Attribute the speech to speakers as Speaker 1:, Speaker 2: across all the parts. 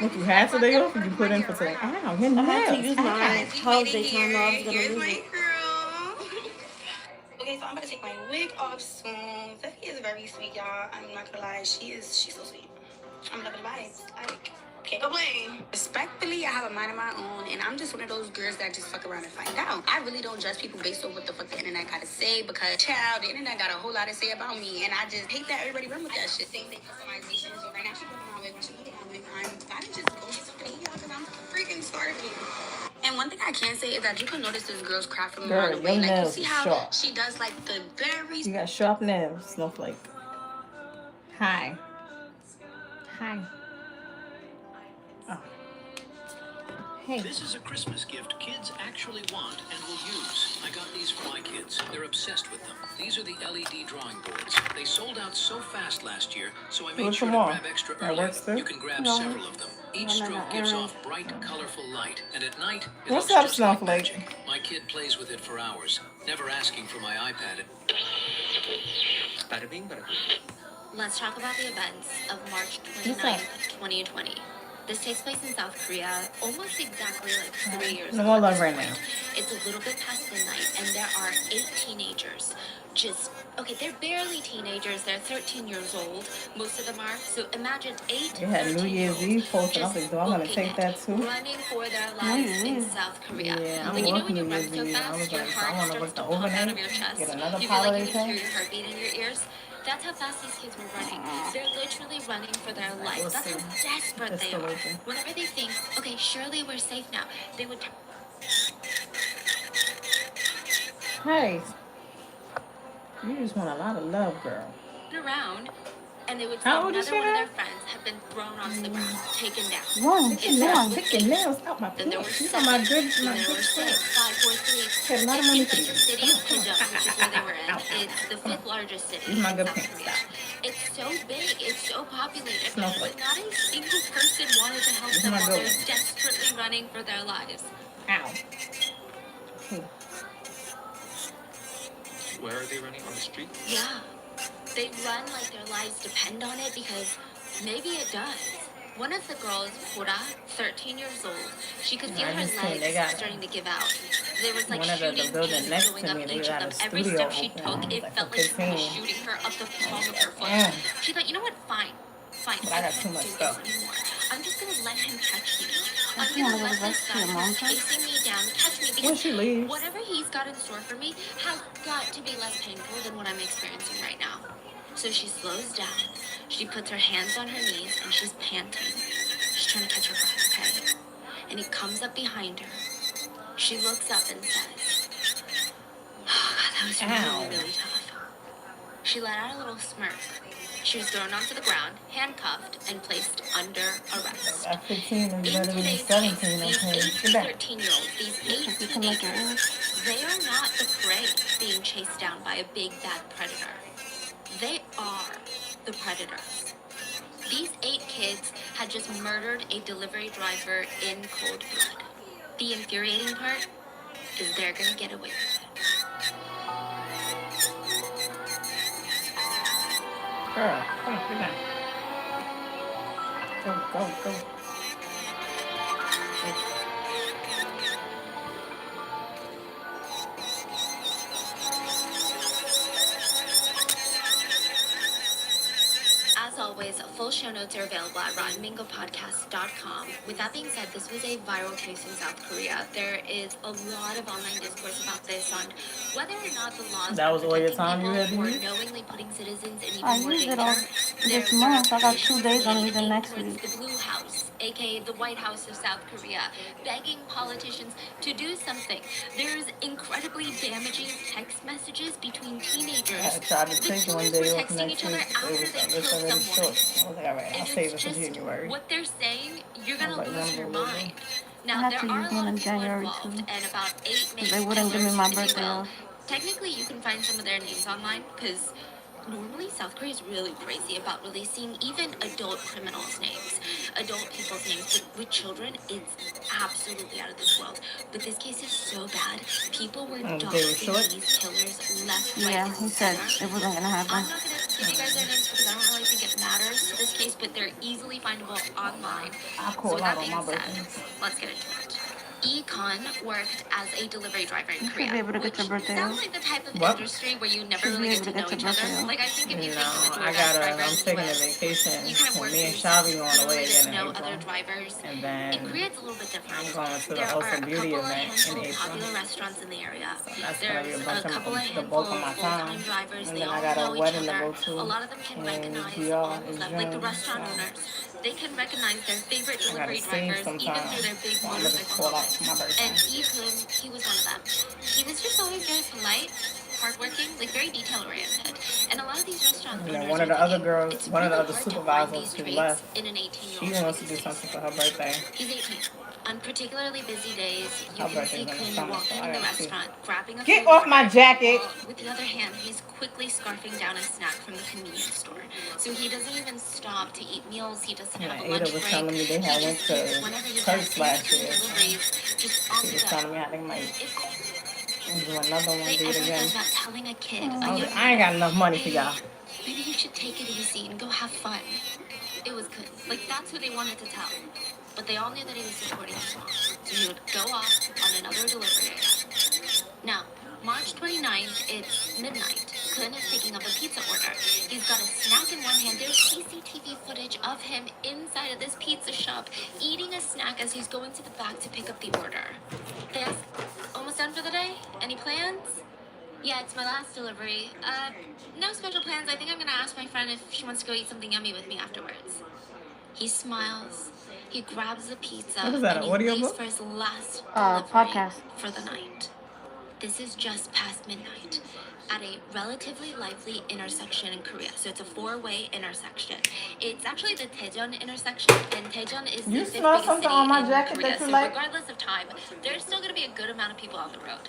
Speaker 1: What, you had today off or you put in for today? Ow, your
Speaker 2: I had to
Speaker 1: nails.
Speaker 2: use
Speaker 1: Ow.
Speaker 2: my holiday time off. I was gonna
Speaker 3: Here's
Speaker 2: lose
Speaker 3: my
Speaker 2: it.
Speaker 3: girl. Okay, so I'm about to take my wig off soon. Zeffy is very sweet, y'all. I'm not gonna lie, she's so sweet. I'm loving the vibes. Like, can't complain. Respectfully, I have a mind of my own, and I'm just one of those girls that just fuck around and find out. I really don't judge people based on what the fuck the internet gotta say, because child, the internet got a whole lot to say about me, and I just hate that everybody run with that shit. Same thing customization. So right now she's looking my way. When she looking my way, I'm gotta just go get something to eat because I'm freaking starving. And one thing I can say is that you can notice this girl's craft from around
Speaker 1: Girl,
Speaker 3: the
Speaker 1: your
Speaker 3: way. Like, you
Speaker 1: nails
Speaker 3: see
Speaker 1: is
Speaker 3: how
Speaker 1: sharp.
Speaker 3: she does, like, the very...
Speaker 1: You got sharp nails, Snowflake. Hi. Hi. Oh. Hey.
Speaker 4: This is a Christmas gift kids actually want and will use. I got these for my kids. They're obsessed with them. These are the LED drawing boards. They sold out so fast last year, so I made sure to grab extra early. You can grab several of them. Each stroke gives off bright, colorful light, and at night, it looks just like magic. My kid plays with it for hours, never asking for my iPad.
Speaker 5: Bada bing, bada boom.
Speaker 6: Let's talk about the events of March 29th, 2020. This takes place in South Korea, almost exactly like 3 years ago.
Speaker 1: Right now.
Speaker 6: It's a little bit past midnight, and there are 8 teenagers. They're barely teenagers. They're 13 years old. Most of them are. So imagine 8
Speaker 1: They had New Year's Eve posted. I was like, do I want to take that too?
Speaker 6: Running for their lives in South Korea.
Speaker 1: Yeah, I'm
Speaker 6: like, you know when
Speaker 1: working
Speaker 6: you
Speaker 1: New
Speaker 6: run
Speaker 1: Year's
Speaker 6: so
Speaker 1: Eve. I
Speaker 6: fast,
Speaker 1: was
Speaker 6: your
Speaker 1: like, I
Speaker 6: heart
Speaker 1: want to
Speaker 6: starts
Speaker 1: work
Speaker 6: to
Speaker 1: the
Speaker 6: pump out of
Speaker 1: overnight,
Speaker 6: your chest.
Speaker 1: get another
Speaker 6: You feel like
Speaker 1: holiday
Speaker 6: you can
Speaker 1: pay.
Speaker 6: hear your heartbeat in your ears. That's how fast these kids were running. They're literally running for their life. That's how desperate they are. Whenever they think, okay, surely we're safe now, they would...
Speaker 1: Hey, you just want a lot of love, girl.
Speaker 6: Around, and they would say another one of their friends had been thrown onto the ground, taken down.
Speaker 1: Pick your nails out my
Speaker 6: Then there were
Speaker 1: pants. You
Speaker 6: 7,
Speaker 1: my good,
Speaker 6: then
Speaker 1: my
Speaker 6: there
Speaker 1: good
Speaker 6: were 6,
Speaker 1: friend.
Speaker 6: 5, 4, 3.
Speaker 1: Had a lot of money for
Speaker 6: The
Speaker 1: you.
Speaker 6: city of Daejeon, which is where they were in, it's the 5th largest city in South Korea. It's so big, it's so populated, but not a single person wanted to help them while they're desperately running for their lives.
Speaker 1: Ow.
Speaker 5: Where are they running? On the street?
Speaker 6: Yeah. They run like their lives depend on it because maybe it does. One of the girls, Kora, 13 years old, she could feel her legs starting to give out. There was like shooting pains going up each of them. Every step she took, it felt like someone was shooting her up the palm of her foot. She thought, you know what? Fine.
Speaker 1: But I got too much stuff.
Speaker 6: I'm just gonna let him catch me. I'm gonna let this guy who's chasing me down catch me because whatever he's got in store for me has got to be less painful than what I'm experiencing right now. So she slows down, she puts her hands on her knees, and she's panting. She's trying to catch her breath, okay? And he comes up behind her. She looks up and says, oh God, that was really, really tough. She let out a little smirk. She was thrown onto the ground, handcuffed, and placed under arrest.
Speaker 1: At 15 and better than 17, okay?
Speaker 6: These 13-year-olds, these 8 teenagers, they are not the prey being chased down by a big bad predator. They are the predators. These 8 kids had just murdered a delivery driver in cold blood. The infuriating part is they're gonna get away with it.
Speaker 1: Girl, come on, sit down. Go.
Speaker 6: As always, full show notes are available at rottenmangopodcast.com. With that being said, this was a viral case in South Korea. There is a lot of online discourse about this on whether or not the laws
Speaker 1: that was all your time you had to
Speaker 6: were
Speaker 1: use?
Speaker 6: knowingly putting citizens in even
Speaker 2: I
Speaker 6: more
Speaker 2: used
Speaker 6: danger.
Speaker 2: it all this month. I got 2 days on even next week.
Speaker 6: The Blue House, aka the White House of South Korea, begging politicians to do something. There's incredibly damaging text messages between teenagers.
Speaker 1: I tried to take one day off
Speaker 6: texting
Speaker 1: next
Speaker 6: each other
Speaker 1: week.
Speaker 6: after they killed someone.
Speaker 1: I was like, all right, I'll save it for January.
Speaker 6: What they're saying, you're gonna lose your mind.
Speaker 2: I
Speaker 6: Now,
Speaker 2: had
Speaker 6: there
Speaker 2: to
Speaker 6: are
Speaker 2: use
Speaker 6: a lot
Speaker 2: one in
Speaker 6: of people
Speaker 2: January
Speaker 6: involved,
Speaker 2: too.
Speaker 6: and about 8 main
Speaker 2: They wouldn't give me my
Speaker 6: killers, if you
Speaker 2: birthday
Speaker 6: will.
Speaker 2: off.
Speaker 6: Technically, you can find some of their names online, because normally South Korea is really crazy about releasing even adult criminals' names, adult people's names, but with children, it's absolutely out of this world. But this case is so bad, people were doxing these killers left, right,
Speaker 2: Yeah,
Speaker 6: and
Speaker 2: he said
Speaker 6: center.
Speaker 2: it wasn't gonna happen.
Speaker 6: I'm not gonna give you guys their names because I don't really think it matters. this case, but they're easily findable online.
Speaker 1: I
Speaker 6: So
Speaker 1: call
Speaker 6: with
Speaker 1: out
Speaker 6: that
Speaker 1: on
Speaker 6: being
Speaker 1: my
Speaker 6: said,
Speaker 1: birthday.
Speaker 6: let's get into it. Econ worked as a delivery driver in
Speaker 2: You
Speaker 6: Korea,
Speaker 2: should be able to get
Speaker 6: which
Speaker 2: your birthday
Speaker 6: sounds
Speaker 2: off.
Speaker 6: like the type of
Speaker 1: What?
Speaker 6: industry where you never
Speaker 2: Should be
Speaker 6: really
Speaker 2: able
Speaker 6: get
Speaker 2: to
Speaker 6: to know
Speaker 2: get
Speaker 6: each
Speaker 2: your
Speaker 6: other.
Speaker 2: birthday off.
Speaker 6: Like, I think if you
Speaker 1: No,
Speaker 6: take a
Speaker 1: I
Speaker 6: DoorDash
Speaker 1: gotta.
Speaker 6: driver
Speaker 1: I'm
Speaker 6: in the
Speaker 1: taking a
Speaker 6: US,
Speaker 1: vacation.
Speaker 6: you kind of
Speaker 1: With
Speaker 6: work
Speaker 1: me
Speaker 6: for
Speaker 1: and
Speaker 6: yourself.
Speaker 1: Shavi
Speaker 6: You
Speaker 1: going
Speaker 6: don't
Speaker 1: away
Speaker 6: really get
Speaker 1: again
Speaker 6: to
Speaker 1: in
Speaker 6: know
Speaker 1: April,
Speaker 6: other drivers.
Speaker 1: and
Speaker 6: In
Speaker 1: then
Speaker 6: Korea, it's a little bit different.
Speaker 1: I'm going to the
Speaker 6: There are
Speaker 1: Ulsa
Speaker 6: a
Speaker 1: Beauty
Speaker 6: couple of
Speaker 1: event in
Speaker 6: handful of
Speaker 1: April.
Speaker 6: popular restaurants in the area.
Speaker 1: So that's gonna be
Speaker 6: There's
Speaker 1: a bunch
Speaker 6: a couple of
Speaker 1: of the bulk
Speaker 6: handful
Speaker 1: of my
Speaker 6: of full-time
Speaker 1: time.
Speaker 6: drivers.
Speaker 1: And
Speaker 6: They
Speaker 1: then I
Speaker 6: all
Speaker 1: got
Speaker 6: know
Speaker 1: a
Speaker 6: each
Speaker 1: wedding to
Speaker 6: other.
Speaker 1: go to
Speaker 6: A lot of them can
Speaker 1: in
Speaker 6: recognize
Speaker 1: DR
Speaker 6: all
Speaker 1: in
Speaker 6: of them, like the
Speaker 1: June.
Speaker 6: restaurant
Speaker 1: So
Speaker 6: owners. They can recognize their favorite
Speaker 1: I gotta
Speaker 6: delivery
Speaker 1: save
Speaker 6: drivers
Speaker 1: some
Speaker 6: even
Speaker 1: time.
Speaker 6: through their big
Speaker 1: So I'm gonna just
Speaker 6: motorcycle
Speaker 1: call out
Speaker 6: helmets.
Speaker 1: for my birthday.
Speaker 6: And he was one of them. He was just always very polite, hardworking, like very detail oriented. And a lot of these restaurant
Speaker 1: And then
Speaker 6: owners
Speaker 1: one
Speaker 6: are
Speaker 1: of the other
Speaker 6: thinking,
Speaker 1: girls,
Speaker 6: it's
Speaker 1: one of the
Speaker 6: really
Speaker 1: other
Speaker 6: hard to find these
Speaker 1: supervisors who
Speaker 6: traits
Speaker 1: left,
Speaker 6: in an
Speaker 1: she
Speaker 6: 18-year-old
Speaker 1: wants
Speaker 6: these
Speaker 1: to do
Speaker 6: days.
Speaker 1: something for her birthday.
Speaker 6: He's 18. On particularly busy days, you
Speaker 1: Her
Speaker 6: can
Speaker 1: birthday's
Speaker 6: see
Speaker 1: in the
Speaker 6: Kun
Speaker 1: summer, so
Speaker 6: walking
Speaker 1: I
Speaker 6: in the
Speaker 1: gotta see.
Speaker 6: restaurant, grabbing a
Speaker 1: Get
Speaker 6: food
Speaker 1: off my
Speaker 6: order,
Speaker 1: jacket!
Speaker 6: while with the other hand, he's quickly scarfing down a snack from the convenience store. So he doesn't even stop to eat meals. He doesn't
Speaker 1: And
Speaker 6: have a
Speaker 1: Ada
Speaker 6: lunch
Speaker 1: was
Speaker 6: break.
Speaker 1: telling me they
Speaker 6: He
Speaker 1: had went
Speaker 6: just
Speaker 1: to
Speaker 6: eats whenever he
Speaker 1: Kurt's
Speaker 6: can.
Speaker 1: last
Speaker 6: In
Speaker 1: year. So
Speaker 6: deliveries, just on
Speaker 1: she
Speaker 6: the
Speaker 1: was
Speaker 6: go.
Speaker 1: telling me how they might
Speaker 6: If
Speaker 1: do another one,
Speaker 6: they
Speaker 1: do it
Speaker 6: ever
Speaker 1: again.
Speaker 6: thought about telling a kid, a
Speaker 1: I
Speaker 6: young
Speaker 1: ain't got enough money for
Speaker 6: hey,
Speaker 1: y'all.
Speaker 6: maybe you should take it easy and go have fun. It was good. Like, that's who they wanted to tell. But they all knew that he was supporting his mom. So he would go off on another delivery again. Now, March 29th, it's midnight. Kun is picking up a pizza order. He's got a snack in one hand. There's CCTV footage of him inside of this pizza shop eating a snack as he's going to the back to pick up the order. Yes? Almost done for the day? Any plans? Yeah, it's my last delivery. No special plans. I think I'm gonna ask my friend if she wants to go eat something yummy with me afterwards. He smiles. He grabs the pizza
Speaker 1: What is that,
Speaker 6: and
Speaker 1: an
Speaker 6: he
Speaker 1: audio
Speaker 6: leaves
Speaker 1: book?
Speaker 6: for his last delivery
Speaker 2: Podcast.
Speaker 6: for the night. This is just past midnight at a relatively lively intersection in Korea. So it's a four-way intersection. It's actually the Daejeon intersection, and Daejeon is
Speaker 1: You
Speaker 6: the fifth
Speaker 1: smell
Speaker 6: biggest
Speaker 1: something
Speaker 6: city
Speaker 1: on my
Speaker 6: in
Speaker 1: jacket
Speaker 6: Korea.
Speaker 1: that you
Speaker 6: So
Speaker 1: like?
Speaker 6: regardless of time, there's still going to be a good amount of people on the road.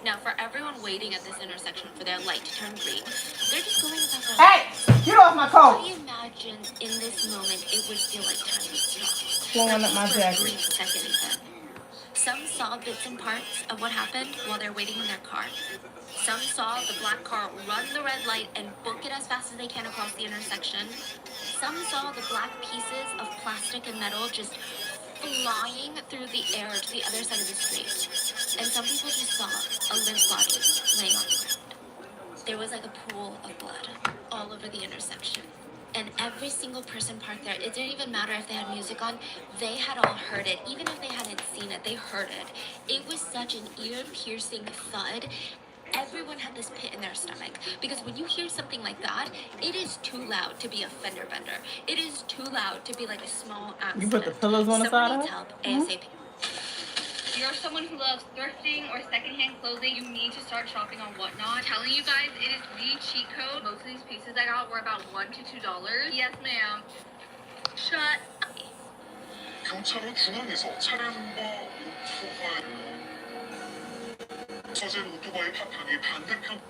Speaker 6: Now, for everyone waiting at this intersection for their light to turn green, they're just going about their lives.
Speaker 1: Hey! Get off my
Speaker 6: How
Speaker 1: coat!
Speaker 6: do you imagine in this moment it would feel like time would stop?
Speaker 1: Blowing
Speaker 6: For
Speaker 1: up my
Speaker 6: just a
Speaker 1: jacket.
Speaker 6: brief second even. Some saw bits and parts of what happened while they're waiting in their car. Some saw the black car run the red light and book it as fast as they can across the intersection. Some saw the black pieces of plastic and metal just flying through the air to the other side of the street. And some people just saw a limp body laying on the ground. There was like a pool of blood all over the intersection. And every single person parked there, it didn't even matter if they had music on, they had all heard it. Even if they hadn't seen it, they heard it. It was such an ear-piercing thud. Everyone had this pit in their stomach. Because when you hear something like that, it is too loud to be a fender bender. It is too loud to be like a small accident.
Speaker 1: You put the pillows on the
Speaker 6: Someone
Speaker 1: side of
Speaker 6: needs
Speaker 1: her?
Speaker 6: help ASAP.
Speaker 7: If you're someone who loves thrifting or secondhand clothing, you need to start shopping on Whatnot. I'm telling you guys, it is the cheat code. Most of these pieces I got were about $1 to $2. Yes, ma'am. Shut up.
Speaker 8: 경찰은 중앙에서 차량과 서진 오토바이 파편이 반대편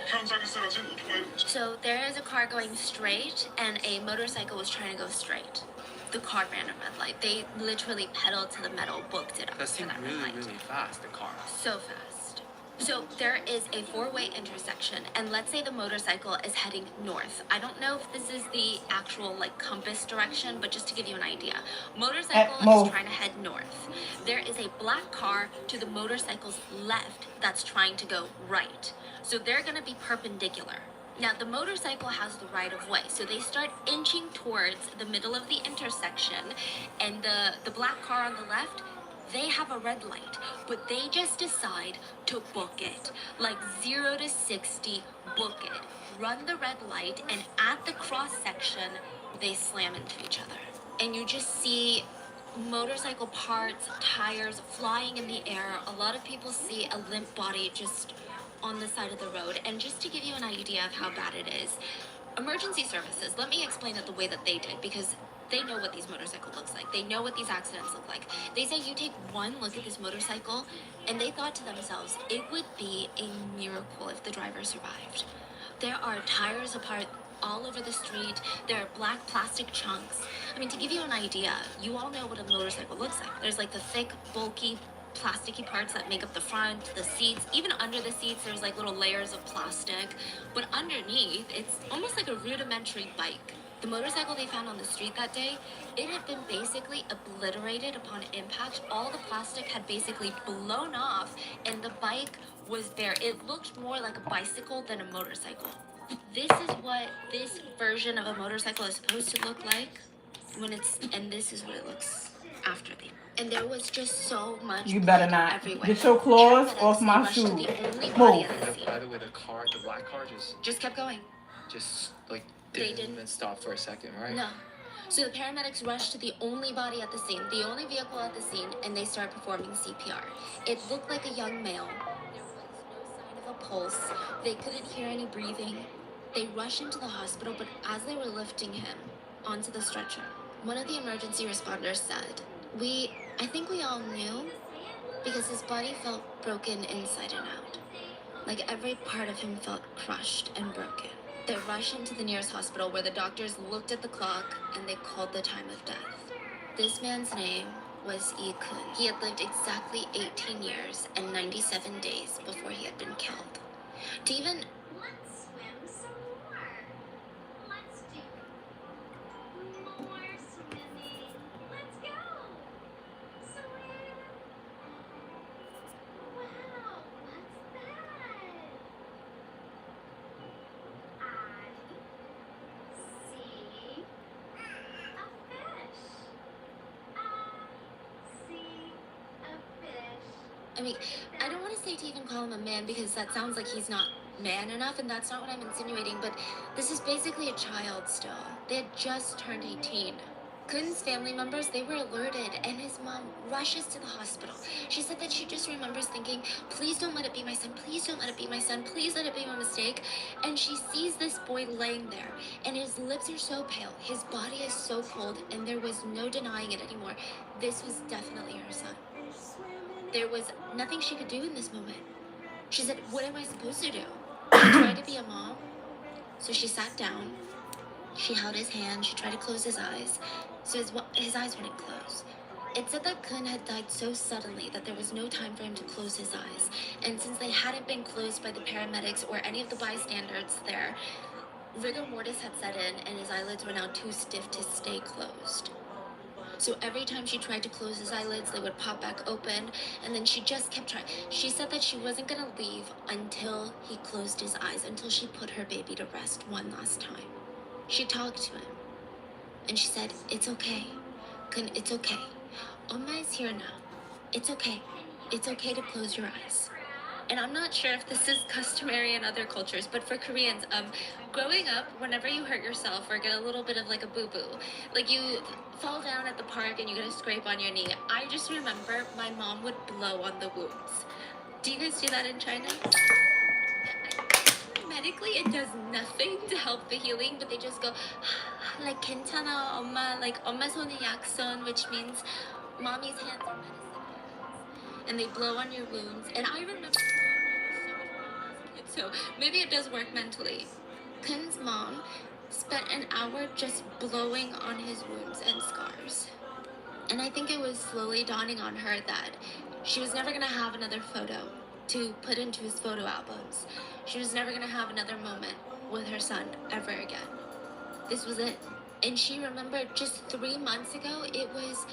Speaker 8: 현장에 쓰러진 오토바이
Speaker 6: So there is a car going straight, and a motorcycle was trying to go straight. The car ran a red light. They literally pedaled to the metal, booked it up
Speaker 5: That
Speaker 6: for
Speaker 5: seemed
Speaker 6: that red
Speaker 5: really,
Speaker 6: light.
Speaker 5: really fast, the car.
Speaker 6: So fast. So there is a four-way intersection, and let's say the motorcycle is heading north. I don't know if this is the actual like compass direction, but just to give you an idea, motorcycle is trying to head north. There is a black car to the motorcycle's left that's trying to go right. So they're going to be perpendicular. Now, the motorcycle has the right of way, so they start inching towards the middle of the intersection, and the black car on the left, they have a red light, but they just decide to book it. Like 0 to 60, book it. Run the red light, and at the cross section, they slam into each other. And you just see motorcycle parts, tires flying in the air. A lot of people see a limp body just on the side of the road. And just to give you an idea of how bad it is, emergency services, let me explain it the way that they did, because they know what these motorcycles looks like. They know what these accidents look like. They say you take one look at this motorcycle, and they thought to themselves, it would be a miracle if the driver survived. There are tires apart all over the street. There are black plastic chunks. I mean, to give you an idea, you all know what a motorcycle looks like. There's like the thick, bulky, plasticky parts that make up the front, the seats. Even under the seats, there's like little layers of plastic. But underneath, it's almost like a rudimentary bike. The motorcycle they found on the street that day, it had been basically obliterated upon impact. All the plastic had basically blown off, and the bike was bare. It looked more like a bicycle than a motorcycle. This is what this version of a motorcycle is supposed to look like and this is what it looks after the. And there was just so much
Speaker 1: You better
Speaker 6: blood
Speaker 1: not.
Speaker 6: everywhere.
Speaker 1: Get your claws
Speaker 6: Paramedics,
Speaker 1: off
Speaker 6: they
Speaker 1: my
Speaker 6: rushed to
Speaker 1: shoes.
Speaker 6: the only body
Speaker 1: Move.
Speaker 6: at the scene.
Speaker 5: By the way, the black car just
Speaker 6: Kept going.
Speaker 5: like
Speaker 6: They
Speaker 5: didn't
Speaker 6: didn't
Speaker 5: even stop for a second, right?
Speaker 6: No. So the paramedics rushed to the only body at the scene, the only vehicle at the scene, and they started performing CPR. It looked like a young male. There was no sign of a pulse. They couldn't hear any breathing. They rushed him to the hospital, but as they were lifting him onto the stretcher, one of the emergency responders said, I think we all knew because his body felt broken inside and out. Like every part of him felt crushed and broken. They rushed him to the nearest hospital where the doctors looked at the clock and they called the time of death. This man's name was Yi Kun. He had lived exactly 18 years and 97 days before he had been killed. To even
Speaker 9: Let's swim some more. Let's do more swimming. Let's go. Swim. Wow, what's that? See a fish. See a fish.
Speaker 6: I mean, I don't want to say to even call him a man because that sounds like he's not man enough, and that's not what I'm insinuating, but this is basically a child still. They had just turned 18. Kun's family members, they were alerted, and his mom rushes to the hospital. She said that she just remembers thinking, please don't let it be my son, please don't let it be my son, please let it be my mistake. And she sees this boy laying there, and his lips are so pale, his body is so cold, and there was no denying it anymore. This was definitely her son. There was nothing she could do in this moment. She said, what am I supposed to do? She tried to be a mom, so she sat down. She held his hand. She tried to close his eyes, so his eyes wouldn't close. It said that Kun had died so suddenly that there was no time for him to close his eyes. And since they hadn't been closed by the paramedics or any of the bystanders there, rigor mortis had set in and his eyelids were now too stiff to stay closed. So every time she tried to close his eyelids, they would pop back open, and then she just kept trying. She said that she wasn't gonna leave until he closed his eyes, until she put her baby to rest one last time. She talked to him, and she said, it's okay. Kun, it's okay. Oma is here now. It's okay. It's okay to close your eyes. And I'm not sure if this is customary in other cultures, but for Koreans, growing up, whenever you hurt yourself or get a little bit of like a boo-boo, like you fall down at the park and you get a scrape on your knee, I just remember my mom would blow on the wounds. Do you guys do that in China? Medically, it does nothing to help the healing, but they just go, like, 괜찮아, 엄마, like, 엄마 손이 약손, which means mommy's hands are medicine. And they blow on your wounds. And I remember so maybe it does work mentally. Kun's mom spent an hour just blowing on his wounds and scars. And I think it was slowly dawning on her that she was never gonna have another photo to put into his photo albums. She was never gonna have another moment with her son ever again. This was it. And she remembered just 3 months ago, it was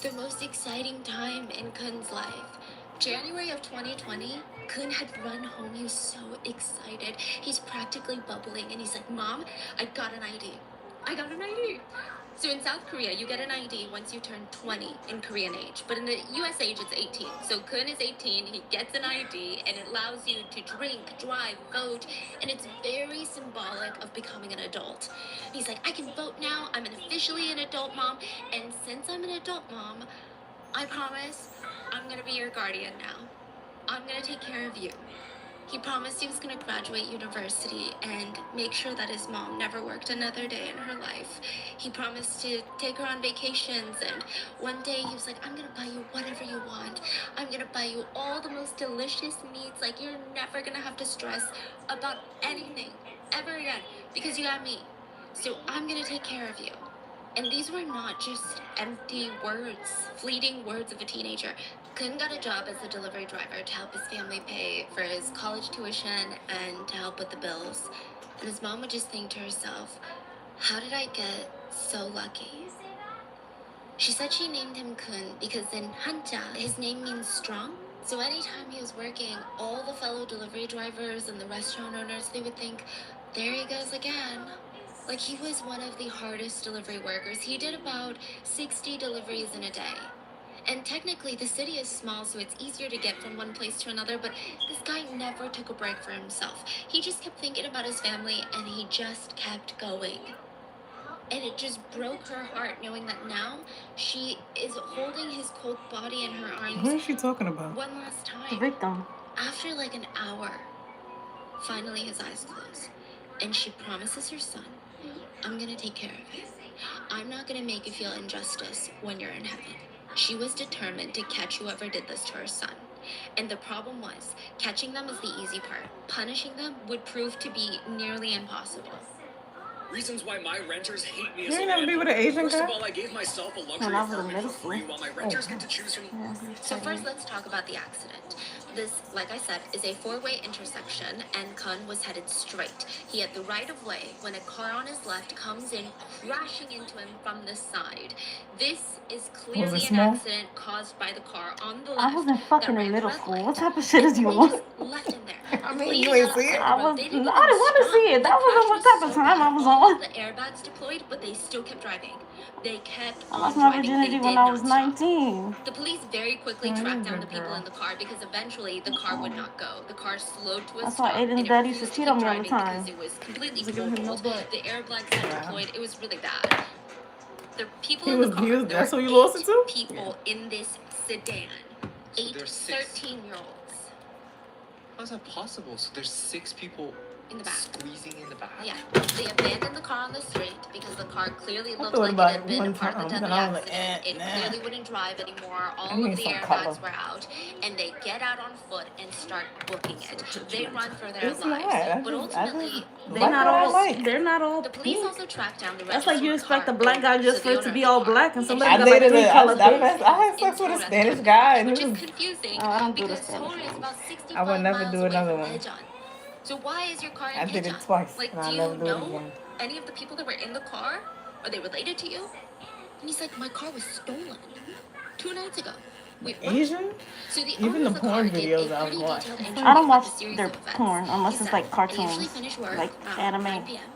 Speaker 6: the most exciting time in Kun's life. January of 2020, Kun had run home. He was so excited. He's practically bubbling. And he's like, Mom, I got an ID. I got an ID. So in South Korea, you get an ID once you turn 20 in Korean age. But in the US age, it's 18. So Kun is 18. He gets an ID. And it allows you to drink, drive, vote. And it's very symbolic of becoming an adult. He's like, I can vote now. I'm officially an adult mom. And since I'm an adult mom, I promise I'm gonna be your guardian now. I'm gonna take care of you. He promised he was gonna graduate university and make sure that his mom never worked another day in her life. He promised to take her on vacations, and one day he was like, I'm gonna buy you whatever you want. I'm gonna buy you all the most delicious meats. Like, you're never gonna have to stress about anything ever again because you got me. So I'm gonna take care of you. And these were not just empty words, fleeting words of a teenager. Kun got a job as a delivery driver to help his family pay for his college tuition and to help with the bills. And his mom would just think to herself, How did I get so lucky? She said she named him Kun because in Hanja, his name means strong. So anytime he was working, all the fellow delivery drivers and the restaurant owners, they would think, there he goes again. Like, he was one of the hardest delivery workers. He did about 60 deliveries in a day. And technically, the city is small, so it's easier to get from one place to another, but this guy never took a break for himself. He just kept thinking about his family, and he just kept going. And it just broke her heart knowing that now she is holding his cold body in her arms.
Speaker 1: What is she talking about?
Speaker 6: One last time.
Speaker 2: The victim.
Speaker 6: After like an hour, finally his eyes close. And she promises her son, I'm gonna take care of you. I'm not gonna make you feel injustice when you're in heaven. She was determined to catch whoever did this to her son. And the problem was, catching them is the easy part. Punishing them would prove to be nearly impossible.
Speaker 10: Reasons why my renters hate me
Speaker 1: You
Speaker 10: as a
Speaker 1: ain't never be with an
Speaker 10: landlord.
Speaker 1: Asian
Speaker 10: First
Speaker 1: guy?
Speaker 10: of all, I gave myself a luxury
Speaker 2: When I was in
Speaker 10: apartment
Speaker 2: middle
Speaker 10: for free
Speaker 2: school.
Speaker 10: while my renters get to choose from.
Speaker 2: Yeah,
Speaker 6: So first, let's talk about the accident. This, like I said, is a four-way intersection, and Kun was headed straight. He had the right of way when a car on his left comes in, crashing into him from the side. This is clearly an
Speaker 1: small?
Speaker 6: accident caused by the car on the left.
Speaker 2: I wasn't fucking
Speaker 6: that
Speaker 2: in
Speaker 6: ran
Speaker 2: middle
Speaker 6: the red
Speaker 2: school.
Speaker 6: light.
Speaker 2: What type of shit is you
Speaker 6: They
Speaker 2: on?
Speaker 6: just left him there.
Speaker 1: I
Speaker 6: The
Speaker 1: mean,
Speaker 6: police
Speaker 1: you ain't
Speaker 6: got
Speaker 1: see it.
Speaker 6: out
Speaker 2: I
Speaker 6: of
Speaker 2: was.
Speaker 6: the road. They
Speaker 2: I
Speaker 6: didn't
Speaker 2: didn't
Speaker 6: even
Speaker 2: want to
Speaker 6: stop.
Speaker 2: see it. That
Speaker 6: The
Speaker 2: wasn't
Speaker 6: crash
Speaker 2: what
Speaker 6: was
Speaker 2: type of
Speaker 6: so
Speaker 2: time I
Speaker 6: bad,
Speaker 2: was
Speaker 6: all
Speaker 2: on.
Speaker 6: of the airbags deployed, but they still kept driving. They kept
Speaker 2: I
Speaker 6: on
Speaker 2: lost my
Speaker 6: driving.
Speaker 2: virginity
Speaker 6: They
Speaker 2: when
Speaker 6: did
Speaker 2: I was
Speaker 6: not stop.
Speaker 2: 19.
Speaker 6: The police very quickly
Speaker 1: Oh, you're
Speaker 6: tracked
Speaker 1: a
Speaker 6: down
Speaker 1: good
Speaker 6: the people
Speaker 1: girl.
Speaker 6: in the car because eventually the car would not go. The car slowed to a
Speaker 2: That's why
Speaker 6: stop
Speaker 2: Aiden's
Speaker 6: and it
Speaker 2: dad used to
Speaker 6: refused to
Speaker 2: cheat
Speaker 6: keep
Speaker 2: on me all the
Speaker 6: driving because
Speaker 2: time.
Speaker 6: it was completely
Speaker 1: Was he giving him no
Speaker 6: totaled.
Speaker 1: butt?
Speaker 6: The airbags had
Speaker 1: Wow.
Speaker 6: deployed. It was really bad. The people
Speaker 1: He
Speaker 6: in
Speaker 1: was
Speaker 6: the car,
Speaker 1: used.
Speaker 6: there
Speaker 1: That's
Speaker 6: were
Speaker 1: who you lost it
Speaker 6: 8
Speaker 1: to?
Speaker 6: people in this sedan.
Speaker 5: So
Speaker 6: 8
Speaker 5: there's 6.
Speaker 6: 13-year-olds
Speaker 5: How is that possible? So there's 6 people
Speaker 6: in the back.
Speaker 5: squeezing in the back?
Speaker 6: Yeah, they abandoned the car on the street because the car clearly
Speaker 1: I
Speaker 6: looked
Speaker 1: thought
Speaker 6: like it
Speaker 1: about
Speaker 6: had
Speaker 1: it
Speaker 6: been
Speaker 1: one
Speaker 6: a part of the
Speaker 1: time,
Speaker 6: deadly
Speaker 1: and I was like,
Speaker 6: accident. It
Speaker 1: nah.
Speaker 6: clearly wouldn't drive anymore.
Speaker 1: I
Speaker 6: All
Speaker 1: need
Speaker 6: of the
Speaker 1: some
Speaker 6: airbags
Speaker 1: color.
Speaker 6: were out, and they get out on foot and start booking it. They run for their
Speaker 1: It's not.
Speaker 6: lives, but
Speaker 1: I
Speaker 6: ultimately,
Speaker 1: just
Speaker 6: they
Speaker 1: like
Speaker 2: They're not
Speaker 1: what I
Speaker 2: all.
Speaker 1: like.
Speaker 2: They're not all
Speaker 6: the police
Speaker 2: pink.
Speaker 6: also tracked down the
Speaker 2: That's like you
Speaker 6: registered
Speaker 2: expect a
Speaker 6: car
Speaker 2: black guy
Speaker 6: owner,
Speaker 2: just
Speaker 6: so
Speaker 2: for
Speaker 6: the
Speaker 2: it to
Speaker 6: owner
Speaker 2: be
Speaker 6: of the
Speaker 2: all
Speaker 6: car.
Speaker 2: black, and somebody
Speaker 1: I
Speaker 2: got like
Speaker 1: dated
Speaker 2: 3
Speaker 1: it.
Speaker 2: colors,
Speaker 1: I
Speaker 2: bitch.
Speaker 1: had sex with a
Speaker 6: Torres
Speaker 1: Spanish
Speaker 6: County,
Speaker 1: guy, and
Speaker 6: which
Speaker 1: it
Speaker 6: is
Speaker 1: was.
Speaker 6: confusing
Speaker 2: Oh, I don't do the
Speaker 6: because
Speaker 2: Spanish
Speaker 6: Torre is
Speaker 2: ones.
Speaker 6: about
Speaker 1: I
Speaker 6: 65
Speaker 1: would never
Speaker 6: miles
Speaker 1: do
Speaker 6: away
Speaker 1: another
Speaker 6: from
Speaker 1: one.
Speaker 6: Hejon. So why is your car in
Speaker 1: I did it
Speaker 6: Hejon?
Speaker 1: twice,
Speaker 6: Like,
Speaker 1: and
Speaker 6: do
Speaker 1: I'll
Speaker 6: you
Speaker 1: never do it
Speaker 6: know
Speaker 1: again.
Speaker 6: any of the people that were in the car? Are they related to you? And he's like, my car was stolen 2 nights ago. Wait, what?
Speaker 1: Asian?
Speaker 6: So the
Speaker 1: Even
Speaker 6: owner
Speaker 1: the
Speaker 6: of the car
Speaker 1: porn
Speaker 6: did a
Speaker 1: videos I've
Speaker 6: pretty
Speaker 1: watched.
Speaker 6: detailed
Speaker 2: I
Speaker 6: entry
Speaker 2: don't
Speaker 6: of
Speaker 2: watch
Speaker 6: the series
Speaker 2: their
Speaker 6: of events.
Speaker 2: porn
Speaker 6: He
Speaker 2: unless it's
Speaker 6: said,
Speaker 2: like
Speaker 6: I usually
Speaker 2: cartoons,
Speaker 6: finish work
Speaker 2: like
Speaker 6: around 9
Speaker 2: anime.
Speaker 6: p.m.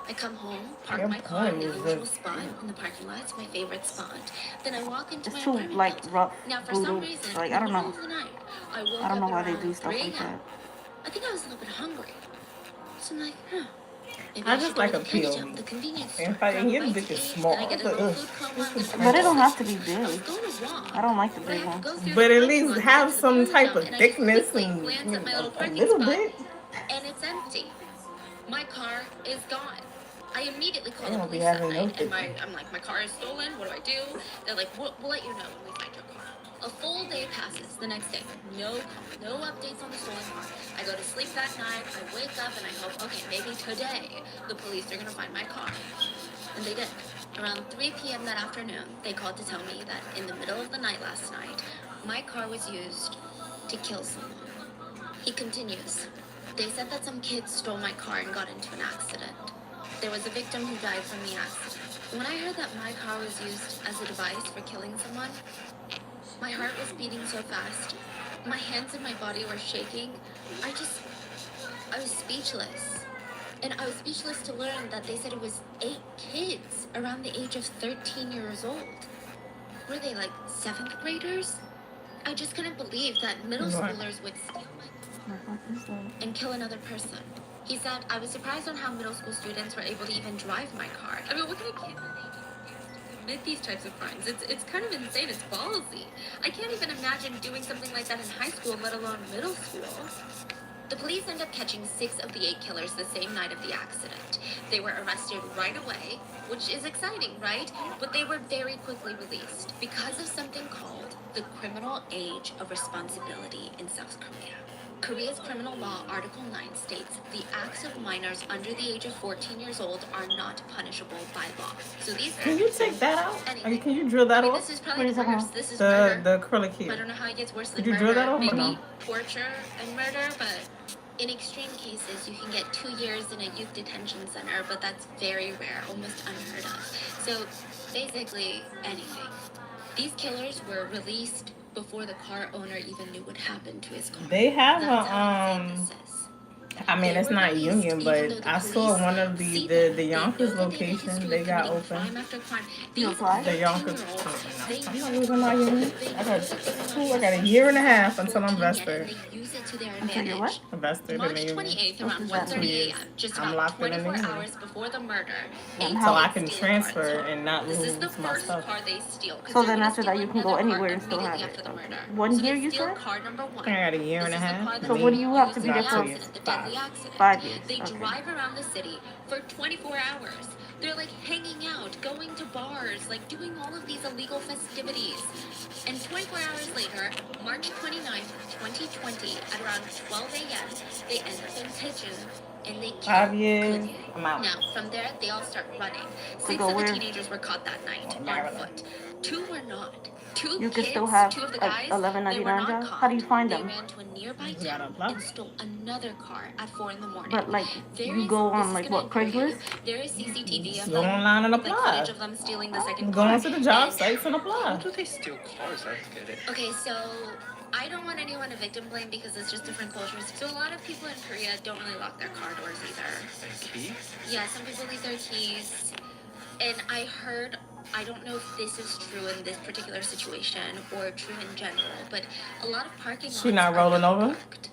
Speaker 6: I come home, park
Speaker 1: Your
Speaker 6: my car in
Speaker 1: porn
Speaker 6: the
Speaker 1: is
Speaker 6: usual
Speaker 1: just.
Speaker 6: spot in the parking lot. It's my favorite spot. Then I walk into
Speaker 2: It's
Speaker 6: my
Speaker 2: too
Speaker 6: apartment
Speaker 2: like
Speaker 6: building.
Speaker 2: rough,
Speaker 6: Now, for
Speaker 2: brutal.
Speaker 6: some reason,
Speaker 2: Like
Speaker 6: in
Speaker 2: I
Speaker 6: the
Speaker 2: don't
Speaker 6: middle
Speaker 2: know.
Speaker 6: of the night, I woke
Speaker 2: I don't
Speaker 6: up
Speaker 2: know why they
Speaker 6: around
Speaker 2: do stuff
Speaker 6: 3
Speaker 2: like
Speaker 6: a.m.
Speaker 2: that.
Speaker 6: I think I was a little bit hungry. So I'm like, maybe
Speaker 1: I
Speaker 6: I should
Speaker 1: just
Speaker 6: go
Speaker 1: like
Speaker 6: to
Speaker 1: a
Speaker 6: the candy
Speaker 1: POV.
Speaker 6: shop, the convenience
Speaker 1: And
Speaker 6: store,
Speaker 1: if I
Speaker 6: grab a
Speaker 1: hear the
Speaker 6: bite
Speaker 1: dick
Speaker 6: to
Speaker 1: is
Speaker 6: eat,
Speaker 1: small,
Speaker 6: then I
Speaker 1: I
Speaker 6: get
Speaker 1: was
Speaker 6: a
Speaker 1: like,
Speaker 6: little
Speaker 1: ugh,
Speaker 6: food coma
Speaker 1: this
Speaker 6: on the
Speaker 1: is
Speaker 2: But it don't
Speaker 6: train
Speaker 2: have to
Speaker 1: precious.
Speaker 2: be
Speaker 6: station. I was
Speaker 2: big.
Speaker 6: going to walk.
Speaker 2: I don't like the
Speaker 6: But I
Speaker 2: big ones.
Speaker 6: go through
Speaker 1: But
Speaker 6: the
Speaker 1: at
Speaker 6: parking
Speaker 1: least
Speaker 6: lot to get
Speaker 1: have
Speaker 6: to the
Speaker 1: some
Speaker 6: candy
Speaker 1: type
Speaker 6: shop,
Speaker 1: of
Speaker 6: and I just
Speaker 1: thickness
Speaker 6: quickly
Speaker 1: and
Speaker 6: glance at my little
Speaker 1: a
Speaker 6: parking
Speaker 1: little
Speaker 6: spot,
Speaker 1: bit.
Speaker 6: and it's empty. My car is gone. I immediately call
Speaker 1: They
Speaker 6: the
Speaker 1: don't be
Speaker 6: police that
Speaker 1: having no
Speaker 6: night, and
Speaker 1: thickness.
Speaker 6: I'm like, my car is stolen. What do I do? They're like, we'll let you know when we find your car. A full day passes. The next day, no call, no updates on the stolen car. I go to sleep that night. I wake up and I hope, okay, maybe today the police are gonna find my car. And they did. Around 3 p.m. that afternoon, they called to tell me that in the middle of the night last night, my car was used to kill someone. He continues. They said that some kids stole my car and got into an accident. There was a victim who died from the accident. When I heard that my car was used as a device for killing someone, my heart was beating so fast. My hands and my body were shaking. I was speechless. And I was speechless to learn that they said it was 8 kids around the age of 13 years old. Were they like 7th graders? I just couldn't believe that middle schoolers would steal my car and kill another person. He said, I was surprised on how middle school students were able to even drive my car. I mean, what kind of kid are they to commit these types of crimes? It's kind of insane. It's ballsy. I can't even imagine doing something like that in high school, let alone middle school. The police end up catching 6 of the 8 killers the same night of the accident. They were arrested right away, which is exciting, right? But they were very quickly released because of something called the criminal age of responsibility in South Korea. Korea's criminal law, Article 9, states the acts of minors under the age of 14 years old are not punishable by law. So these
Speaker 1: Can you take that out?
Speaker 6: anything.
Speaker 1: Can you drill that
Speaker 6: I mean,
Speaker 1: off?
Speaker 6: this is
Speaker 2: What are
Speaker 6: probably
Speaker 2: you talking
Speaker 6: worse.
Speaker 2: about?
Speaker 6: This is murder.
Speaker 1: The acrylic
Speaker 6: I
Speaker 1: here.
Speaker 6: don't know how it gets worse
Speaker 1: Could
Speaker 6: than
Speaker 1: you drill
Speaker 6: murder.
Speaker 1: that off or
Speaker 6: Maybe
Speaker 1: no?
Speaker 6: torture and murder, but In extreme cases, you can get 2 years in a youth detention center, but that's very rare, almost unheard of. So basically, anything. These killers were released before the car owner even knew what happened to his car.
Speaker 1: They have
Speaker 6: That's how insane this is.
Speaker 1: I mean,
Speaker 6: They
Speaker 1: it's
Speaker 6: were
Speaker 1: not
Speaker 6: released
Speaker 1: union,
Speaker 6: even
Speaker 1: but
Speaker 6: though the
Speaker 1: I saw
Speaker 6: police
Speaker 1: one of
Speaker 6: see
Speaker 1: the
Speaker 6: them. They know
Speaker 1: Yonkers
Speaker 6: that they have a
Speaker 1: location.
Speaker 6: history
Speaker 1: They
Speaker 6: of
Speaker 1: got
Speaker 6: committing
Speaker 1: open.
Speaker 6: crime after crime.
Speaker 2: You
Speaker 6: These
Speaker 2: applied?
Speaker 1: The Yonkers.
Speaker 6: 13-year-olds, they
Speaker 1: I'm
Speaker 6: know
Speaker 1: not losing my union. I got I got a year and a half until I'm vested.
Speaker 6: they use it to their
Speaker 2: Until you're
Speaker 6: advantage.
Speaker 2: what?
Speaker 1: Vested in the
Speaker 6: March
Speaker 1: union.
Speaker 6: 28th,
Speaker 2: What
Speaker 6: around
Speaker 2: does that
Speaker 6: 1:30
Speaker 1: mean?
Speaker 6: a.m., just
Speaker 1: I'm
Speaker 6: about
Speaker 1: locked in the
Speaker 6: 24
Speaker 1: union.
Speaker 6: hours before the murder,
Speaker 2: And
Speaker 6: eight
Speaker 2: how-
Speaker 1: So I
Speaker 6: kids
Speaker 1: can
Speaker 6: steal a
Speaker 1: transfer
Speaker 6: car.
Speaker 1: and not
Speaker 6: This
Speaker 1: lose
Speaker 6: is the
Speaker 1: my
Speaker 6: first
Speaker 1: stuff.
Speaker 6: car they steal. 'Cause
Speaker 2: So
Speaker 6: they're
Speaker 2: then
Speaker 6: gonna
Speaker 2: after that,
Speaker 6: steal
Speaker 2: you can go
Speaker 6: another car
Speaker 2: anywhere and still have
Speaker 6: immediately
Speaker 2: it.
Speaker 6: after the murder.
Speaker 2: One
Speaker 6: So
Speaker 2: year,
Speaker 6: they
Speaker 2: you
Speaker 6: steal
Speaker 2: said?
Speaker 6: car number one.
Speaker 1: I got a year
Speaker 6: This
Speaker 1: and a
Speaker 6: is the
Speaker 1: half.
Speaker 6: car that
Speaker 2: So
Speaker 6: they
Speaker 2: what do you have to
Speaker 6: used
Speaker 2: be
Speaker 6: in
Speaker 2: there
Speaker 6: the
Speaker 2: for?
Speaker 6: accident, the deadly accident.
Speaker 2: 5 years.
Speaker 6: They
Speaker 2: Okay.
Speaker 6: drive around the city for 24 hours. They're like hanging out, going to bars, like doing all of these illegal festivities. And 24 hours later, March 29th, 2020, at around 12 a.m., they end up in Pigeon and they kill
Speaker 1: 5 years.
Speaker 6: Goodyear.
Speaker 1: I'm out.
Speaker 6: Now, from there, they all start running. 6
Speaker 2: go
Speaker 6: of the
Speaker 2: where?
Speaker 6: teenagers were caught that night on
Speaker 1: Maryland.
Speaker 6: foot. 2 were not. 2
Speaker 2: You
Speaker 6: kids,
Speaker 2: can still have
Speaker 6: 2 of the
Speaker 2: a
Speaker 6: guys, they
Speaker 2: $11.99
Speaker 6: were not
Speaker 2: job?
Speaker 6: caught.
Speaker 2: How do you find
Speaker 6: They
Speaker 2: them?
Speaker 6: ran to a nearby
Speaker 1: You gotta
Speaker 6: town
Speaker 1: apply.
Speaker 6: and stole another car at 4 in the morning.
Speaker 2: But like,
Speaker 6: There
Speaker 2: you
Speaker 6: is-
Speaker 2: go
Speaker 6: this
Speaker 2: on
Speaker 6: is
Speaker 2: like
Speaker 6: gonna
Speaker 2: what,
Speaker 6: infuriate you.
Speaker 2: Craigslist?
Speaker 6: There is CCTV of
Speaker 1: Go
Speaker 6: them,
Speaker 1: online and
Speaker 6: like
Speaker 1: apply.
Speaker 6: footage of them stealing the second
Speaker 1: Go
Speaker 6: car.
Speaker 1: onto the job
Speaker 6: And-
Speaker 1: sites and
Speaker 5: How
Speaker 1: apply.
Speaker 5: do they steal cars? I don't get it.
Speaker 6: Okay, so I don't want anyone to victim blame because it's just different cultures. So a lot of people in Korea don't really lock their car doors either.
Speaker 5: And keys?
Speaker 6: Yeah, some people leave their keys. And I heard, I don't know if this is true in this particular situation or true in general, but a lot of parking lots
Speaker 1: She not
Speaker 6: are
Speaker 1: rolling over?
Speaker 6: parked.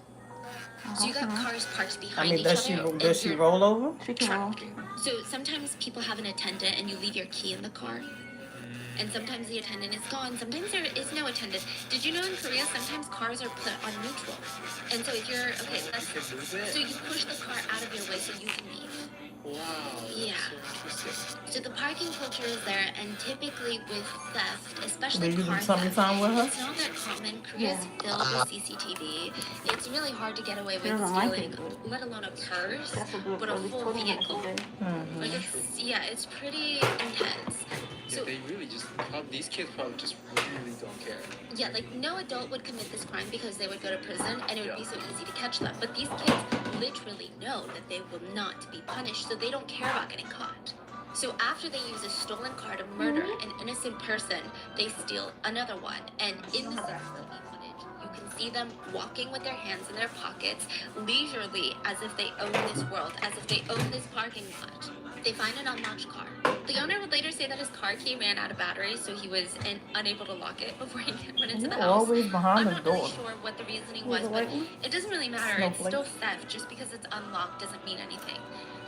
Speaker 6: So you got cars parked
Speaker 1: I
Speaker 6: behind
Speaker 1: mean,
Speaker 6: each
Speaker 1: does
Speaker 6: other.
Speaker 1: she
Speaker 6: and you're
Speaker 1: roll over?
Speaker 2: She can roll.
Speaker 6: trapped. So sometimes people have an attendant and you leave your key in the car. And sometimes the attendant is gone. Sometimes there is no attendant. Did you know in Korea sometimes cars are put on neutral? And so if you're okay, so you push the car out of your way so you can leave.
Speaker 5: Wow.
Speaker 6: Yeah.
Speaker 5: So interesting.
Speaker 6: So the parking culture is there, and typically with theft, especially
Speaker 1: Did you do
Speaker 6: car
Speaker 1: something
Speaker 6: theft,
Speaker 1: with her?
Speaker 6: it's not that common. Korea's filled with CCTV. It's really hard to get away with
Speaker 2: doesn't like
Speaker 6: stealing,
Speaker 2: it.
Speaker 6: let alone a purse,
Speaker 2: That's a good
Speaker 6: but
Speaker 2: for
Speaker 6: a
Speaker 2: at least
Speaker 6: full
Speaker 2: 20 minutes
Speaker 6: vehicle.
Speaker 2: a day.
Speaker 6: Like it's pretty intense.
Speaker 5: Yeah,
Speaker 6: So
Speaker 5: they really just, these kids probably just really don't care.
Speaker 6: yeah, like no adult would commit this crime because they would go to prison and it would be so easy to catch them. But these kids literally know that they will not be punished, so they don't care about getting caught. So after they use a stolen car to murder an innocent person, they steal another one. And in the CCTV footage, you can see them walking with their hands in their pockets, leisurely, as if they own this world, as if they own this parking lot. They find an unlocked car. The owner would later say that his car key ran out of battery, so he was unable to lock it before he went into the
Speaker 1: You're
Speaker 6: house.
Speaker 1: always behind
Speaker 6: I'm
Speaker 1: the
Speaker 6: not really
Speaker 1: door.
Speaker 6: sure what the reasoning was, but it doesn't really matter. It's still theft. Just because it's unlocked doesn't mean anything.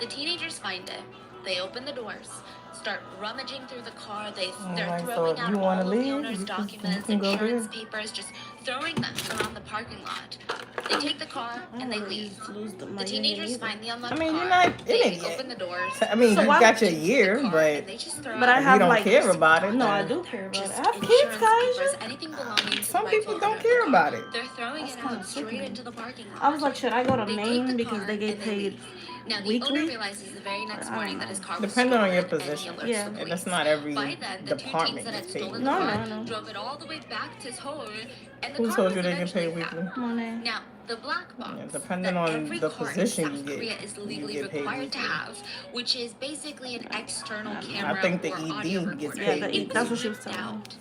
Speaker 6: The teenagers find it. They open the doors, start rummaging through the car. They're
Speaker 1: Alright, so
Speaker 6: throwing
Speaker 1: if
Speaker 6: out
Speaker 1: you
Speaker 6: all
Speaker 1: wanna
Speaker 6: of the
Speaker 1: leave,
Speaker 6: owner's
Speaker 1: you
Speaker 6: documents,
Speaker 1: can go
Speaker 6: insurance
Speaker 1: there.
Speaker 6: papers, just throwing them around the parking lot. They take the car and they leave. The teenagers find the unlocked
Speaker 1: I mean,
Speaker 6: car.
Speaker 1: you're not in
Speaker 6: They
Speaker 1: it yet.
Speaker 6: open the doors.
Speaker 1: I mean,
Speaker 2: So
Speaker 1: you
Speaker 2: why
Speaker 1: got
Speaker 2: would
Speaker 1: your year,
Speaker 6: and
Speaker 1: but
Speaker 6: they just throw
Speaker 2: But I
Speaker 6: out
Speaker 1: if
Speaker 2: have
Speaker 1: you don't
Speaker 2: like,
Speaker 1: care about it,
Speaker 2: no, I
Speaker 1: then
Speaker 2: do care about it.
Speaker 6: just
Speaker 2: I have kids,
Speaker 6: insurance
Speaker 2: guys.
Speaker 6: papers, anything belonging to
Speaker 1: some
Speaker 6: the
Speaker 1: people
Speaker 6: rightful
Speaker 1: don't
Speaker 6: owner of the
Speaker 1: care
Speaker 6: car.
Speaker 1: about it.
Speaker 6: They're throwing
Speaker 2: That's
Speaker 6: it
Speaker 2: kinda
Speaker 6: out straight
Speaker 2: sickening.
Speaker 6: into the parking lot.
Speaker 2: I was like, should I go to
Speaker 6: They take
Speaker 2: Maine
Speaker 6: the
Speaker 2: because
Speaker 6: car
Speaker 2: they get
Speaker 6: and
Speaker 2: paid
Speaker 6: leave. Now the owner
Speaker 2: weekly?
Speaker 6: realizes the very next
Speaker 2: I
Speaker 6: morning
Speaker 2: don't
Speaker 6: that his
Speaker 2: know.
Speaker 6: car was
Speaker 1: Depending on your
Speaker 6: stolen, and he
Speaker 1: position.
Speaker 6: alerts
Speaker 2: Yeah.
Speaker 6: the
Speaker 1: And
Speaker 6: police.
Speaker 1: that's not every
Speaker 6: By then, the two teens
Speaker 1: department
Speaker 6: that had
Speaker 1: gets paid.
Speaker 6: stolen
Speaker 2: No,
Speaker 6: the
Speaker 2: no,
Speaker 6: car
Speaker 2: no.
Speaker 6: drove it all the way back to Seoul, and the
Speaker 1: Who
Speaker 6: car
Speaker 1: told
Speaker 6: was
Speaker 1: you they get
Speaker 6: eventually
Speaker 1: paid weekly?
Speaker 6: found.
Speaker 2: Money.
Speaker 6: Now, the black box
Speaker 1: Yeah, depending
Speaker 6: that
Speaker 1: on
Speaker 6: every
Speaker 1: the
Speaker 6: car in
Speaker 1: position
Speaker 6: South
Speaker 1: you get,
Speaker 6: Korea is
Speaker 1: you
Speaker 6: legally
Speaker 1: get paid
Speaker 6: required to
Speaker 1: weekly.
Speaker 6: have, which is basically an external camera
Speaker 1: I think the
Speaker 6: or
Speaker 1: ED
Speaker 6: audio
Speaker 1: gets
Speaker 6: recorder.
Speaker 2: Yeah,
Speaker 1: paid
Speaker 2: the
Speaker 6: It
Speaker 2: that's what
Speaker 6: was
Speaker 2: she was
Speaker 6: ripped
Speaker 2: telling me.
Speaker 6: out.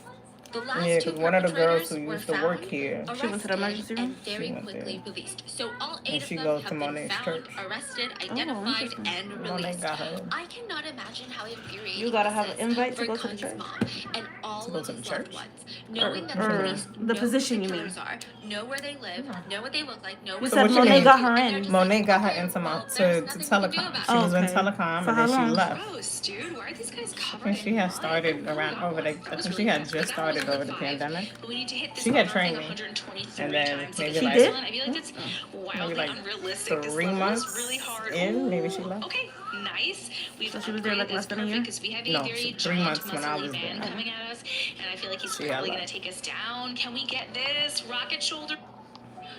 Speaker 6: The last
Speaker 1: Yeah,
Speaker 6: two
Speaker 1: because one of the girls
Speaker 6: perpetrators
Speaker 1: who
Speaker 6: were
Speaker 1: used to work
Speaker 6: found,
Speaker 1: here,
Speaker 2: She went to the emergency
Speaker 6: arrested,
Speaker 2: room?
Speaker 6: and very
Speaker 1: She went
Speaker 6: quickly
Speaker 1: there.
Speaker 6: released. So all
Speaker 1: and
Speaker 6: 8
Speaker 1: she
Speaker 6: of
Speaker 1: goes
Speaker 6: them
Speaker 1: to
Speaker 6: have been
Speaker 1: Monet's
Speaker 6: found,
Speaker 1: church.
Speaker 6: arrested, identified,
Speaker 2: interesting.
Speaker 6: and
Speaker 1: Monet
Speaker 6: released.
Speaker 1: got her
Speaker 6: I cannot imagine how infuriating
Speaker 2: You gotta
Speaker 6: this
Speaker 2: have an
Speaker 6: is
Speaker 2: invite
Speaker 6: for
Speaker 2: to go to the
Speaker 6: Kun's
Speaker 2: church?
Speaker 6: mom and all
Speaker 1: To go
Speaker 6: of
Speaker 1: to the
Speaker 6: his loved
Speaker 1: church?
Speaker 6: ones, knowing that the
Speaker 2: Or
Speaker 6: police
Speaker 2: the
Speaker 6: know
Speaker 2: position,
Speaker 6: who
Speaker 2: you
Speaker 6: the
Speaker 2: mean?
Speaker 6: killers are, know where they live, know what they look like, know
Speaker 2: You
Speaker 6: what
Speaker 1: So
Speaker 2: said
Speaker 1: what you
Speaker 2: Monet
Speaker 1: mean?
Speaker 2: got her
Speaker 6: and they're
Speaker 2: in.
Speaker 6: just
Speaker 1: Monet
Speaker 6: like,
Speaker 1: got her
Speaker 6: okay,
Speaker 1: into
Speaker 6: well,
Speaker 1: to
Speaker 6: there's nothing we can do
Speaker 1: telecom.
Speaker 6: about
Speaker 1: She
Speaker 6: it.
Speaker 1: was in
Speaker 2: Okay.
Speaker 1: telecom
Speaker 2: For
Speaker 1: and
Speaker 2: how
Speaker 1: then she
Speaker 2: long?
Speaker 1: left.
Speaker 10: Gross, dude. Why are these guys
Speaker 1: I
Speaker 10: covered
Speaker 1: think
Speaker 10: in
Speaker 1: she had
Speaker 10: blood?
Speaker 1: started around over the. I
Speaker 10: That was
Speaker 1: think she
Speaker 10: really
Speaker 1: had
Speaker 10: bad.
Speaker 1: just
Speaker 10: That
Speaker 1: started
Speaker 10: was
Speaker 1: over the
Speaker 10: only 5.
Speaker 1: pandemic.
Speaker 10: But we need to hit this
Speaker 1: She had
Speaker 10: thing
Speaker 1: training,
Speaker 10: 123
Speaker 1: and then
Speaker 10: times to
Speaker 1: maybe
Speaker 10: get
Speaker 2: She
Speaker 10: to
Speaker 1: like
Speaker 2: did?
Speaker 10: excellent. I feel like that's wildly
Speaker 1: like
Speaker 10: unrealistic. This
Speaker 1: 3
Speaker 10: level is
Speaker 1: months
Speaker 10: really hard.
Speaker 1: in, maybe
Speaker 10: Ooh,
Speaker 1: she left.
Speaker 10: Okay, nice. We've
Speaker 2: So she was there, like,
Speaker 10: upgraded
Speaker 2: less
Speaker 10: this
Speaker 2: than a year?
Speaker 10: perfect 'cause we have a
Speaker 1: No,
Speaker 10: very
Speaker 1: 3
Speaker 10: giant
Speaker 1: months when I
Speaker 10: muscly
Speaker 1: was
Speaker 10: man
Speaker 1: there.
Speaker 10: coming at us, and I feel like he's
Speaker 1: She had
Speaker 10: probably gonna
Speaker 1: left.
Speaker 10: take us down. Can we get this rocket shoulder?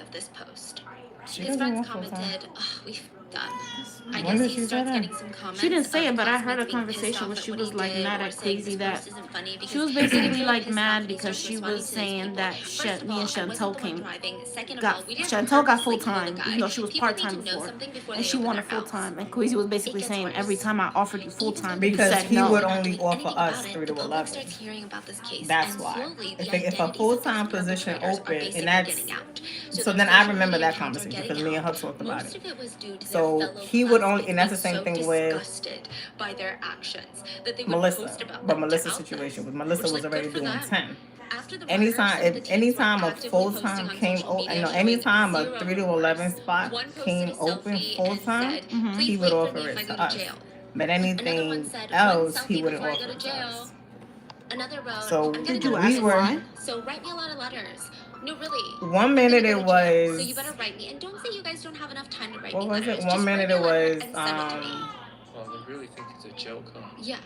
Speaker 6: of this post.
Speaker 1: She
Speaker 6: His
Speaker 1: doesn't
Speaker 6: friends
Speaker 1: want full time.
Speaker 6: commented, "Ugh, we done. I
Speaker 1: When
Speaker 6: guess
Speaker 1: did
Speaker 6: he
Speaker 1: she say
Speaker 6: starts
Speaker 1: that?
Speaker 6: getting some comments.
Speaker 2: She didn't say
Speaker 6: of
Speaker 2: it, but I heard a
Speaker 6: classmates being pissed
Speaker 2: conversation
Speaker 6: off
Speaker 2: where
Speaker 6: at
Speaker 2: she
Speaker 6: what
Speaker 2: was
Speaker 6: he
Speaker 2: like
Speaker 6: did,
Speaker 2: mad
Speaker 6: or
Speaker 2: at
Speaker 6: saying
Speaker 2: Queasy
Speaker 6: this
Speaker 2: that
Speaker 6: post isn't funny because
Speaker 2: she was
Speaker 6: he
Speaker 2: basically
Speaker 6: was really
Speaker 2: like
Speaker 6: pissed off
Speaker 2: mad
Speaker 6: and he
Speaker 2: because
Speaker 6: starts
Speaker 2: she
Speaker 6: responding
Speaker 2: was
Speaker 6: to these
Speaker 2: saying
Speaker 6: people.
Speaker 2: that
Speaker 6: First of
Speaker 2: me
Speaker 6: all,
Speaker 2: and
Speaker 6: I wasn't
Speaker 2: Chantel
Speaker 6: the one
Speaker 2: came
Speaker 6: driving. Second of
Speaker 2: got
Speaker 6: all, we didn't
Speaker 2: Chantel got
Speaker 6: purposely
Speaker 2: full
Speaker 6: kill the
Speaker 2: time,
Speaker 6: guy.
Speaker 2: even though she was
Speaker 6: People
Speaker 2: part
Speaker 6: need to
Speaker 2: time
Speaker 6: know
Speaker 2: before,
Speaker 6: something before
Speaker 2: and
Speaker 6: they
Speaker 2: she
Speaker 6: open
Speaker 2: wanted
Speaker 6: their
Speaker 2: full
Speaker 6: mouths.
Speaker 2: time. And Queasy was basically
Speaker 6: It gets
Speaker 2: saying
Speaker 6: worse.
Speaker 2: every time I offered you full
Speaker 6: Even
Speaker 2: time,
Speaker 6: though
Speaker 2: you
Speaker 6: the
Speaker 1: Because
Speaker 2: said
Speaker 1: he
Speaker 6: police
Speaker 2: no.
Speaker 1: would
Speaker 6: are not
Speaker 1: only
Speaker 6: doing
Speaker 1: offer
Speaker 6: anything
Speaker 1: us
Speaker 6: about it,
Speaker 1: 3
Speaker 6: the
Speaker 1: to
Speaker 6: public
Speaker 1: 11.
Speaker 6: starts hearing about this case,
Speaker 1: That's
Speaker 6: and
Speaker 1: why.
Speaker 6: slowly the
Speaker 1: If a
Speaker 6: identities of
Speaker 1: full-time
Speaker 6: these
Speaker 1: position
Speaker 6: perpetrators are
Speaker 1: open,
Speaker 6: basically
Speaker 1: and that's
Speaker 6: getting out.
Speaker 1: so
Speaker 6: their
Speaker 1: then I
Speaker 6: social
Speaker 1: remember
Speaker 6: media
Speaker 1: that
Speaker 6: accounts are
Speaker 1: conversation
Speaker 6: getting
Speaker 1: because me and her
Speaker 6: out.
Speaker 1: talked about
Speaker 6: Most
Speaker 1: it.
Speaker 6: of it was due to their
Speaker 1: So
Speaker 6: fellow
Speaker 1: he would only,
Speaker 6: classmates
Speaker 1: and that's the
Speaker 6: being
Speaker 1: same
Speaker 6: so
Speaker 1: thing with
Speaker 6: disgusted by their actions that they would
Speaker 1: Melissa.
Speaker 6: post about
Speaker 1: But
Speaker 6: them to
Speaker 1: Melissa's
Speaker 6: out them.
Speaker 1: situation was Melissa
Speaker 6: Which,
Speaker 1: was
Speaker 6: like,
Speaker 1: already
Speaker 6: good for
Speaker 1: doing
Speaker 6: them.
Speaker 1: 10.
Speaker 6: After the murder, some of the teens were
Speaker 1: Anytime a
Speaker 6: actively posting
Speaker 1: full-time
Speaker 6: on
Speaker 1: came
Speaker 6: social media
Speaker 1: open, no,
Speaker 6: showing
Speaker 1: anytime a
Speaker 6: zero
Speaker 1: 3 to 11
Speaker 6: remorse.
Speaker 1: spot
Speaker 6: One posted
Speaker 1: came
Speaker 6: a
Speaker 1: open
Speaker 6: selfie and
Speaker 1: full-time,
Speaker 6: said,
Speaker 2: Mm-hmm.
Speaker 1: he
Speaker 6: "Please
Speaker 1: would
Speaker 6: wait for
Speaker 1: offer
Speaker 6: me if I
Speaker 1: it
Speaker 6: go
Speaker 1: to
Speaker 6: to
Speaker 1: us.
Speaker 6: jail."
Speaker 1: But
Speaker 6: Another one
Speaker 1: anything
Speaker 6: said, "One
Speaker 1: else, he
Speaker 6: selfie
Speaker 1: wouldn't
Speaker 6: before I go
Speaker 1: offer
Speaker 6: to
Speaker 1: it to
Speaker 6: jail."
Speaker 1: us.
Speaker 6: Another wrote,
Speaker 1: So
Speaker 6: "I'm gonna
Speaker 2: Did
Speaker 6: go
Speaker 2: you
Speaker 6: to
Speaker 2: ask
Speaker 1: we
Speaker 6: prison,
Speaker 1: were,
Speaker 2: why?
Speaker 6: so write me a lot of letters." No, really.
Speaker 1: one
Speaker 6: I'm
Speaker 1: minute
Speaker 6: gonna
Speaker 1: it
Speaker 6: go to jail, so
Speaker 1: was,
Speaker 6: you better write me. And don't say you guys don't have enough time to write
Speaker 1: what
Speaker 6: me
Speaker 1: was
Speaker 6: letters.
Speaker 1: it? One
Speaker 6: Just write
Speaker 1: minute
Speaker 6: me a
Speaker 1: it
Speaker 6: letter
Speaker 1: was,
Speaker 6: and send it to me.
Speaker 5: Oh, they really think it's a joke, huh?
Speaker 6: Yeah.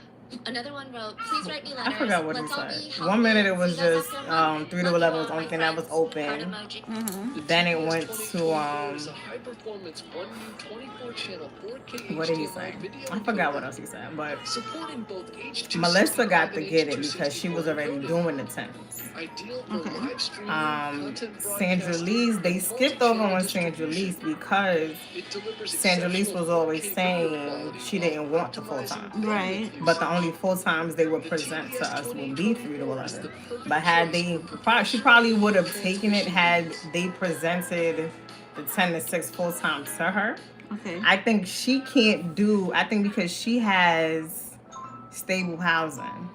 Speaker 6: Another one wrote, "Please write me
Speaker 1: I
Speaker 6: letters.
Speaker 1: forgot what he
Speaker 6: Let's all be
Speaker 1: said.
Speaker 6: healthy.
Speaker 1: 1 minute it
Speaker 6: See
Speaker 1: was
Speaker 6: you guys
Speaker 1: just
Speaker 6: after a month.
Speaker 1: 3 to
Speaker 6: Love you
Speaker 1: 11 was
Speaker 6: all,
Speaker 1: the only
Speaker 6: my
Speaker 1: thing that was
Speaker 6: friends." Heart
Speaker 1: open.
Speaker 6: emoji.
Speaker 2: Mm-hmm.
Speaker 1: Then it
Speaker 5: TBS
Speaker 1: went to
Speaker 5: 2024 is a high-performance, one-new 24-channel 4K
Speaker 1: what did he
Speaker 5: HDMI
Speaker 1: say?
Speaker 5: video
Speaker 1: I forgot
Speaker 5: encoder,
Speaker 1: what else he said, but
Speaker 5: supporting both H265
Speaker 1: Melissa got to
Speaker 5: and
Speaker 1: get it because she
Speaker 5: H264
Speaker 1: was already
Speaker 5: encoding.
Speaker 1: doing the 10s.
Speaker 5: Ideal for
Speaker 2: Okay.
Speaker 5: live streaming, content
Speaker 1: Sandra
Speaker 5: broadcasting,
Speaker 1: Lee's, they
Speaker 5: and
Speaker 1: skipped over
Speaker 5: multi-channel
Speaker 1: on Sandra
Speaker 5: distribution.
Speaker 1: Lee's because
Speaker 5: It delivers
Speaker 1: Sandra Lee's
Speaker 5: exceptional
Speaker 1: was always
Speaker 5: 4K video
Speaker 1: saying
Speaker 5: quality
Speaker 1: she
Speaker 5: while
Speaker 1: didn't want the
Speaker 5: optimizing
Speaker 1: full-time.
Speaker 2: Right.
Speaker 5: bandwidth
Speaker 1: But the
Speaker 5: usage.
Speaker 1: only full times they would
Speaker 5: The
Speaker 1: present to
Speaker 5: TBS
Speaker 1: us would be 3 to
Speaker 5: 2024 is
Speaker 1: 11.
Speaker 5: the perfect
Speaker 1: But had
Speaker 5: choice
Speaker 1: they,
Speaker 5: for
Speaker 1: she probably would have
Speaker 5: professional
Speaker 1: taken it
Speaker 5: transmission
Speaker 1: had
Speaker 5: needs.
Speaker 1: they presented the 10 to 6 full time to her.
Speaker 2: Okay.
Speaker 1: I think she can't do, I think because she has stable housing.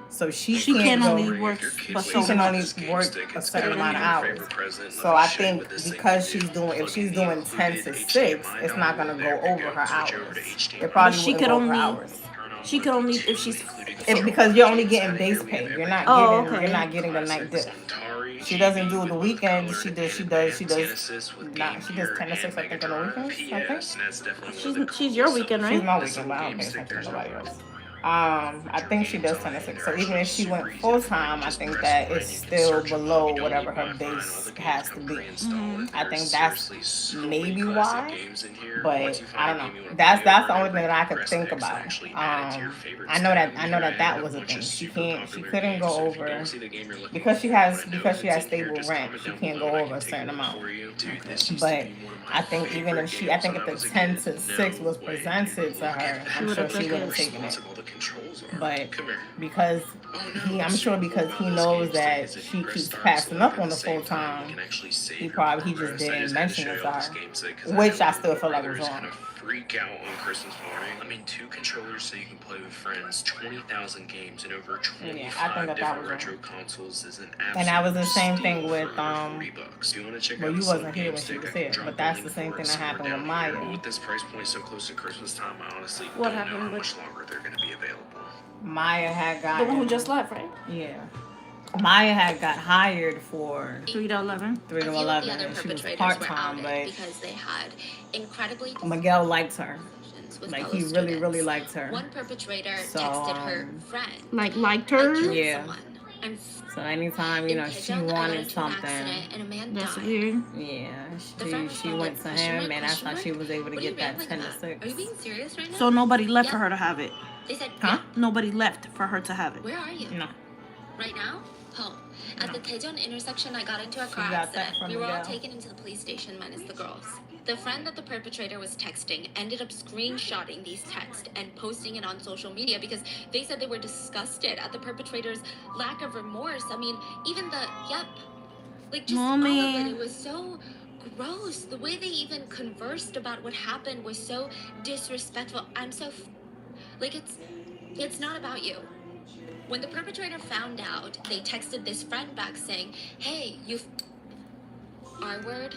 Speaker 1: So she
Speaker 2: can
Speaker 1: can't go,
Speaker 2: only work for
Speaker 1: she
Speaker 2: so
Speaker 1: can only
Speaker 2: much.
Speaker 1: work a certain amount of hours. So I think because she's doing, if she's doing 10 to 6, it's not going to go over her hours. It
Speaker 2: But
Speaker 1: probably
Speaker 2: she
Speaker 1: wouldn't
Speaker 2: could
Speaker 1: go over
Speaker 2: only,
Speaker 1: hours.
Speaker 2: she could only if she's.
Speaker 1: Because you're only getting base pay. You're not
Speaker 2: Oh,
Speaker 1: getting,
Speaker 2: okay.
Speaker 1: you're not getting the night diff. She doesn't do the weekends. She does not, she does 10 to 6, I think, on the weekends, I think.
Speaker 2: She's your weekend, right?
Speaker 1: She's my weekend, but I don't pay attention to nobody else. I think she does 10 to 6. So even if she went full time, I think that it's still below whatever her base has to be. I think that's maybe why, but I don't know. That's the only thing that I could think about. I know that that was a thing. She couldn't go over because she has stable rent. She can't go over a certain amount. But I think even if I think if the 10 to 6 was presented to her, I'm sure she would have taken it. But because I'm sure because he knows that she keeps passing up on the full time, he just didn't mention it to her, which I still feel like was wrong.
Speaker 11: Freak out on Christmas morning. I mean, 2 controllers so you can play with friends, 20,000 games, and over 25 different retro consoles is an absolute
Speaker 1: and that was the same thing with
Speaker 11: $3. You want to check
Speaker 1: well,
Speaker 11: out
Speaker 1: you
Speaker 11: the
Speaker 1: wasn't here when she was here, but that's the same thing that happened with Maya.
Speaker 11: With this price point so close to Christmas time, I honestly
Speaker 2: What
Speaker 11: don't know
Speaker 2: happened
Speaker 11: how
Speaker 2: with-
Speaker 11: much longer they're going to be available.
Speaker 1: Maya had got
Speaker 2: The one who just left, right?
Speaker 1: Yeah. Maya had got hired for
Speaker 2: 3 to 11.
Speaker 1: 3 to 11, and she was part time, but
Speaker 6: because they had incredibly
Speaker 1: Miguel liked her.
Speaker 6: with
Speaker 1: Like
Speaker 6: fellow
Speaker 1: he really, really
Speaker 6: students.
Speaker 1: liked her.
Speaker 6: One perpetrator
Speaker 1: So,
Speaker 6: texted her friend,
Speaker 2: Liked
Speaker 6: "I
Speaker 2: her.
Speaker 6: killed
Speaker 1: Yeah.
Speaker 6: someone." And
Speaker 1: So anytime
Speaker 6: in
Speaker 1: she
Speaker 6: Daejeon, I got
Speaker 1: wanted
Speaker 6: into an
Speaker 1: something,
Speaker 6: accident and a man
Speaker 2: That's
Speaker 6: died.
Speaker 2: weird.
Speaker 1: yeah,
Speaker 6: The friend
Speaker 1: she
Speaker 6: responded,
Speaker 1: went to him, and that's
Speaker 6: question
Speaker 1: how
Speaker 6: mark?
Speaker 1: she was able to
Speaker 6: What are
Speaker 1: get
Speaker 6: you
Speaker 1: that
Speaker 6: rambling
Speaker 1: 10 to
Speaker 6: about?
Speaker 1: 6.
Speaker 6: Are you being serious right now?
Speaker 2: So nobody left
Speaker 6: Yeah.
Speaker 2: for her to have it.
Speaker 6: They said,
Speaker 1: Huh?
Speaker 2: Nobody left for her to have it.
Speaker 6: "Where are you?
Speaker 1: No.
Speaker 6: Right now? Home. At the Daejeon intersection, I got into a car
Speaker 1: got that
Speaker 6: accident.
Speaker 1: from
Speaker 6: We were all
Speaker 1: Miguel.
Speaker 6: taken into the police station minus the girls. The friend that the perpetrator was texting ended up screenshotting these texts and posting it on social media because they said they were disgusted at the perpetrator's lack of remorse. I mean, even the, like just all of
Speaker 2: Mommy.
Speaker 6: it was so gross. The way they even conversed about what happened was so disrespectful. I'm so, like it's not about you. When the perpetrator found out, they texted this friend back saying, "Hey, R-word,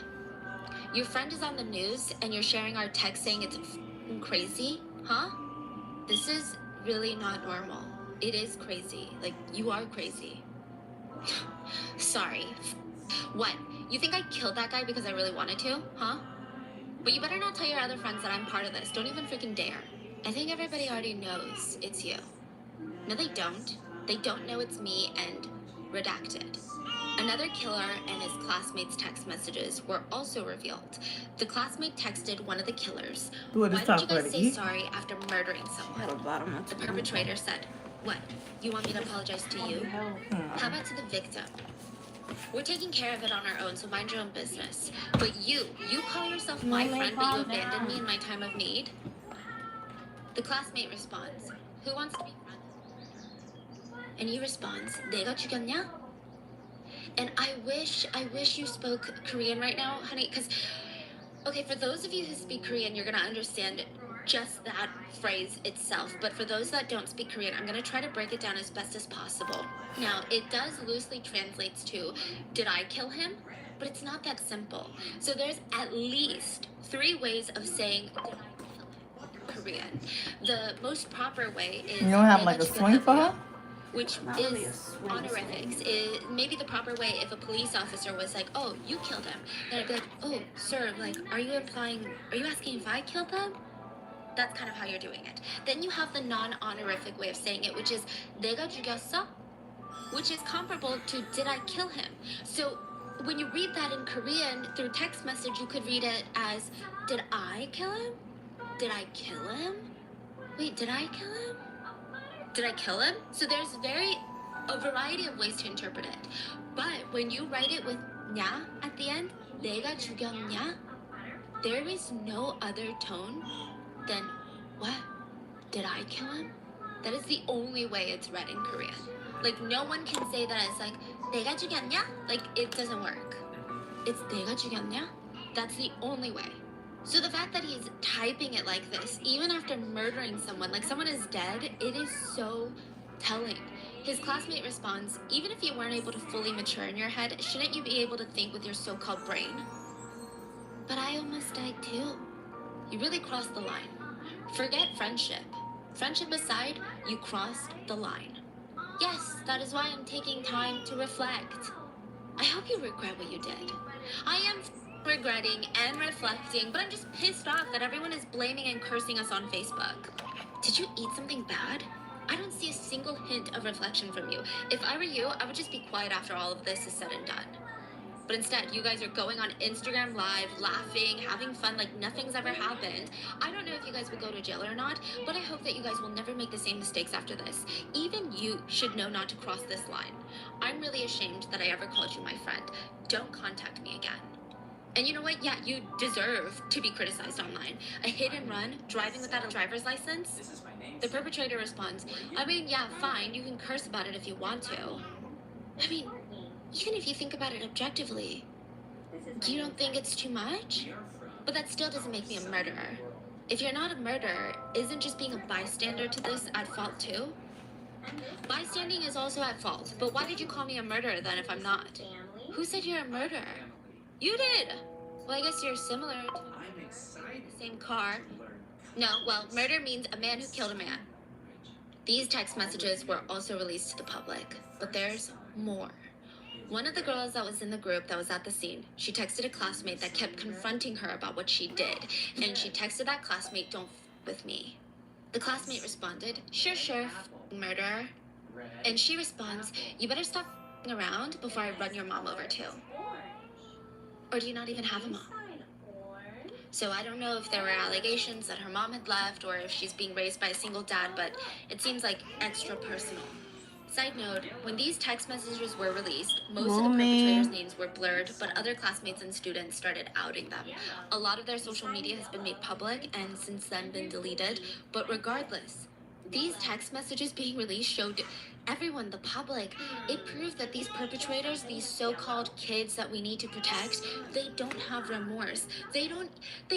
Speaker 6: your friend is on the news and you're sharing our text saying it's crazy, huh? This is really not normal. It is crazy. Like, you are crazy." Sorry. What? You think I killed that guy because I really wanted to, huh? But you better not tell your other friends that I'm part of this. Don't even freaking dare. I think everybody already knows it's you. No, they don't. They don't know it's me, and redacted. Another killer and his classmates' text messages were also revealed. The classmate texted one of the killers, "Why don't you guys say sorry after murdering someone?" The perpetrator said, "What? You want me to apologize to you? How about to the victim? We're taking care of it on our own, so mind your own business. But you call yourself my friend, but you abandoned me in my time of need?" The classmate responds, "Who wants to be friends?" And he responds, "내가 죽였냐?" And I wish you spoke Korean right now, honey, because, okay, for those of you who speak Korean, you're going to understand just that phrase itself. But for those that don't speak Korean, I'm going to try to break it down as best as possible. Now, it does loosely translates to, did I kill him? But it's not that simple. So there's at least 3 ways of saying, did I kill him? Korean. The most proper way is,
Speaker 1: you don't have like a swing for her?
Speaker 6: Which is honorifics. Maybe the proper way if a police officer was like, "Oh, you killed him," then I'd be like, "Oh, sir, like, are you asking if I killed them?" That's kind of how you're doing it. Then you have the non-honorific way of saying it, which is 내가 죽였어, which is comparable to did I kill him. So when you read that in Korean through text message, you could read it as, did I kill him? Did I kill him? Wait, did I kill him? Did I kill him? So there's a variety of ways to interpret it. But when you write it with 냐 at the end, 내가 죽였냐, there is no other tone than, what? Did I kill him? That is the only way it's read in Korean. Like, no one can say that it's like, 내가 죽였냐? Like, it doesn't work. It's 내가 죽였냐? That's the only way. So the fact that he's typing it like this, even after murdering someone, like someone is dead, it is so telling. His classmate responds, "Even if you weren't able to fully mature in your head, shouldn't you be able to think with your so-called brain?" But I almost died too. You really crossed the line. Forget friendship. Friendship aside, you crossed the line. Yes, that is why I'm taking time to reflect. I hope you regret what you did. I am regretting and reflecting, but I'm just pissed off that everyone is blaming and cursing us on Facebook. Did you eat something bad? I don't see a single hint of reflection from you. If I were you, I would just be quiet after all of this is said and done. But instead, you guys are going on Instagram Live, laughing, having fun like nothing's ever happened. I don't know if you guys will go to jail or not, but I hope that you guys will never make the same mistakes after this. Even you should know not to cross this line. I'm really ashamed that I ever called you my friend. Don't contact me again. And you know what? Yeah, you deserve to be criticized online. A hit and run, driving without a driver's license? The perpetrator responds, "I mean, yeah, fine, you can curse about it if you want to." I mean, even if you think about it objectively, you don't think it's too much? But that still doesn't make me a murderer. If you're not a murderer, isn't just being a bystander to this at fault too? Bystanding is also at fault, but why did you call me a murderer then if I'm not? Who said you're a murderer? You did! Well, I guess you're similar to the same car. No, well, murder means a man who killed a man. These text messages were also released to the public, but there's more. One of the girls that was in the group that was at the scene, she texted a classmate that kept confronting her about what she did, and she texted that classmate, "Don't with me." The classmate responded, Sure, murderer." And she responds, "You better stop around before I run your mom over too." Or do you not even have a mom? So I don't know if there were allegations that her mom had left or if she's being raised by a single dad, but it seems like extra personal. Side note, when these text messages were released, most of the perpetrators' names were blurred, but other classmates and students started outing them. A lot of their social media has been made public and since then been deleted, but regardless, these text messages being released showed everyone, the public, it proved that these perpetrators, these so-called kids that we need to protect, they don't have remorse. They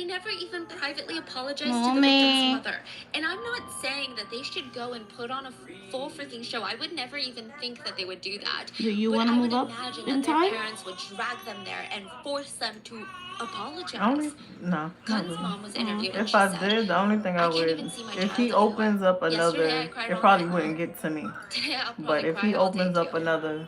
Speaker 6: never even privately apologize to the victim's mother. And I'm not saying that they should go and put on a full freaking show. I would never even think that they would do that.
Speaker 2: Do you want to move up in time?
Speaker 6: Their parents would drag them there and force them to apologize.
Speaker 1: No.
Speaker 6: Gun's mom was interviewed and
Speaker 1: If
Speaker 6: she
Speaker 1: I
Speaker 6: said,
Speaker 1: did, the only thing I
Speaker 6: "I can't
Speaker 1: would,
Speaker 6: even see my
Speaker 1: if
Speaker 6: child
Speaker 1: he
Speaker 6: anymore.
Speaker 1: opens up
Speaker 6: Yesterday, I
Speaker 1: another,
Speaker 6: cried
Speaker 1: it
Speaker 6: all
Speaker 1: probably
Speaker 6: night
Speaker 1: wouldn't
Speaker 6: long.
Speaker 1: get to me.
Speaker 6: Today I'll probably
Speaker 1: But if
Speaker 6: cry
Speaker 1: he
Speaker 6: all day
Speaker 1: opens up
Speaker 6: too.
Speaker 1: another,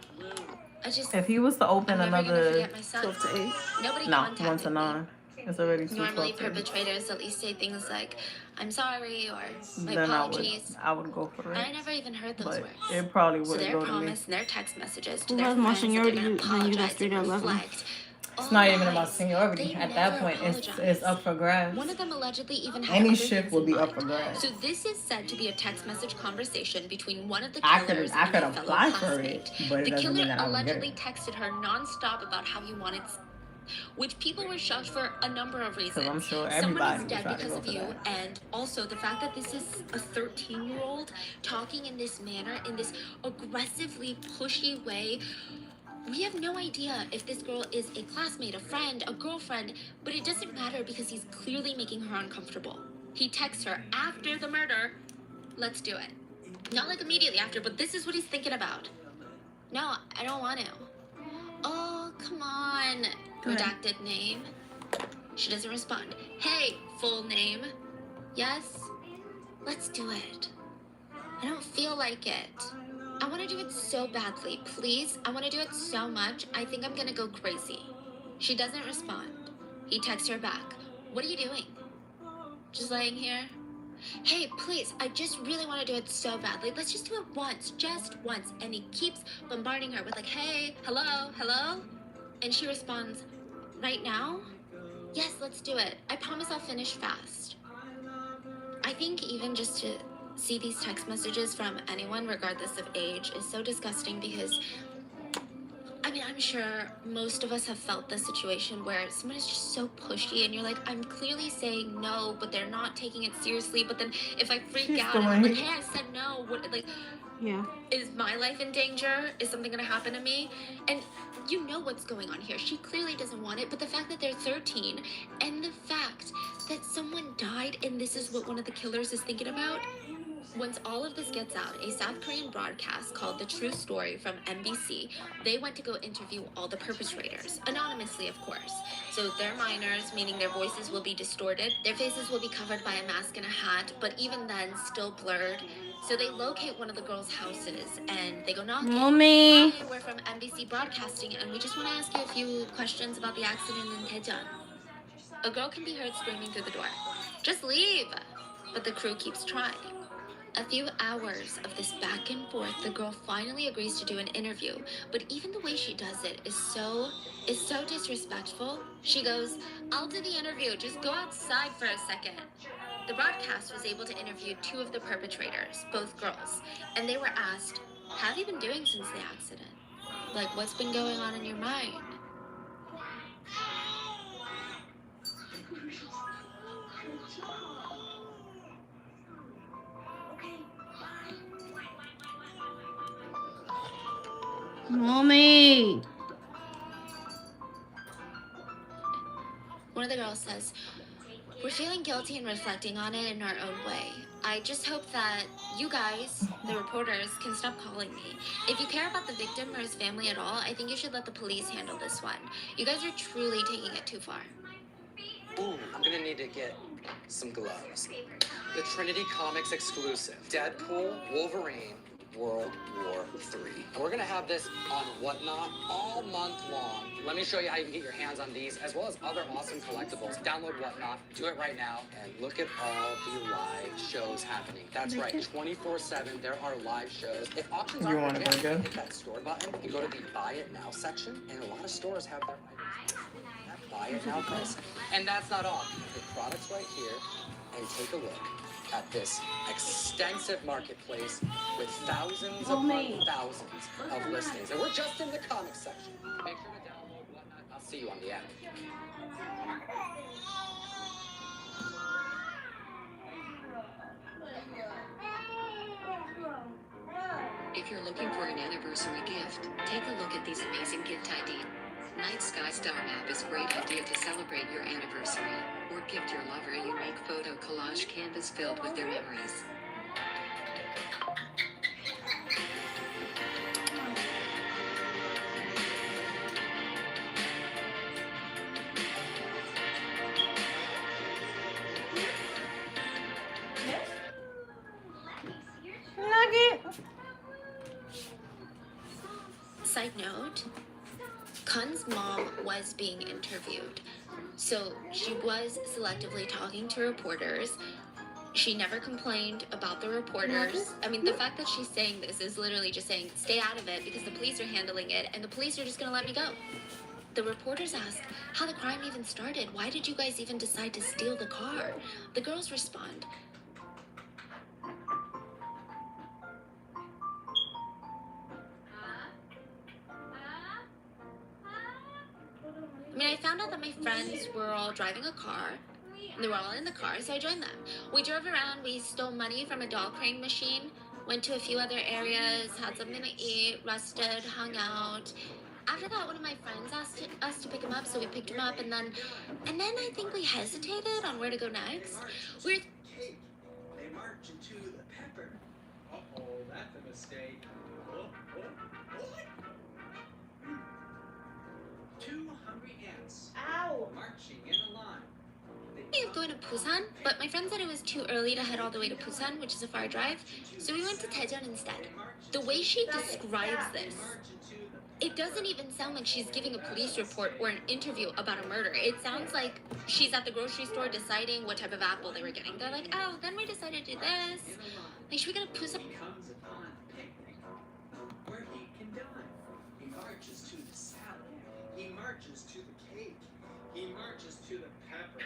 Speaker 6: I just,
Speaker 1: if he was to open
Speaker 6: I'm never gonna
Speaker 1: another,
Speaker 6: forget my son.
Speaker 2: 12 to 8.
Speaker 6: Nobody
Speaker 1: no,
Speaker 6: contacted
Speaker 1: 1 to
Speaker 6: me.
Speaker 1: 9. It's already too
Speaker 6: Normally,
Speaker 1: close.
Speaker 6: perpetrators at least say things like, "I'm sorry" or "My
Speaker 1: Then
Speaker 6: apologies."
Speaker 1: I would go for it.
Speaker 6: I never even heard those
Speaker 1: But
Speaker 6: words.
Speaker 1: it probably
Speaker 6: So
Speaker 1: wouldn't
Speaker 6: their
Speaker 1: go to me.
Speaker 6: promise and their text messages to
Speaker 2: Who
Speaker 6: their
Speaker 2: has more
Speaker 6: friends that they're
Speaker 2: seniority
Speaker 6: gonna
Speaker 2: than you?
Speaker 6: apologize
Speaker 2: That's
Speaker 6: and
Speaker 2: 3 to 11.
Speaker 6: reflect.
Speaker 1: It's not even
Speaker 6: All
Speaker 1: about
Speaker 6: lies.
Speaker 1: seniority.
Speaker 6: They
Speaker 1: At that
Speaker 6: never
Speaker 1: point, it's
Speaker 6: apologize.
Speaker 1: up for grabs.
Speaker 6: One of them allegedly even had
Speaker 1: Any
Speaker 6: other
Speaker 1: shift
Speaker 6: things
Speaker 1: will
Speaker 6: in
Speaker 1: be
Speaker 6: mind.
Speaker 1: up for grabs.
Speaker 6: So this is said to be a text message conversation between one of the
Speaker 1: I
Speaker 6: killers
Speaker 1: could
Speaker 6: and a fellow
Speaker 1: apply for
Speaker 6: classmate.
Speaker 1: it, but it
Speaker 6: The
Speaker 1: doesn't mean
Speaker 6: killer
Speaker 1: that I would get
Speaker 6: allegedly
Speaker 1: it.
Speaker 6: texted her nonstop about how he wanted, which people were shocked for a number of reasons.
Speaker 1: Because I'm sure
Speaker 6: Someone
Speaker 1: everybody
Speaker 6: is
Speaker 1: would
Speaker 6: dead
Speaker 1: try to
Speaker 6: because
Speaker 1: go
Speaker 6: of
Speaker 1: for
Speaker 6: you,
Speaker 1: that.
Speaker 6: and also the fact that this is a 13-year-old talking in this manner, in this aggressively pushy way. We have no idea if this girl is a classmate, a friend, a girlfriend, but it doesn't matter because he's clearly making her uncomfortable. He texts her after the murder, "Let's do it." Not like immediately after, but this is what he's thinking about. "No, I don't want to." "Oh, come on." Redacted name. She doesn't respond. "Hey, full name." "Yes." "Let's do it." "I don't feel like it. I want to do it so badly. Please, I want to do it so much. I think I'm going to go crazy." She doesn't respond. He texts her back. "What are you doing?" "Just laying here." "Hey, please, I just really want to do it so badly. Let's just do it once, just once." And he keeps bombarding her with like, "Hey, hello, hello." And she responds, "Right now?" "Yes, let's do it. I promise I'll finish fast." I think even just to see these text messages from anyone, regardless of age, is so disgusting because, I mean, I'm sure most of us have felt this situation where someone is just so pushy and you're like, I'm clearly saying no, but they're not taking it seriously. But then if I freak out and I'm like, "Hey, I said no," what, like,
Speaker 2: Yeah.
Speaker 6: is my life in danger? Is something gonna happen to me? And you know what's going on here. She clearly doesn't want it, but the fact that they're 13 and the fact that someone died and this is what one of the killers is thinking about. Once all of this gets out, a South Korean broadcast called The True Story from NBC, they went to go interview all the perpetrators, anonymously, of course. So they're minors, meaning their voices will be distorted. Their faces will be covered by a mask and a hat, but even then, still blurred. So they locate one of the girls' houses, and they go knocking.
Speaker 2: Mommy.
Speaker 6: "Hi, we're from NBC Broadcasting, and we just want to ask you a few questions about the accident in Daejeon." A girl can be heard screaming through the door, "Just leave!" But the crew keeps trying. A few hours of this back and forth, the girl finally agrees to do an interview, but even the way she does it is so disrespectful. She goes, "I'll do the interview, just go outside for a second." The broadcast was able to interview 2 of the perpetrators, both girls, and they were asked, "How have you been doing since the accident? Like, what's been going on in your mind?"
Speaker 2: Mommy.
Speaker 6: One of the girls says, "We're feeling guilty and reflecting on it in our own way. I just hope that you guys, the reporters, can stop calling me. If you care about the victim or his family at all, I think you should let the police handle this one. You guys are truly taking it too far."
Speaker 5: Ooh, I'm gonna need to get some gloves. The Trinity Comics exclusive. Deadpool, Wolverine, World War III. And we're gonna have this on Whatnot all month long. Let me show you how you can get your hands on these, as well as other awesome collectibles. Download Whatnot, do it right now, and look at all the live shows happening. That's right, 24/7, there are live shows. If options aren't
Speaker 1: want to go?
Speaker 5: hit that store button, you go to the Buy It Now section, and a lot of stores have their items on that Buy It Now price. And that's not all. The product's right here, and take a look at this extensive marketplace with thousands upon thousands of listings. And we're just in the comics section. Make sure to download Whatnot. I'll see you on the app.
Speaker 12: If you're looking for an anniversary gift, take a look at these amazing gift ideas. Night Sky Star Map is a great idea to celebrate your anniversary, or gift your lover a unique photo collage canvas filled with their memories.
Speaker 6: Side note, Kun's mom was being interviewed. So she was selectively talking to reporters. She never complained about the reporters. I mean, the fact that she's saying this is literally just saying, stay out of it because the police are handling it and the police are just gonna let me go. The reporters ask how the crime even started. Why did you guys even decide to steal the car? The girls respond, I mean, I found out that my friends were all driving a car. They were all in the car, so I joined them. We drove around, we stole money from a doll crane machine, went to a few other areas, had something to eat, rested, hung out. After that, one of my friends asked us to pick him up, so we picked him up, and then I think we hesitated on where to go next. We're
Speaker 13: They march into the pepper. Uh-oh, that's a mistake. Oh. 2 hungry ants.
Speaker 9: Ow!
Speaker 13: Marching in a line.
Speaker 6: of going to Busan, but my friend said it was too early to head all the way to Busan, which is a far drive, so we went to Daejeon instead. The way she describes this, it doesn't even sound like she's giving a police report or an interview about a murder. It sounds like she's at the grocery store deciding what type of apple they were getting. They're like, oh, then we decided to do this. Like, should we go to Busan?
Speaker 13: Comes upon a picnic where he can dine. He marches to the salad. He marches to the cake. He marches to the pepper.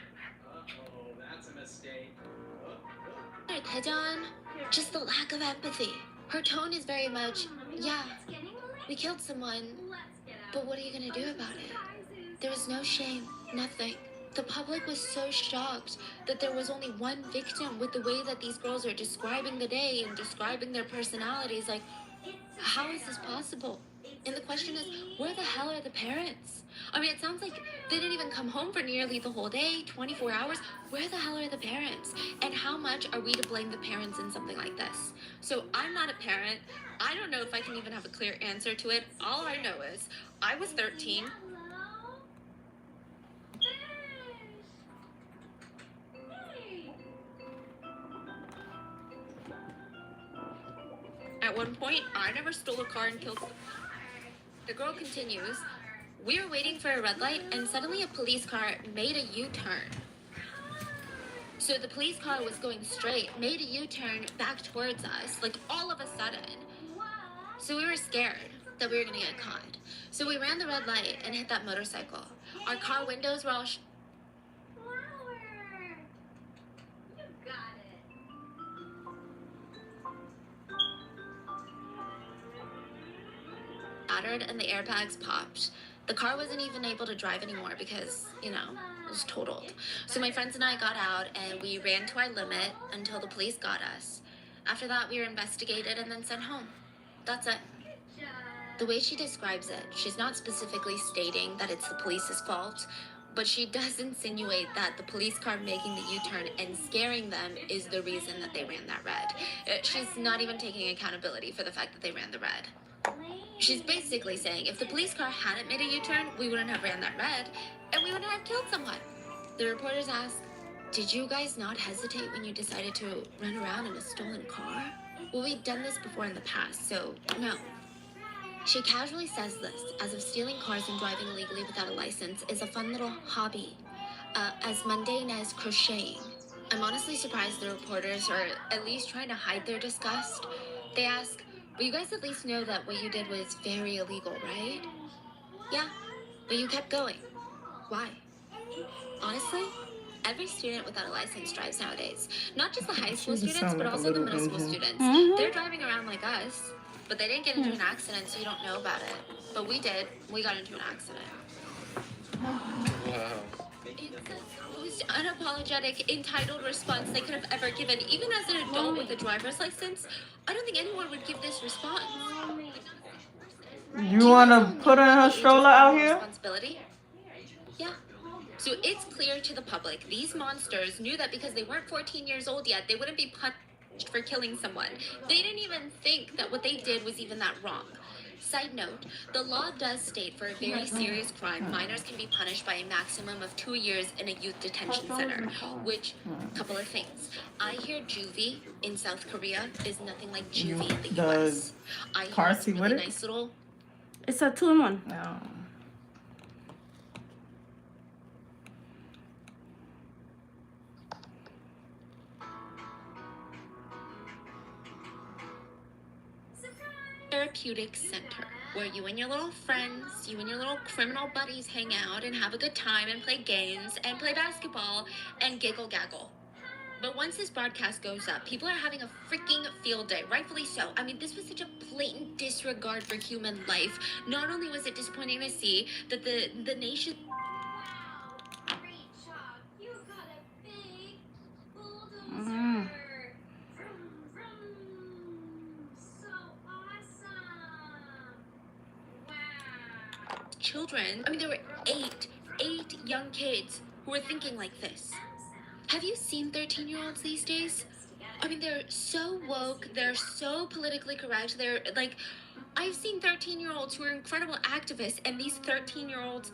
Speaker 13: Uh-oh, that's a mistake.
Speaker 6: Daejeon, just the lack of empathy. Her tone is very much, yeah, we killed someone, but what are you gonna do about it? There was no shame, nothing. The public was so shocked that there was only one victim with the way that these girls are describing the day and describing their personalities. Like, how is this possible? And the question is, where the hell are the parents? I mean, it sounds like they didn't even come home for nearly the whole day, 24 hours. Where the hell are the parents? And how much are we to blame the parents in something like this? So I'm not a parent. I don't know if I can even have a clear answer to it. All I know is I was 13. At one point, I never stole a car and killed. The girl continues. We were waiting for a red light, and suddenly a police car made a U-turn. So the police car was going straight, made a U-turn back towards us, like all of a sudden. So we were scared that we were gonna get caught. So we ran the red light and hit that motorcycle. Our car windows were all shattered and the airbags popped. The car wasn't even able to drive anymore because, it was totaled. So my friends and I got out and we ran to our limit until the police got us. After that, we were investigated and then sent home. That's it. The way she describes it, she's not specifically stating that it's the police's fault, but she does insinuate that the police car making the U-turn and scaring them is the reason that they ran that red. She's not even taking accountability for the fact that they ran the red. She's basically saying if the police car hadn't made a U-turn, we wouldn't have ran that red, and we wouldn't have killed someone. The reporters ask, did you guys not hesitate when you decided to run around in a stolen car? Well, we've done this before in the past, so no. She casually says this, as if stealing cars and driving illegally without a license is a fun little hobby, as mundane as crocheting. I'm honestly surprised the reporters are at least trying to hide their disgust. They ask, but you guys at least know that what you did was very illegal, right? Yeah, but you kept going. Why? Honestly, every student without a license drives nowadays. Not just the high school students, but also the middle school students. They're driving around like us, but they didn't get into an accident, so you don't know about it. But we did. We got into an accident.
Speaker 11: Wow.
Speaker 6: It's the most unapologetic, entitled response they could have ever given. Even as an adult with a driver's license, I don't think anyone would give this response.
Speaker 1: You want to put her in her stroller out here?
Speaker 6: Responsibility? Yeah. So it's clear to the public, these monsters knew that because they weren't 14 years old yet, they wouldn't be punished for killing someone. They didn't even think that what they did was even that wrong. Side note, the law does state for a very serious crime, minors can be punished by a maximum of 2 years in a youth detention center, which, couple of things. I hear juvie in South Korea is nothing like juvie in the US. I hear it's really nice little...
Speaker 2: It's a 2-in-1.
Speaker 1: No.
Speaker 6: therapeutic center where you and your little friends, you and your little criminal buddies hang out and have a good time and play games and play basketball and giggle gaggle. But once this broadcast goes up, people are having a freaking field day, rightfully so. I mean, this was such a blatant disregard for human life. Not only was it disappointing to see that the nation...
Speaker 9: Wow, great job. You got a big bulldozer. Vroom, vroom. So awesome. Wow.
Speaker 6: children, I mean, there were eight young kids who were thinking like this. Have you seen 13-year-olds these days? I mean, they're so woke, they're so politically correct, they're like, I've seen 13-year-olds who are incredible activists, and these 13-year-olds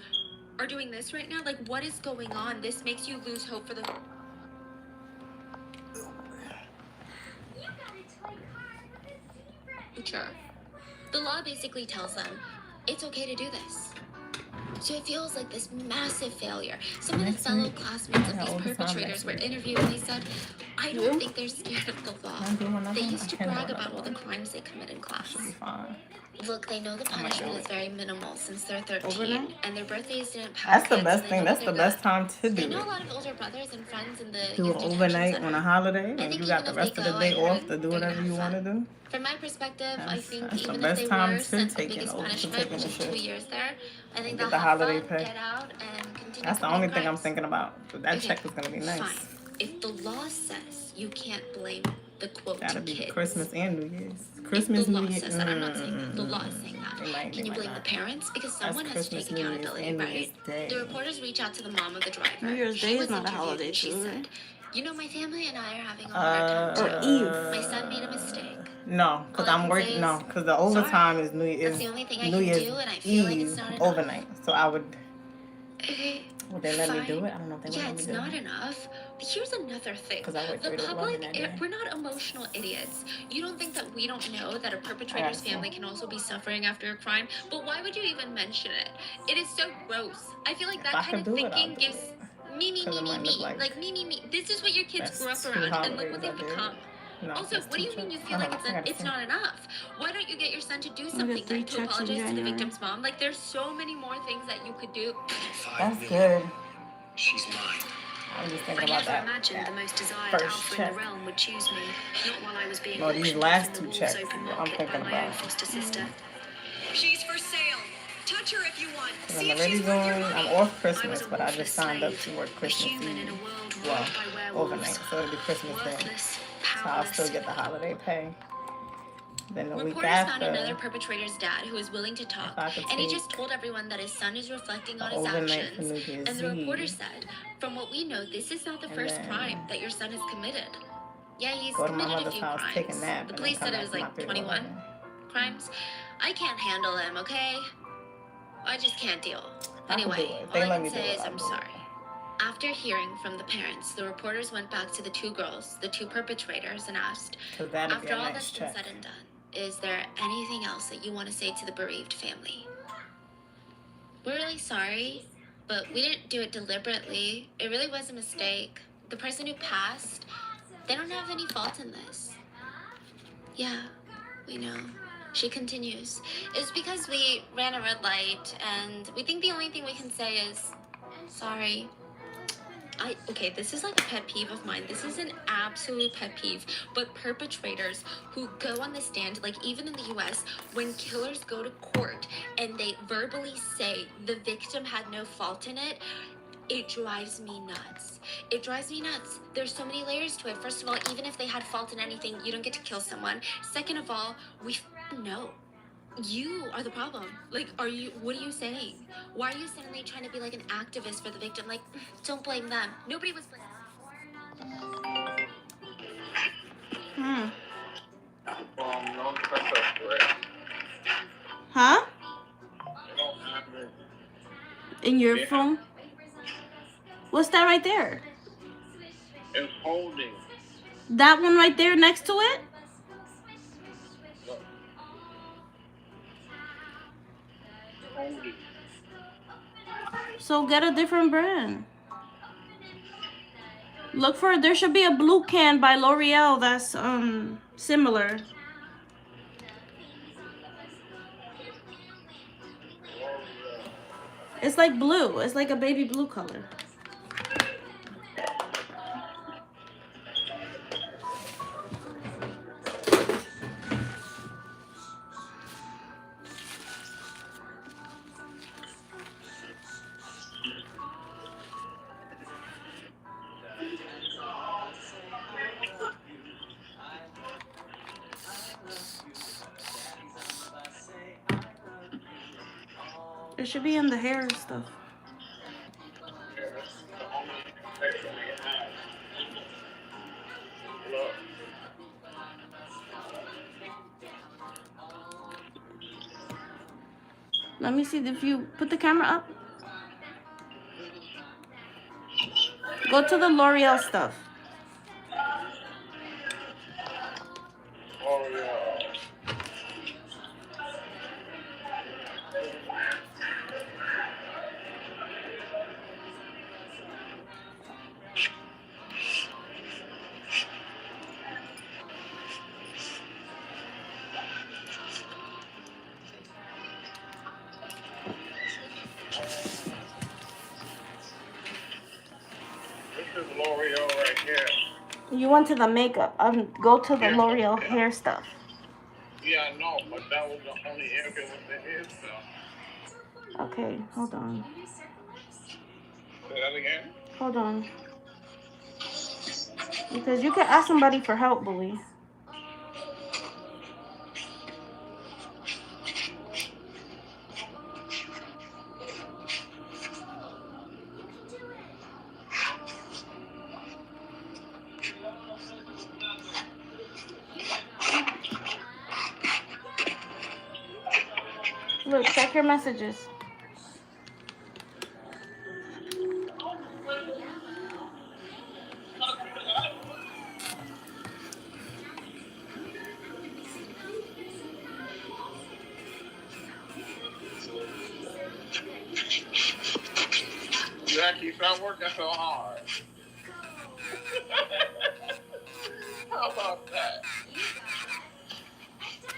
Speaker 6: are doing this right now? Like, what is going on? This makes you lose hope for the...
Speaker 9: You got a toy car with a zebra in
Speaker 6: future. The law basically tells them it's okay to do this. So it feels like this massive failure. Some of the fellow classmates of these perpetrators were interviewed and they said, I don't think they're scared of the law. They used to brag about all the crimes they commit in class. Look, they know the punishment is very minimal since they're 13 and their birthdays didn't pass.
Speaker 1: That's the best thing. That's the best time to
Speaker 6: They
Speaker 1: do
Speaker 6: know
Speaker 1: it.
Speaker 6: a lot of older brothers and friends in the
Speaker 1: Do it
Speaker 6: youth detention
Speaker 1: overnight
Speaker 6: center.
Speaker 1: on a holiday,
Speaker 6: I
Speaker 1: and
Speaker 6: think
Speaker 1: you got
Speaker 6: even
Speaker 1: the
Speaker 6: if
Speaker 1: rest
Speaker 6: they
Speaker 1: of the
Speaker 6: go,
Speaker 1: day
Speaker 6: I heard
Speaker 1: off to do
Speaker 6: they're gonna
Speaker 1: whatever you
Speaker 6: have
Speaker 1: want to
Speaker 6: fun.
Speaker 1: do.
Speaker 6: From my perspective, I think
Speaker 1: That's the
Speaker 6: even if
Speaker 1: best
Speaker 6: they
Speaker 1: time
Speaker 6: were
Speaker 1: to
Speaker 6: sent the
Speaker 1: take it
Speaker 6: biggest
Speaker 1: over, to
Speaker 6: punishment,
Speaker 1: take
Speaker 6: which
Speaker 1: in
Speaker 6: is
Speaker 1: the
Speaker 6: 2
Speaker 1: shit.
Speaker 6: years there, I think
Speaker 1: Get
Speaker 6: they'll
Speaker 1: the
Speaker 6: have
Speaker 1: holiday
Speaker 6: fun,
Speaker 1: pay.
Speaker 6: get out, and continue
Speaker 1: That's the
Speaker 6: committing
Speaker 1: only thing I'm
Speaker 6: crimes.
Speaker 1: thinking about. That
Speaker 6: Okay,
Speaker 1: check is gonna be nice.
Speaker 6: fine. If the law says you can't blame the quote
Speaker 1: That'll be
Speaker 6: kids,
Speaker 1: Christmas and New Year's.
Speaker 6: if
Speaker 1: Christmas,
Speaker 6: the law
Speaker 1: New Year's.
Speaker 6: says that, I'm not saying that. The law is saying that. Can you blame the
Speaker 1: not.
Speaker 6: parents? Because someone has to
Speaker 1: Christmas,
Speaker 6: take
Speaker 1: New Year's,
Speaker 6: accountability,
Speaker 1: and New Year's
Speaker 6: right?
Speaker 1: Day.
Speaker 6: The reporters reach out to the mom of the driver.
Speaker 2: New Year's
Speaker 6: She
Speaker 2: Day
Speaker 6: was
Speaker 2: is not a
Speaker 6: interviewed,
Speaker 2: holiday,
Speaker 6: and she
Speaker 2: too,
Speaker 6: said,
Speaker 2: right?
Speaker 6: you know, my family and I are having a hard time too.
Speaker 2: Or Eve.
Speaker 6: My son made a mistake.
Speaker 1: No, because
Speaker 6: All I
Speaker 1: I'm
Speaker 6: can
Speaker 1: working.
Speaker 6: say
Speaker 1: No,
Speaker 6: is,
Speaker 1: because the overtime is
Speaker 6: That's the only thing I
Speaker 1: New
Speaker 6: can
Speaker 1: Year's
Speaker 6: do, and I feel like it's
Speaker 1: Eve
Speaker 6: not enough.
Speaker 1: overnight. So I would.
Speaker 6: Okay,
Speaker 1: Would they let me do
Speaker 6: fine.
Speaker 1: it? I don't know if they would
Speaker 6: Yeah,
Speaker 1: let me
Speaker 6: it's
Speaker 1: do
Speaker 6: not
Speaker 1: it.
Speaker 6: enough. But here's another thing.
Speaker 1: 'Cause I work
Speaker 6: The
Speaker 1: 3 to 11
Speaker 6: public,
Speaker 1: that day.
Speaker 6: we're not emotional idiots. You don't think that we don't know that a perpetrator's family can also be suffering after a crime? But why would you even mention it? It is so gross. I feel like that
Speaker 1: I
Speaker 6: kind of
Speaker 1: could do it, I'll
Speaker 6: thinking
Speaker 1: do
Speaker 6: gives
Speaker 1: it.
Speaker 6: me.
Speaker 1: 'Cause it might look like
Speaker 6: Me. This is what your kids grew up
Speaker 1: that's
Speaker 6: around,
Speaker 1: 2
Speaker 6: and look what
Speaker 1: holidays I
Speaker 6: they've
Speaker 1: did.
Speaker 6: become.
Speaker 1: No,
Speaker 6: Also,
Speaker 1: that's
Speaker 6: what do
Speaker 1: 2
Speaker 6: you mean you
Speaker 1: checks.
Speaker 6: feel like
Speaker 1: I gotta
Speaker 6: it's
Speaker 1: see.
Speaker 6: not enough? Why don't you get your son to do
Speaker 2: got
Speaker 6: something
Speaker 2: 3
Speaker 6: then, to
Speaker 2: checks in
Speaker 6: apologize to the
Speaker 2: January.
Speaker 6: victim's mom? Like, there's so many more things that you could do.
Speaker 1: That's good.
Speaker 11: She's mine.
Speaker 1: I'm just
Speaker 12: I
Speaker 1: thinking about
Speaker 12: never
Speaker 1: that.
Speaker 12: imagined the most desired
Speaker 1: first
Speaker 12: alpha in
Speaker 1: check.
Speaker 12: the realm would choose me, not while I was being
Speaker 1: No, these
Speaker 12: auctioned
Speaker 1: last
Speaker 12: off
Speaker 1: 2
Speaker 12: in the Wolves
Speaker 1: checks
Speaker 12: open
Speaker 1: that I'm
Speaker 12: market by
Speaker 1: thinking
Speaker 12: my own
Speaker 1: about.
Speaker 12: foster sister.
Speaker 14: She's for sale. Touch her if you want.
Speaker 1: I'm
Speaker 14: See if
Speaker 1: already
Speaker 14: she's worth your
Speaker 1: going.
Speaker 14: money.
Speaker 1: I'm off
Speaker 12: I
Speaker 1: Christmas,
Speaker 12: was a
Speaker 1: but I just
Speaker 12: worthless
Speaker 1: signed up
Speaker 12: slave,
Speaker 1: to work
Speaker 12: a
Speaker 1: Christmas
Speaker 12: human in
Speaker 1: Eve.
Speaker 12: a world
Speaker 1: Well,
Speaker 12: ruled by werewolves.
Speaker 1: overnight, so it'll be Christmas Day.
Speaker 12: Worthless,
Speaker 1: So I'll
Speaker 12: powerless.
Speaker 1: still get the holiday pay. Then the week
Speaker 6: Reporters found
Speaker 1: after,
Speaker 6: another perpetrator's dad who was willing to talk,
Speaker 1: if I could
Speaker 6: and he
Speaker 1: take
Speaker 6: just told everyone that his son is reflecting on
Speaker 1: the
Speaker 6: his
Speaker 1: overnight for
Speaker 6: actions.
Speaker 1: New Year's
Speaker 6: And the reporter
Speaker 1: Eve,
Speaker 6: said, from what we know, this is not the
Speaker 1: And
Speaker 6: first
Speaker 1: then
Speaker 6: crime that your son has committed. Yeah, he's
Speaker 1: go to my
Speaker 6: committed a
Speaker 1: mother's
Speaker 6: few
Speaker 1: house, take a
Speaker 6: crimes.
Speaker 1: nap,
Speaker 6: The
Speaker 1: and
Speaker 6: police
Speaker 1: then
Speaker 6: said
Speaker 1: come
Speaker 6: it was
Speaker 1: back to my
Speaker 6: like
Speaker 1: 3 to
Speaker 6: 21
Speaker 1: 11.
Speaker 6: crimes. I can't handle him, okay? I just can't deal.
Speaker 1: I could do
Speaker 6: Anyway,
Speaker 1: it. If
Speaker 6: all
Speaker 1: they
Speaker 6: I
Speaker 1: let
Speaker 6: can
Speaker 1: me do
Speaker 6: say
Speaker 1: it,
Speaker 6: is
Speaker 1: I'll
Speaker 6: I'm
Speaker 1: do it.
Speaker 6: sorry. After hearing from the parents, the reporters went back to the 2 girls, the 2 perpetrators, and asked,
Speaker 1: 'Cause that'd be
Speaker 6: after
Speaker 1: a
Speaker 6: all
Speaker 1: nice
Speaker 6: that's been
Speaker 1: check.
Speaker 6: said and done, is there anything else that you want to say to the bereaved family? We're really sorry, but we didn't do it deliberately. It really was a mistake. The person who passed, they don't have any fault in this. Yeah, we know. She continues. It's because we ran a red light, and we think the only thing we can say is sorry. Okay, this is like a pet peeve of mine. This is an absolute pet peeve. But perpetrators who go on the stand, like even in the US, when killers go to court and they verbally say the victim had no fault in it, it drives me nuts. It drives me nuts. There's so many layers to it. First of all, even if they had fault in anything, you don't get to kill someone. Second of all, we know. You are the problem. Like, what are you saying? Why are you suddenly trying to be like an activist for the victim? Like, don't blame them. Nobody was blaming.
Speaker 2: Huh? In your phone? What's that right there?
Speaker 8: It's holding.
Speaker 2: That one right there next to it?
Speaker 8: Holding.
Speaker 2: So get a different brand. Look for, there should be a blue can by L'Oreal that's similar. It's like blue. It's like a baby blue color. It should be in the hair and stuff. Let me see if you put the camera up. Go to the L'Oreal stuff.
Speaker 8: This is L'Oreal right here.
Speaker 2: You went to the makeup. Go to the L'Oreal hair stuff.
Speaker 8: Yeah, I know, but that was the only area with the hair stuff.
Speaker 2: Okay, hold on.
Speaker 8: Say that again?
Speaker 2: Hold on. Because you can ask somebody for help, bully. Look, check your messages.
Speaker 8: You actually start working so hard. How about that?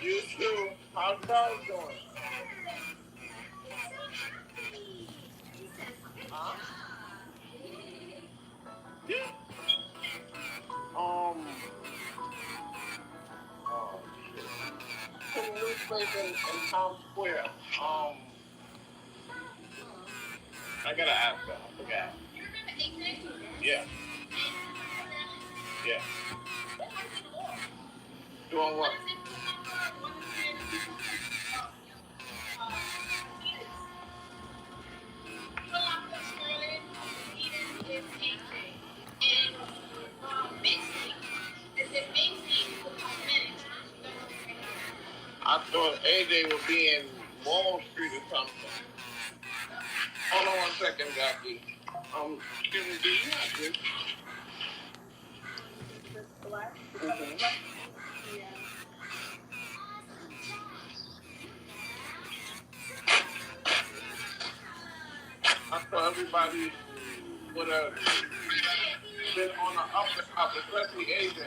Speaker 8: You too. How's Charles doing? Huh? Yeah. Oh shit. Some new place in Times Square. I gotta ask her. I forgot. Yeah. Yeah. Doing what? I thought AJ would be in Wall Street or something. Hold on 1 second, Jackie. Excuse me, do you have this? I thought everybody would have been on the up and up, especially AJ.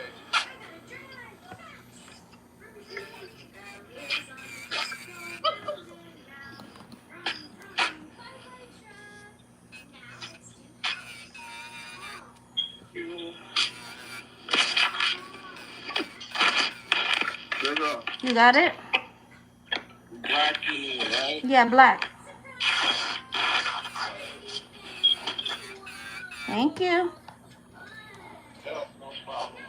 Speaker 2: You got it?
Speaker 8: Black, right?
Speaker 2: Yeah, black. Thank you.
Speaker 8: No problem.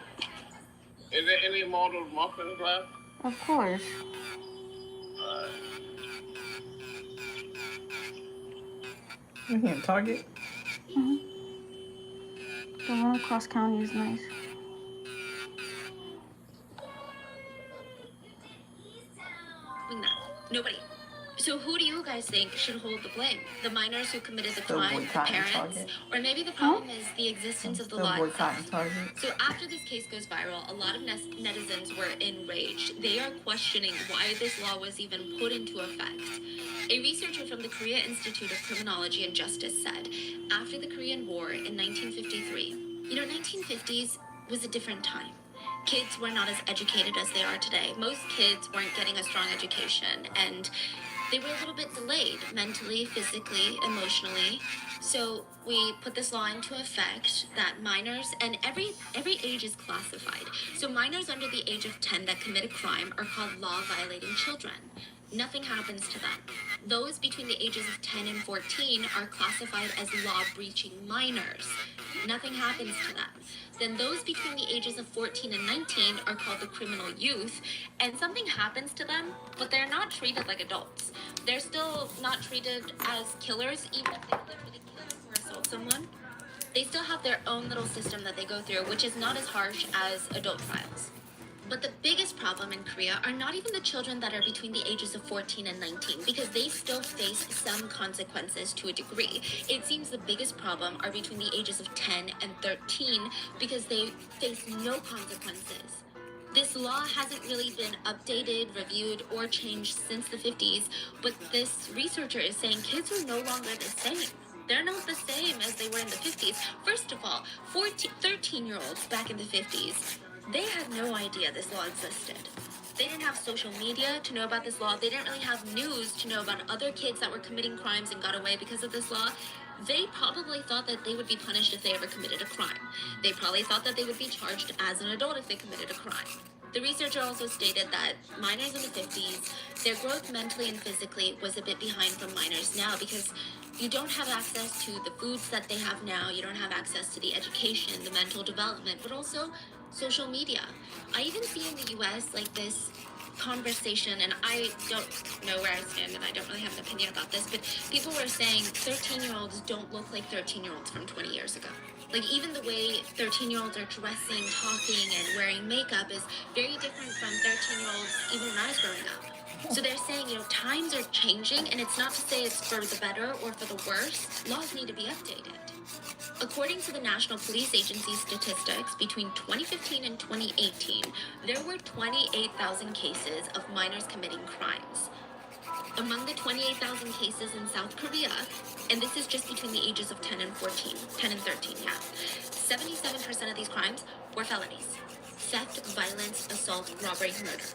Speaker 8: Is there any more of those muffins left?
Speaker 2: Of course.
Speaker 1: You can Target.
Speaker 2: Mm-hmm. The one across county is nice.
Speaker 6: Nobody. So who do you guys think should hold the blame? The minors who committed the crime, the parents?
Speaker 1: Target.
Speaker 6: Or maybe the problem is the existence of the law itself?
Speaker 1: Target.
Speaker 6: So after this case goes viral, a lot of netizens were enraged. They are questioning why this law was even put into effect. A researcher from the Korea Institute of Criminology and Justice said, after the Korean War in 1953, 1950s was a different time. Kids were not as educated as they are today. Most kids weren't getting a strong education, and they were a little bit delayed mentally, physically, emotionally. So we put this law into effect that minors, and every age is classified. So minors under the age of 10 that commit a crime are called law-violating children. Nothing happens to them. Those between the ages of 10 and 14 are classified as law-breaching minors. Nothing happens to them. Then those between the ages of 14 and 19 are called the criminal youth, and something happens to them, but they're not treated like adults. They're still not treated as killers, even if they literally kill or assault someone. They still have their own little system that they go through, which is not as harsh as adult trials. But the biggest problem in Korea are not even the children that are between the ages of 14 and 19, because they still face some consequences to a degree. It seems the biggest problem are between the ages of 10 and 13, because they face no consequences. This law hasn't really been updated, reviewed, or changed since the 50s, but this researcher is saying kids are no longer the same. They're not the same as they were in the 50s. First of all, 13-year-olds back in the 50s, they had no idea this law existed. They didn't have social media to know about this law. They didn't really have news to know about other kids that were committing crimes and got away because of this law. They probably thought that they would be punished if they ever committed a crime. They probably thought that they would be charged as an adult if they committed a crime. The researcher also stated that minors in the 50s, their growth mentally and physically was a bit behind from minors now, because you don't have access to the foods that they have now. You don't have access to the education, the mental development, but also social media. I even see in the US like this conversation, and I don't know where I stand and I don't really have an opinion about this, but people were saying 13-year-olds don't look like 13-year-olds from 20 years ago. Like, even the way 13-year-olds are dressing, talking, and wearing makeup is very different from 13-year-olds even when I was growing up. So they're saying, times are changing, and it's not to say it's for the better or for the worse. Laws need to be updated. According to the National Police Agency statistics, between 2015 and 2018, there were 28,000 cases of minors committing crimes. Among the 28,000 cases in South Korea, and this is just between the ages of 10 and 13, 77% of these crimes were felonies. Theft, violence, assault, robbery, murder.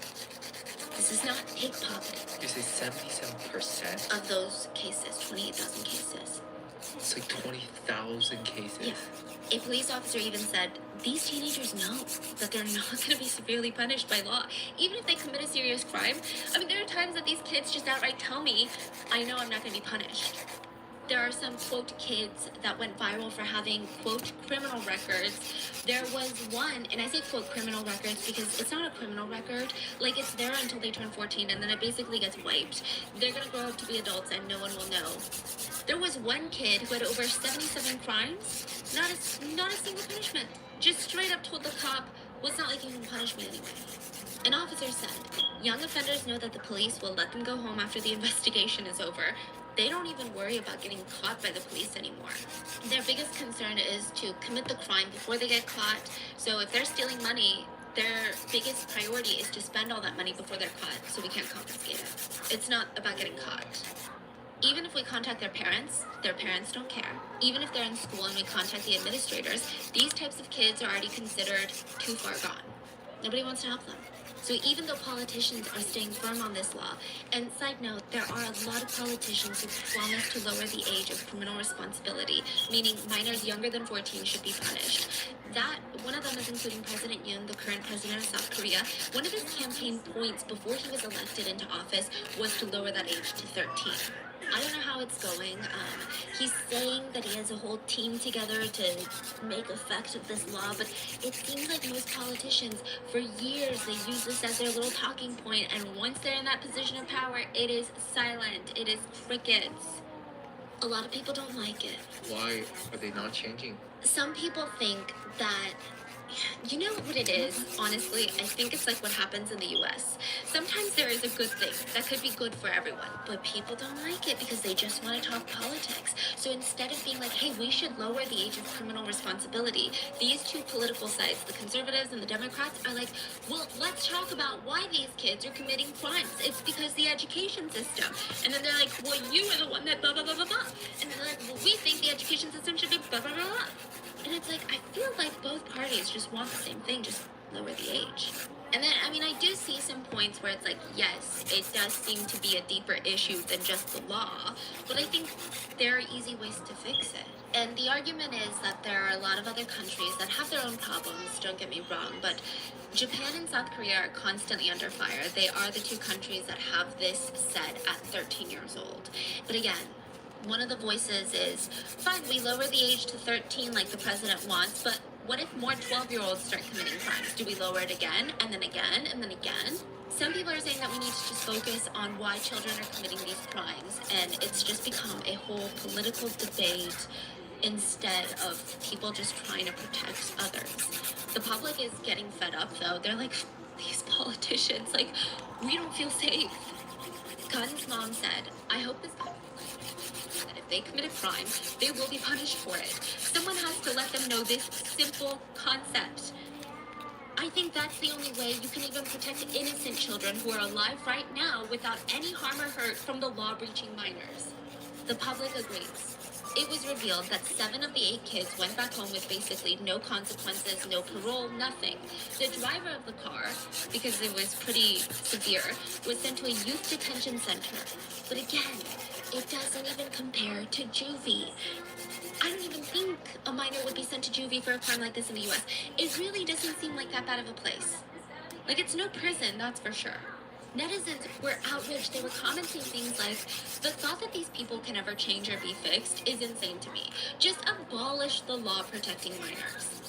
Speaker 6: This is not pickpocketing.
Speaker 11: You say 77%?
Speaker 6: Of those cases, 28,000 cases.
Speaker 11: It's like 20,000 cases.
Speaker 6: Yeah. A police officer even said, these teenagers know that they're not going to be severely punished by law, even if they commit a serious crime. I mean, there are times that these kids just outright tell me, I know I'm not going to be punished. There are some, quote, kids that went viral for having, quote, criminal records. There was one, and I say, quote, criminal records because it's not a criminal record. Like, it's there until they turn 14, and then it basically gets wiped. They're going to grow up to be adults, and no one will know. There was one kid who had over 77 crimes, not a single punishment. Just straight up told the cop, well, it's not like you can punish me anyway. An officer said, young offenders know that the police will let them go home after the investigation is over. They don't even worry about getting caught by the police anymore. Their biggest concern is to commit the crime before they get caught. So if they're stealing money, their biggest priority is to spend all that money before they're caught, so we can't confiscate it. It's not about getting caught. Even if we contact their parents don't care. Even if they're in school and we contact the administrators, these types of kids are already considered too far gone. Nobody wants to help them. So even though politicians are staying firm on this law, and side note, there are a lot of politicians who promise to lower the age of criminal responsibility, meaning minors younger than 14 should be punished. One of them is including President Yoon, the current president of South Korea. One of his campaign points before he was elected into office was to lower that age to 13. I don't know how it's going. He's saying that he has a whole team together to make effect of this law, but it seems like most politicians, for years, they use this as their little talking point, and once they're in that position of power, it is silent. It is crickets. A lot of people don't like it.
Speaker 11: Why are they not changing?
Speaker 6: Some people think that, you know what it is, honestly? I think it's like what happens in the US. Sometimes there is a good thing that could be good for everyone, but people don't like it because they just want to talk politics. So instead of being like, hey, we should lower the age of criminal responsibility, these two political sides, the conservatives and the Democrats, are like, well, let's talk about why these kids are committing crimes. It's because the education system. And then they're like, well, you are the one that blah, blah, blah, blah, blah. And then they're like, well, we think the education system should be blah, blah, blah, blah. And it's like, I feel like both parties just want the same thing, just lower the age. And then, I mean, I do see some points where it's like, yes, it does seem to be a deeper issue than just the law, but I think there are easy ways to fix it. And the argument is that there are a lot of other countries that have their own problems, don't get me wrong, but Japan and South Korea are constantly under fire. They are the two countries that have this set at 13 years old. But again, one of the voices is, fine, we lower the age to 13 like the president wants, but what if more 12-year-olds start committing crimes? Do we lower it again, and then again, and then again? Some people are saying that we need to just focus on why children are committing these crimes, and it's just become a whole political debate instead of people just trying to protect others. The public is getting fed up, though. They're like, these politicians, like, we don't feel safe. Gun's mom said, I hope this that if they commit a crime, they will be punished for it. Someone has to let them know this simple concept. I think that's the only way you can even protect innocent children who are alive right now without any harm or hurt from the law-breaching minors. The public agrees. It was revealed that 7 of the 8 kids went back home with basically no consequences, no parole, nothing. The driver of the car, because it was pretty severe, was sent to a youth detention center. But again, it doesn't even compare to juvie. I don't even think a minor would be sent to juvie for a crime like this in the US. It really doesn't seem like that bad of a place. Like, it's no prison, that's for sure. Netizens were outraged. They were commenting things like, the thought that these people can ever change or be fixed is insane to me. Just abolish the law protecting minors.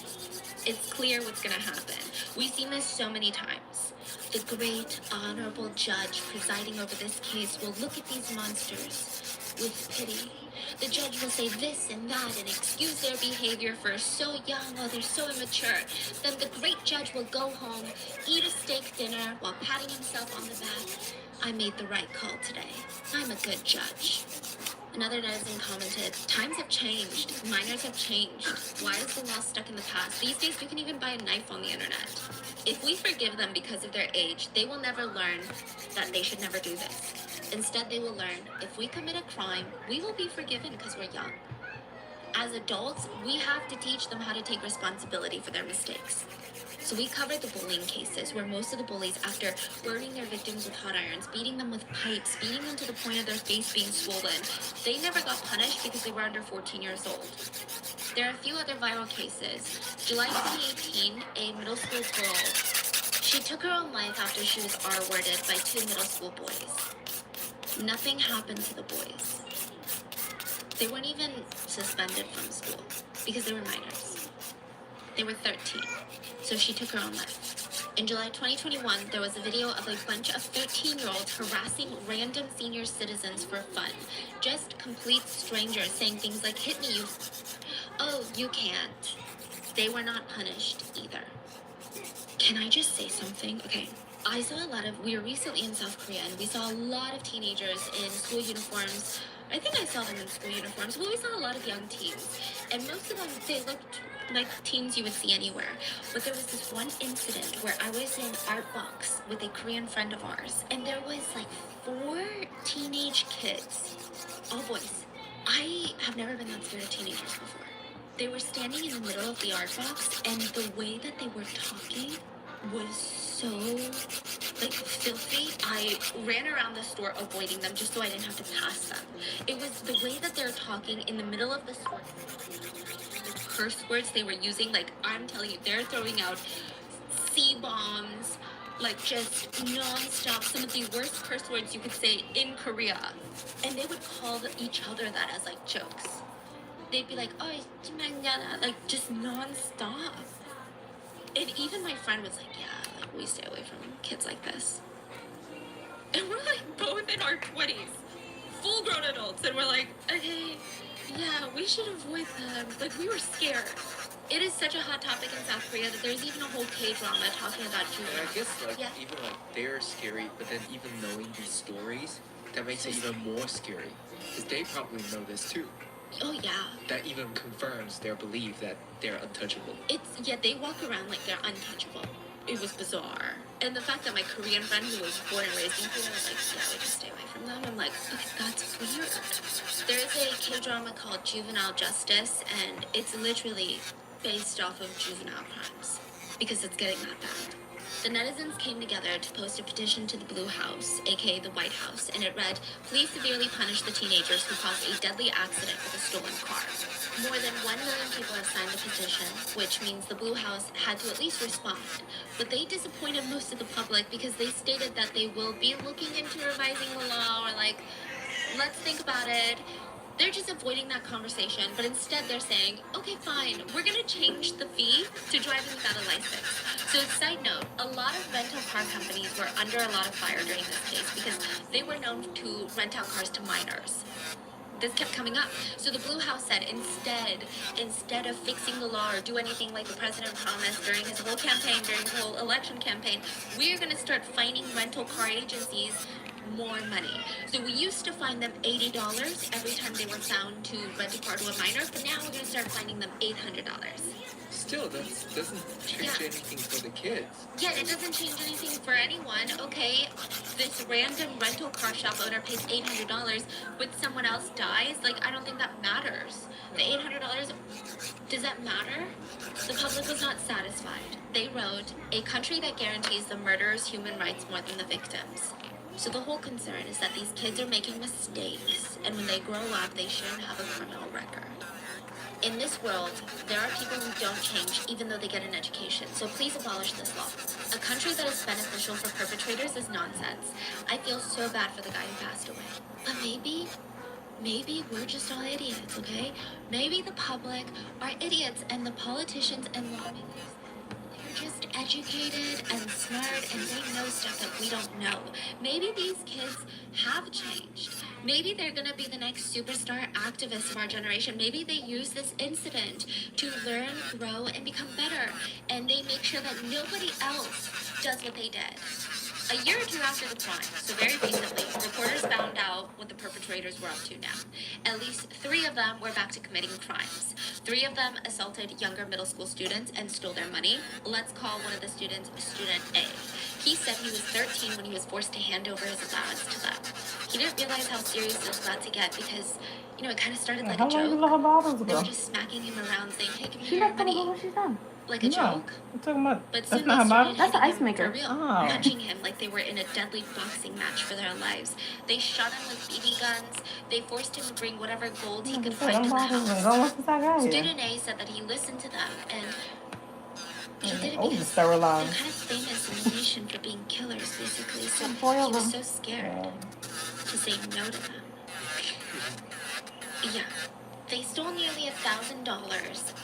Speaker 6: It's clear what's gonna happen. We've seen this so many times. The great, honorable judge presiding over this case will look at these monsters with pity. The judge will say this and that and excuse their behavior for so young or they're so immature. Then the great judge will go home, eat a steak dinner while patting himself on the back. I made the right call today. I'm a good judge. Another netizen commented, times have changed. Minors have changed. Why is the law stuck in the past? These days, you can even buy a knife on the internet. If we forgive them because of their age, they will never learn that they should never do this. Instead, they will learn, if we commit a crime, we will be forgiven because we're young. As adults, we have to teach them how to take responsibility for their mistakes. So we covered the bullying cases where most of the bullies, after burning their victims with hot irons, beating them with pipes, beating them to the point of their face being swollen, they never got punished because they were under 14 years old. There are a few other viral cases. July 2018, a middle school girl, she took her own life after she was R-worded by 2 middle school boys. Nothing happened to the boys. They weren't even suspended from school because they were minors. They were 13, so she took her own life. In July 2021, there was a video of a bunch of 13-year-olds harassing random senior citizens for fun. Just complete strangers saying things like, hit me, you... Oh, you can't. They were not punished either. Can I just say something? Okay. I saw we were recently in South Korea, and we saw a lot of teenagers in school uniforms. I think I saw them in school uniforms. Well, we saw a lot of young teens, and most of them, they looked like teens you would see anywhere. But there was this one incident where I was in art box with a Korean friend of ours, and there was like 4 teenage kids, all boys. I have never been that scared of teenagers before. They were standing in the middle of the art box, and the way that they were talking was so, like, filthy. I ran around the store avoiding them just so I didn't have to pass them. It was the way that they were talking in the middle of the store. The curse words they were using, like, I'm telling you, they're throwing out C-bombs, like, just non-stop, some of the worst curse words you could say in Korea. And they would call each other that as, like, jokes. They'd be like, oh, like, just non-stop. And even my friend was like, yeah, like, we stay away from kids like this. And we're, like, both in our 20s, full-grown adults, and we're like, okay, yeah, we should avoid them. Like, we were scared. It is such a hot topic in South Korea that there's even a whole K-drama talking about juvenile.
Speaker 15: And I guess, like, even, like, they're scary, but then even knowing these stories, that makes it even more scary. Because they probably know this, too.
Speaker 6: Oh, yeah.
Speaker 15: That even confirms their belief that they're untouchable.
Speaker 6: Yeah, they walk around like they're untouchable. It was bizarre. And the fact that my Korean friend who was born and raised in Korea was like, yeah, we just stay away from them. I'm like, okay, that's weird. There is a K-drama called Juvenile Justice, and it's literally based off of juvenile crimes, because it's getting that bad. The netizens came together to post a petition to the Blue House, aka the White House, and it read, "Please severely punish the teenagers who caused a deadly accident with a stolen car." More than 1 million people have signed the petition, which means the Blue House had to at least respond. But they disappointed most of the public because they stated that they will be looking into revising the law, or like, let's think about it. They're just avoiding that conversation, but instead they're saying, okay, fine, we're gonna change the fee to driving without a license. So, side note, a lot of rental car companies were under a lot of fire during this case because they were known to rent out cars to minors. This kept coming up. So the Blue House said instead of fixing the law or do anything like the president promised during his whole campaign, during his whole election campaign, we're going to start fining rental car agencies more money. So we used to fine them $80 every time they were found to rent a car to a minor, but now we're going to start fining them $800.
Speaker 15: Still, that doesn't change anything for the kids.
Speaker 6: Yeah, it doesn't change anything for anyone. Okay, this random rental car shop owner pays $800, but someone else dies. Like, I don't think that matters. The $800, does that matter? The public was not satisfied. They wrote, "A country that guarantees the murderers human rights more than the victims." So the whole concern is that these kids are making mistakes, and when they grow up, they shouldn't have a criminal record. In this world, there are people who don't change even though they get an education, so please abolish this law. A country that is beneficial for perpetrators is nonsense. I feel so bad for the guy who passed away. But maybe we're just all idiots, okay? Maybe the public are idiots and the politicians and lawmakers, they're just educated and smart and they know stuff that we don't know. Maybe these kids have changed. Maybe they're gonna be the next superstar activists of our generation. Maybe they use this incident to learn, grow, and become better. And they make sure that nobody else does what they did. A year or two after the crime, so very recently, reporters found out what the perpetrators were up to now. At least 3 of them were back to committing crimes. 3 of them assaulted younger middle school students and stole their money. Let's call one of the students Student A. He said he was 13 when he was forced to hand over his allowance to them. He didn't realize how serious it was about to get because, you know, it kind of started like a joke. They were just smacking him around saying, hey, give me
Speaker 2: She
Speaker 6: your
Speaker 2: left them
Speaker 6: money.
Speaker 2: when she's done.
Speaker 6: Like a joke.
Speaker 1: I'm talking about.
Speaker 6: But
Speaker 1: That's
Speaker 6: soon
Speaker 1: not
Speaker 6: they
Speaker 1: her
Speaker 6: started
Speaker 1: bottle.
Speaker 2: That's the
Speaker 6: hitting
Speaker 2: ice
Speaker 6: him
Speaker 2: maker.
Speaker 6: for real,
Speaker 1: Oh.
Speaker 6: punching him like they were in a deadly boxing match for their lives. They shot him with BB guns. They forced him to bring whatever gold he could find in the house. Student A said that he listened to them and he did it because they're kind of famous in the nation for being killers, basically. So he was so scared to say no to them. Yeah. They stole nearly $1,000,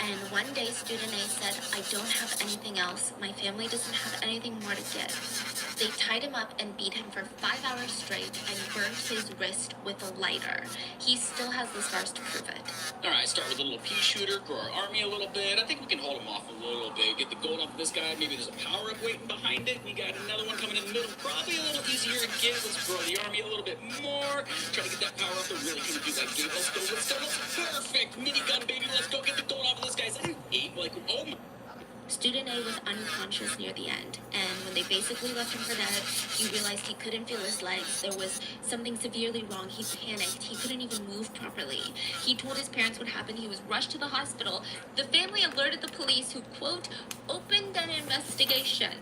Speaker 6: and one day Student A said, I don't have anything else. My family doesn't have anything more to give. They tied him up and beat him for 5 hours straight and burnt his wrist with a lighter. He still has the scars to prove it.
Speaker 16: All right, start with a little pea shooter, grow our army a little bit. I think we can hold him off a little bit. Get the gold off of this guy. Maybe there's a power-up waiting behind it. We got another one coming in the middle. Probably a little easier to get. Let's grow the army a little bit more. Try to get that power up. They're really going to do that gate. Let's go. Perfect. Minigun, baby. Let's go get the gold off of this guy. I didn't eat. Like, oh my.
Speaker 6: Student A was unconscious near the end, and when they basically left him for dead, he realized he couldn't feel his legs. There was something severely wrong. He panicked. He couldn't even move properly. He told his parents what happened. He was rushed to the hospital. The family alerted the police, who, quote, opened an investigation.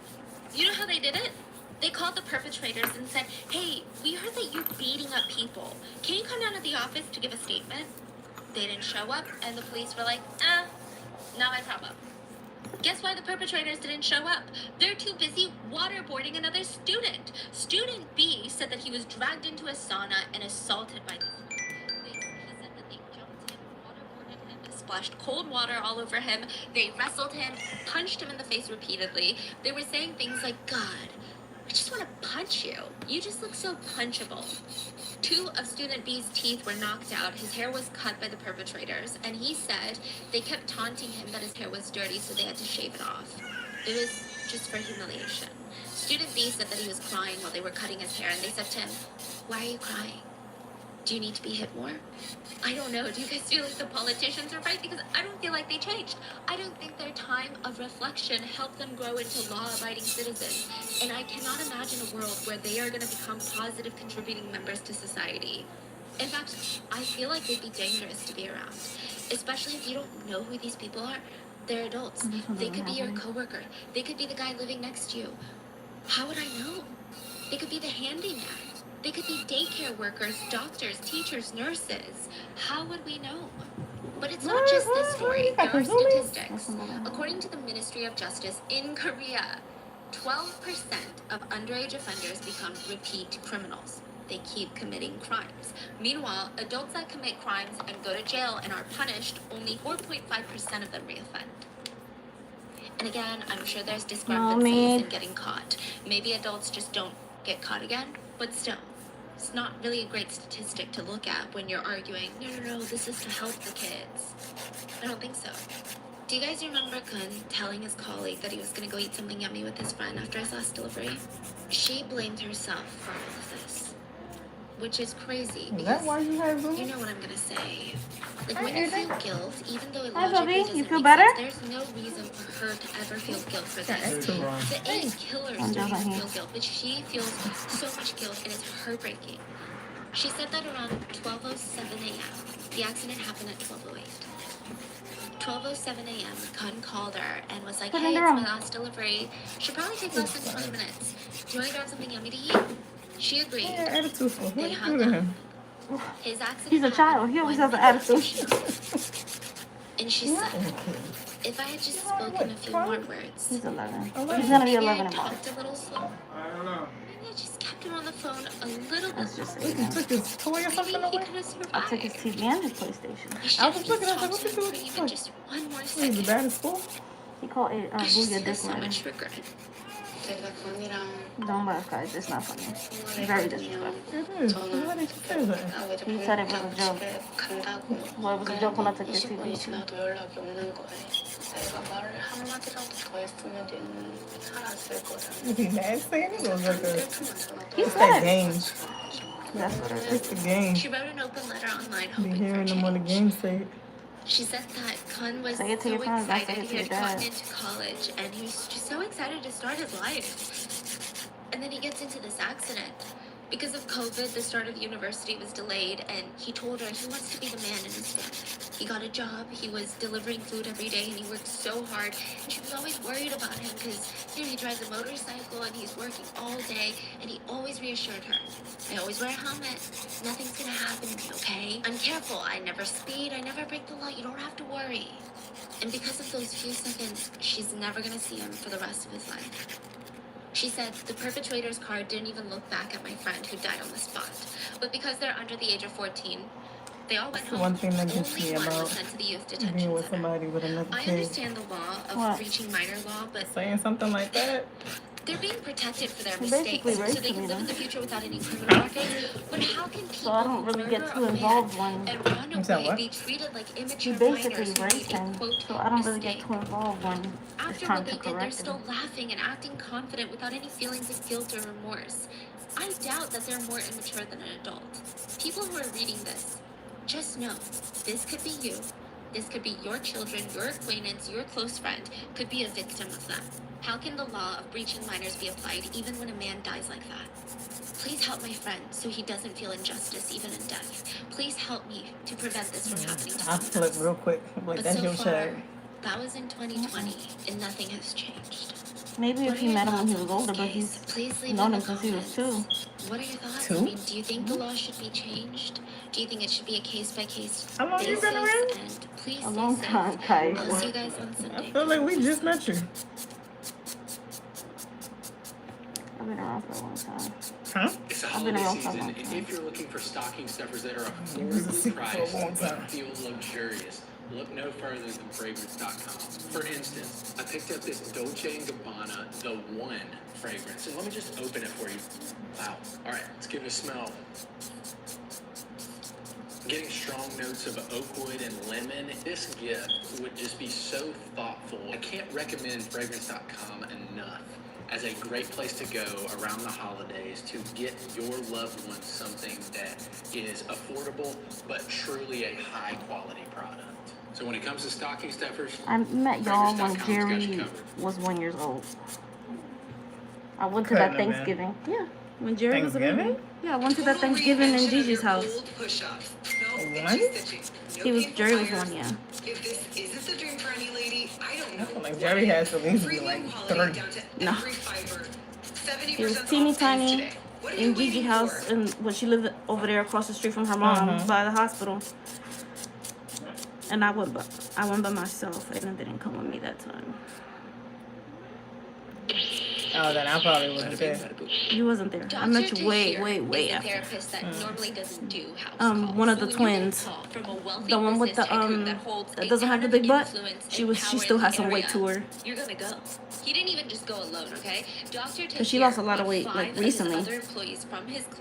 Speaker 6: You know how they did it? They called the perpetrators and said, hey, we heard that you're beating up people. Can you come down to the office to give a statement? They didn't show up, and the police were like, not my problem. Guess why the perpetrators didn't show up? They're too busy waterboarding another student. Student B said that he was dragged into a sauna and assaulted by this. He said that they jumped him, waterboarded him, splashed cold water all over him. They wrestled him, punched him in the face repeatedly. They were saying things like, God, I just want to punch you. You just look so punchable. 2 of Student B's teeth were knocked out. His hair was cut by the perpetrators, and he said they kept taunting him that his hair was dirty, so they had to shave it off. It was just for humiliation. Student B said that he was crying while they were cutting his hair, and they said to him, why are you crying? Do you need to be hit more? I don't know. Do you guys feel like the politicians are right? Because I don't feel like they changed. I don't think their time of reflection helped them grow into law-abiding citizens. And I cannot imagine a world where they are going to become positive contributing members to society. In fact, I feel like they'd be dangerous to be around. Especially if you don't know who these people are. They're adults. They could be your coworker. They could be the guy living next to you. How would I know? They could be the handyman. They could be daycare workers, doctors, teachers, nurses. How would we know? But it's not just this story. There are statistics. According to the Ministry of Justice in Korea, 12% of underage offenders become repeat criminals. They keep committing crimes. Meanwhile, adults that commit crimes and go to jail and are punished, only 4.5% of them reoffend. And again, I'm sure there's discrepancies in getting caught. Maybe adults just don't get caught again, but still, it's not really a great statistic to look at when you're arguing, no, this is to help the kids. I don't think so. Do you guys remember Kun telling his colleague that he was going to go eat something yummy with his friend after his last delivery? She blamed herself for all of this, which is crazy.
Speaker 1: Is that why you have
Speaker 6: You know what I'm going to say. Like, when you feel guilt, even though it
Speaker 2: Hi,
Speaker 6: logically
Speaker 2: Bobby.
Speaker 6: doesn't
Speaker 2: You feel
Speaker 6: make
Speaker 2: better?
Speaker 6: sense, there's no reason for her to ever feel guilt for this.
Speaker 1: That's too wrong.
Speaker 6: The eight killers don't even feel guilt, but she feels so much guilt, and it's heartbreaking. She said that around 12:07 a.m. The accident happened at 12:08. 12:07 a.m. Kun called her and was like, hey, it's my last delivery. Should probably take less than 20 minutes. Do you want to grab something yummy to eat? She agreed.
Speaker 1: Yeah, attitude for
Speaker 6: They
Speaker 1: what
Speaker 6: hung
Speaker 1: you
Speaker 6: up.
Speaker 1: him?
Speaker 6: His accident
Speaker 2: He's a child. He always has an attitude.
Speaker 6: And she said, if I had just spoken a few more words,
Speaker 2: He's 11. He's
Speaker 6: or
Speaker 2: gonna be
Speaker 6: maybe
Speaker 2: 11
Speaker 6: I
Speaker 2: in March.
Speaker 6: talked a little slow, maybe I just kept him on the phone a little bit
Speaker 2: That's just
Speaker 1: He took his toy or something
Speaker 6: maybe he
Speaker 1: away?
Speaker 6: could have survived.
Speaker 2: I took his TV and his PlayStation.
Speaker 6: I
Speaker 1: I was looking, I was like, what you doing?
Speaker 6: for even just one more
Speaker 1: He's
Speaker 6: second.
Speaker 1: bad at school?
Speaker 2: He called it
Speaker 6: I just
Speaker 2: Booyah
Speaker 6: feel
Speaker 2: Dick
Speaker 6: so
Speaker 2: Rider.
Speaker 6: much regret.
Speaker 2: Don't laugh, guys. It's not funny. It's very disrespectful.
Speaker 1: It is. Why did you say that?
Speaker 2: He said it was a joke. Well, it was a joke when I took his TV too.
Speaker 3: 연락이 없는 거예요. 내가 말을 한마디라도 더 했으면 살았을 거다.
Speaker 1: Is he mad saying it or was like a...
Speaker 2: He's
Speaker 1: It's that
Speaker 2: sad.
Speaker 1: game.
Speaker 2: That's what it
Speaker 1: It's
Speaker 2: is.
Speaker 1: the game.
Speaker 6: She wrote an open letter online
Speaker 1: Be
Speaker 6: hoping for
Speaker 1: hearing them on the
Speaker 6: change.
Speaker 1: game say it.
Speaker 6: She said that Kun was
Speaker 2: Say it to
Speaker 6: so
Speaker 2: your friends, don't say
Speaker 6: excited
Speaker 2: it to
Speaker 6: he
Speaker 2: your
Speaker 6: had gotten
Speaker 2: dad.
Speaker 6: into college and he was just so excited to start his life. And then he gets into this accident. Because of COVID, the start of university was delayed, and he told her he wants to be the man in his family. He got a job, he was delivering food every day, and he worked so hard. And she was always worried about him because, he drives a motorcycle and he's working all day, and he always reassured her, I always wear a helmet. Nothing's gonna happen to me, okay? I'm careful. I never speed. I never break the law. You don't have to worry. And because of those few seconds, she's never gonna see him for the rest of his life. She said the perpetrator's car didn't even look back at my friend who died on the spot. But because they're under the age of 14, they all went
Speaker 1: That's the
Speaker 6: home.
Speaker 1: one thing that gets
Speaker 6: Only
Speaker 1: me
Speaker 6: one was
Speaker 1: about
Speaker 6: sent to the youth
Speaker 1: being
Speaker 6: detention
Speaker 1: with
Speaker 6: center.
Speaker 1: somebody with another
Speaker 6: I
Speaker 1: kid.
Speaker 6: understand the law of
Speaker 2: What?
Speaker 6: breaching minor law, but
Speaker 1: Saying something like that?
Speaker 6: they're being protected for their
Speaker 2: He
Speaker 6: mistakes,
Speaker 2: basically
Speaker 6: so
Speaker 2: raped
Speaker 6: they can
Speaker 2: me,
Speaker 6: live in
Speaker 2: though.
Speaker 6: the future without any criminal records. But how can people
Speaker 2: So I don't really get too involved when
Speaker 6: and run
Speaker 1: Is that
Speaker 6: away
Speaker 1: what?
Speaker 6: be treated like
Speaker 2: he
Speaker 6: immature
Speaker 2: basically
Speaker 6: minors who
Speaker 2: raped
Speaker 6: made a
Speaker 2: him.
Speaker 6: quote
Speaker 2: So I don't really
Speaker 6: mistake?
Speaker 2: get too involved when it's
Speaker 6: After
Speaker 2: time
Speaker 6: what
Speaker 2: to
Speaker 6: they did, they're
Speaker 2: correct
Speaker 6: still
Speaker 2: him.
Speaker 6: laughing and acting confident without any feelings of guilt or remorse. I doubt that they're more immature than an adult. People who are reading this, just know this could be you. This could be your children, your acquaintance, your close friend could be a victim of them. How can the law of breaching minors be applied even when a man dies like that? Please help my friend so he doesn't feel injustice even in death. Please help me to prevent this from happening to
Speaker 1: I
Speaker 6: someone
Speaker 1: flip
Speaker 6: else.
Speaker 1: real quick. I'm like,
Speaker 6: But
Speaker 1: that's
Speaker 6: so
Speaker 1: your
Speaker 6: far,
Speaker 1: shag.
Speaker 6: that was in 2020, and nothing has changed.
Speaker 2: Maybe
Speaker 6: What
Speaker 2: if
Speaker 6: are
Speaker 2: he
Speaker 6: your
Speaker 2: met him when he
Speaker 6: thoughts
Speaker 2: was
Speaker 6: on
Speaker 2: older,
Speaker 6: this
Speaker 2: but
Speaker 6: case?
Speaker 2: he's
Speaker 6: Please leave
Speaker 2: known
Speaker 6: in
Speaker 2: him
Speaker 6: the
Speaker 2: since he was 2.
Speaker 6: comments. What are your thoughts?
Speaker 1: Two?
Speaker 6: I mean, do you think the law should be changed? Do you think it should be a case-by-case
Speaker 1: How long you
Speaker 6: basis?
Speaker 1: been around?
Speaker 6: And please
Speaker 2: A
Speaker 6: stay
Speaker 2: long
Speaker 6: safe.
Speaker 2: time, Kai.
Speaker 6: I'll see you guys on
Speaker 1: I
Speaker 6: Sunday.
Speaker 1: feel like we just met you.
Speaker 2: I've been around for a long time.
Speaker 1: Huh?
Speaker 11: It's the
Speaker 2: I've been
Speaker 11: holiday
Speaker 2: around for a
Speaker 11: season,
Speaker 2: long
Speaker 11: and
Speaker 2: time.
Speaker 11: if you're looking for stocking stuffers that are
Speaker 1: was a
Speaker 11: affordably
Speaker 1: secret for a
Speaker 11: priced
Speaker 1: long time.
Speaker 11: but feel luxurious, look no further than fragrance.com. For instance, I picked up this Dolce & Gabbana The One fragrance, and let me just open it for you. Wow. All right, let's give it a smell. Getting strong notes of oak wood and lemon. This gift would just be so thoughtful. I can't recommend fragrance.com enough as a great place to go around the holidays to get your loved ones something that is affordable but truly a high quality product. So when it comes to stocking stuffers,
Speaker 2: I met y'all when
Speaker 11: fragrance.com's got you
Speaker 2: Jerry
Speaker 11: covered.
Speaker 2: was 1 year old. I went to that
Speaker 1: Cutting him, man.
Speaker 2: Thanksgiving. Yeah, when Jerry was a baby.
Speaker 1: Thanksgiving?
Speaker 2: Yeah, I went to that Thanksgiving in Gigi's house.
Speaker 1: What?
Speaker 2: Jerry was 1, yeah.
Speaker 14: If this isn't the dream for any lady,
Speaker 1: I feel like Jerry has to at least be like 3.
Speaker 2: No. He was teeny tiny in Gigi's house, and when she lived over there across the street from her mom by the hospital. And I went by myself, and it didn't come with me that time.
Speaker 1: Oh, then I probably wasn't there.
Speaker 2: You wasn't there. I met you way after.
Speaker 6: Therapist that normally doesn't do house
Speaker 2: One of the twins, the one with the that doesn't have the big butt. She still has some weight to her.
Speaker 6: You're gonna go. He didn't even just go alone, okay? Dr.
Speaker 2: Cause she lost a lot of weight like recently.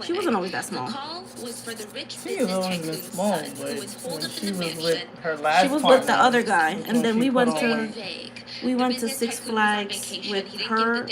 Speaker 2: She wasn't always that small.
Speaker 6: The call was for the rich
Speaker 1: She was always been small, but when she was with her last
Speaker 2: she was
Speaker 1: partner,
Speaker 2: with the other guy, and then we went
Speaker 6: vague.
Speaker 2: to Six Flags with her,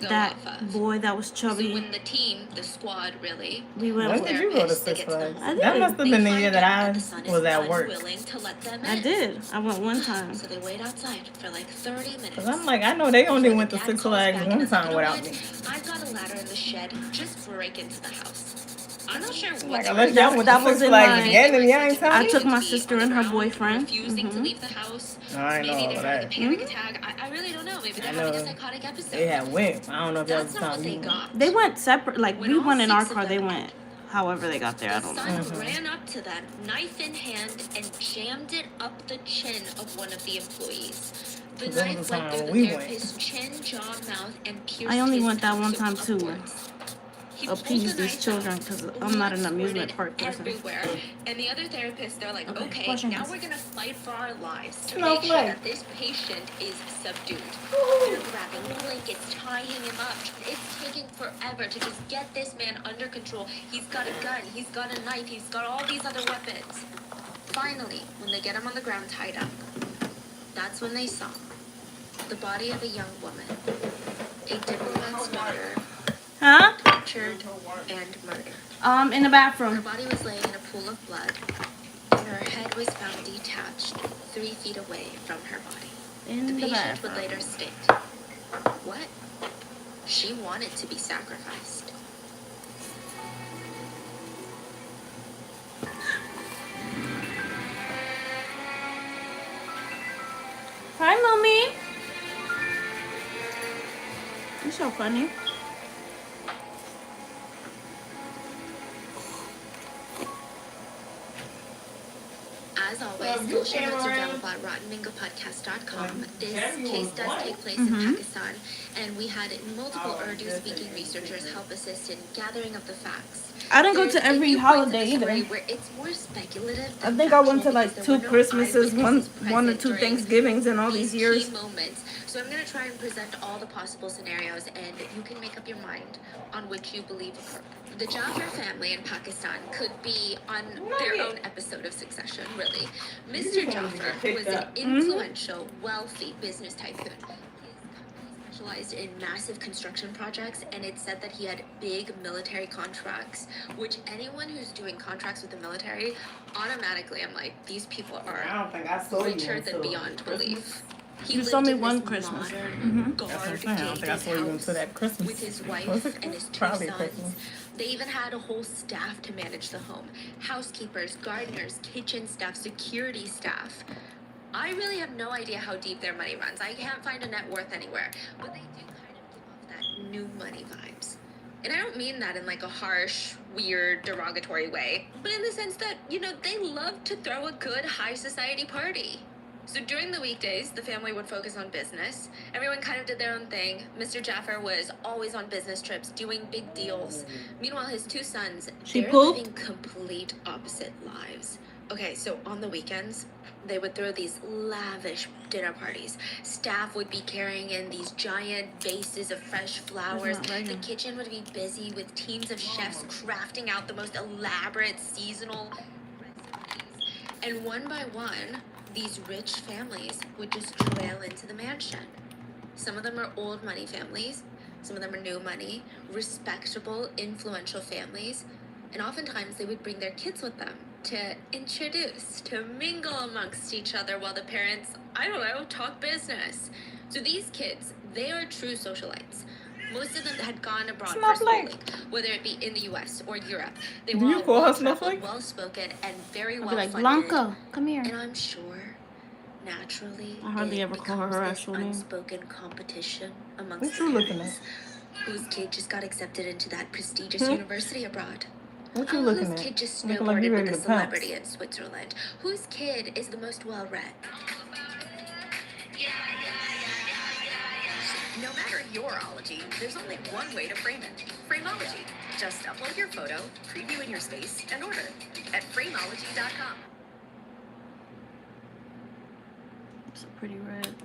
Speaker 2: that boy that was
Speaker 6: So
Speaker 2: chubby.
Speaker 6: when the team, the squad really,
Speaker 2: We went.
Speaker 1: When did you go to Six Flags?
Speaker 2: I
Speaker 1: That
Speaker 2: did.
Speaker 1: must have been the year that I was at work.
Speaker 6: willing to let them in.
Speaker 2: I did. I went one time.
Speaker 6: So they wait outside for like 30 minutes.
Speaker 1: Cause I'm like, I know they only went to Six Flags one time without me.
Speaker 6: I've got a ladder in the shed. Just break into the house. I'm not sure
Speaker 1: Like,
Speaker 6: what's
Speaker 1: unless y'all went to
Speaker 2: That was
Speaker 1: Six
Speaker 2: in
Speaker 1: Flags
Speaker 2: my-
Speaker 1: again and y'all ain't telling
Speaker 2: I
Speaker 1: me?
Speaker 2: took my sister and her boyfriend.
Speaker 6: refusing to leave the house.
Speaker 1: I ain't know
Speaker 6: Maybe
Speaker 1: all
Speaker 6: they're having a
Speaker 1: that.
Speaker 6: panic attack. I really don't know. Maybe they're
Speaker 1: I
Speaker 6: having a
Speaker 1: know
Speaker 6: psychotic episode.
Speaker 1: They had went. I don't know if y'all was
Speaker 6: That's not what
Speaker 1: telling
Speaker 6: they
Speaker 1: me.
Speaker 6: got.
Speaker 2: They went separate. Like
Speaker 6: When
Speaker 2: we
Speaker 6: all
Speaker 2: went in our
Speaker 6: 6 of
Speaker 2: car. They
Speaker 6: them-
Speaker 2: went. However they got there, I
Speaker 6: The
Speaker 2: don't
Speaker 6: son
Speaker 2: know.
Speaker 6: ran up to them, knife in hand, and jammed it up the chin of one of the employees. The
Speaker 1: That was
Speaker 6: knife
Speaker 1: the
Speaker 6: went
Speaker 1: time
Speaker 6: through the
Speaker 1: we went.
Speaker 6: therapist's chin, jaw, mouth, and pierced
Speaker 2: I only
Speaker 6: his
Speaker 2: went that one
Speaker 6: torso
Speaker 2: time too.
Speaker 6: upwards. He pulled
Speaker 2: Appease
Speaker 6: the
Speaker 2: these
Speaker 6: knife
Speaker 2: children
Speaker 6: out.
Speaker 2: because I'm not an
Speaker 6: Blood
Speaker 2: amusement
Speaker 6: squirted
Speaker 2: park person.
Speaker 6: everywhere. And the other therapists, they're like, okay,
Speaker 2: wash your
Speaker 6: now
Speaker 2: hands.
Speaker 6: we're gonna fight for our lives to
Speaker 1: No
Speaker 6: make sure
Speaker 1: way.
Speaker 6: that this patient is subdued. They're grabbing blankets, tying him up. It's taking forever to just get this man under control. He's got a gun, he's got a knife, he's got all these other weapons. Finally, when they get him on the ground tied up, that's when they saw the body of a young woman, a diplomat's daughter,
Speaker 2: Huh?
Speaker 6: tortured and murdered.
Speaker 2: In the
Speaker 6: Her
Speaker 2: bathroom.
Speaker 6: body was laying in a pool of blood, and her head was found detached 3 feet away from her body.
Speaker 2: In
Speaker 6: The
Speaker 2: the
Speaker 6: patient would
Speaker 2: bathroom.
Speaker 6: later state, what? She wanted to be sacrificed.
Speaker 2: Hi, mommy. You're so funny.
Speaker 6: As always, full show notes are available at rottenmangopodcast.com. This case does take place in Pakistan, and we had multiple Urdu-speaking researchers help assist in gathering up the facts.
Speaker 2: I didn't go
Speaker 6: There's
Speaker 2: to
Speaker 6: a
Speaker 2: every
Speaker 6: few points
Speaker 2: holiday
Speaker 6: in the story
Speaker 2: either.
Speaker 6: where it's more speculative
Speaker 2: I
Speaker 6: than
Speaker 2: think I went to
Speaker 6: factual
Speaker 2: like
Speaker 6: because
Speaker 2: 2
Speaker 6: there were no
Speaker 2: Christmases, one
Speaker 6: eyewitnesses
Speaker 2: or
Speaker 6: present
Speaker 2: 2
Speaker 6: during
Speaker 2: Thanksgivings in all these
Speaker 6: key
Speaker 2: years.
Speaker 6: moments. So I'm going to try and present all the possible scenarios, and you can make up your mind on which you believe occurred. The Jaffer family in Pakistan could be on their own episode of Succession, really. Mr. Jaffer was an influential, wealthy business tycoon. He specialized in massive construction projects, and it said that he had big military contracts, which anyone who's doing contracts with the military, automatically, I'm like, these people are
Speaker 1: I don't think I saw you
Speaker 6: richer than
Speaker 1: until
Speaker 6: beyond belief. He
Speaker 2: You saw
Speaker 6: lived
Speaker 2: me
Speaker 6: in
Speaker 2: one
Speaker 6: this
Speaker 2: Christmas.
Speaker 6: modern,
Speaker 1: That's what I'm
Speaker 6: guard
Speaker 1: saying. I don't think I saw you
Speaker 6: gated
Speaker 1: until that
Speaker 6: house
Speaker 1: Christmas.
Speaker 6: with his
Speaker 1: Was
Speaker 6: wife
Speaker 1: it
Speaker 6: and his 2
Speaker 1: probably
Speaker 6: sons.
Speaker 1: Christmas?
Speaker 6: They even had a whole staff to manage the home. Housekeepers, gardeners, kitchen staff, security staff. I really have no idea how deep their money runs. I can't find a net worth anywhere. But they do kind of give off that new money vibes. And I don't mean that in like a harsh, weird, derogatory way, but in the sense that, you know, they love to throw a good high society party. So during the weekdays, the family would focus on business. Everyone kind of did their own thing. Mr. Jaffer was always on business trips, doing big deals. Meanwhile, his 2 sons,
Speaker 2: She
Speaker 6: they're
Speaker 2: pooped?
Speaker 6: living complete opposite lives. Okay, so on the weekends, they would throw these lavish dinner parties. Staff would be carrying in these giant vases of fresh flowers.
Speaker 2: not right
Speaker 6: The
Speaker 2: now.
Speaker 6: kitchen would be busy with teams of chefs crafting out the most elaborate seasonal recipes. And one by one, these rich families would just trail into the mansion. Some of them are old money families, some of them are new money, respectable, influential families, and oftentimes they would bring their kids with them to introduce, to mingle amongst each other while the parents, I don't know, talk business. So these kids, they are true socialites. Most of them had gone abroad for schooling, whether it be in the U.S. or Europe. They
Speaker 1: Do
Speaker 6: were
Speaker 1: you
Speaker 6: all
Speaker 1: call her
Speaker 6: well-traveled,
Speaker 1: Snowflake?
Speaker 6: well-spoken, and very
Speaker 2: I'll be like,
Speaker 6: well-funded.
Speaker 2: Blanca, come here.
Speaker 6: And I'm sure Naturally,
Speaker 2: I hardly
Speaker 6: it
Speaker 2: ever call her
Speaker 6: becomes
Speaker 2: her
Speaker 6: this
Speaker 2: actual name.
Speaker 6: unspoken competition amongst
Speaker 1: What
Speaker 6: the
Speaker 1: you looking
Speaker 6: parents. Whose kid just got accepted into that prestigious
Speaker 1: Hmm?
Speaker 6: university abroad?
Speaker 1: What you looking
Speaker 6: Whose
Speaker 1: at?
Speaker 6: kid just
Speaker 1: Looking like you
Speaker 6: snowboarded
Speaker 1: ready
Speaker 6: with a
Speaker 1: to pounce.
Speaker 6: celebrity in Switzerland? Whose kid is the most well-read?
Speaker 14: No matter your ology, there's only one way to frame it. Frameology. Just upload your photo, preview in your space, and order at frameology.com.
Speaker 2: It's a pretty red.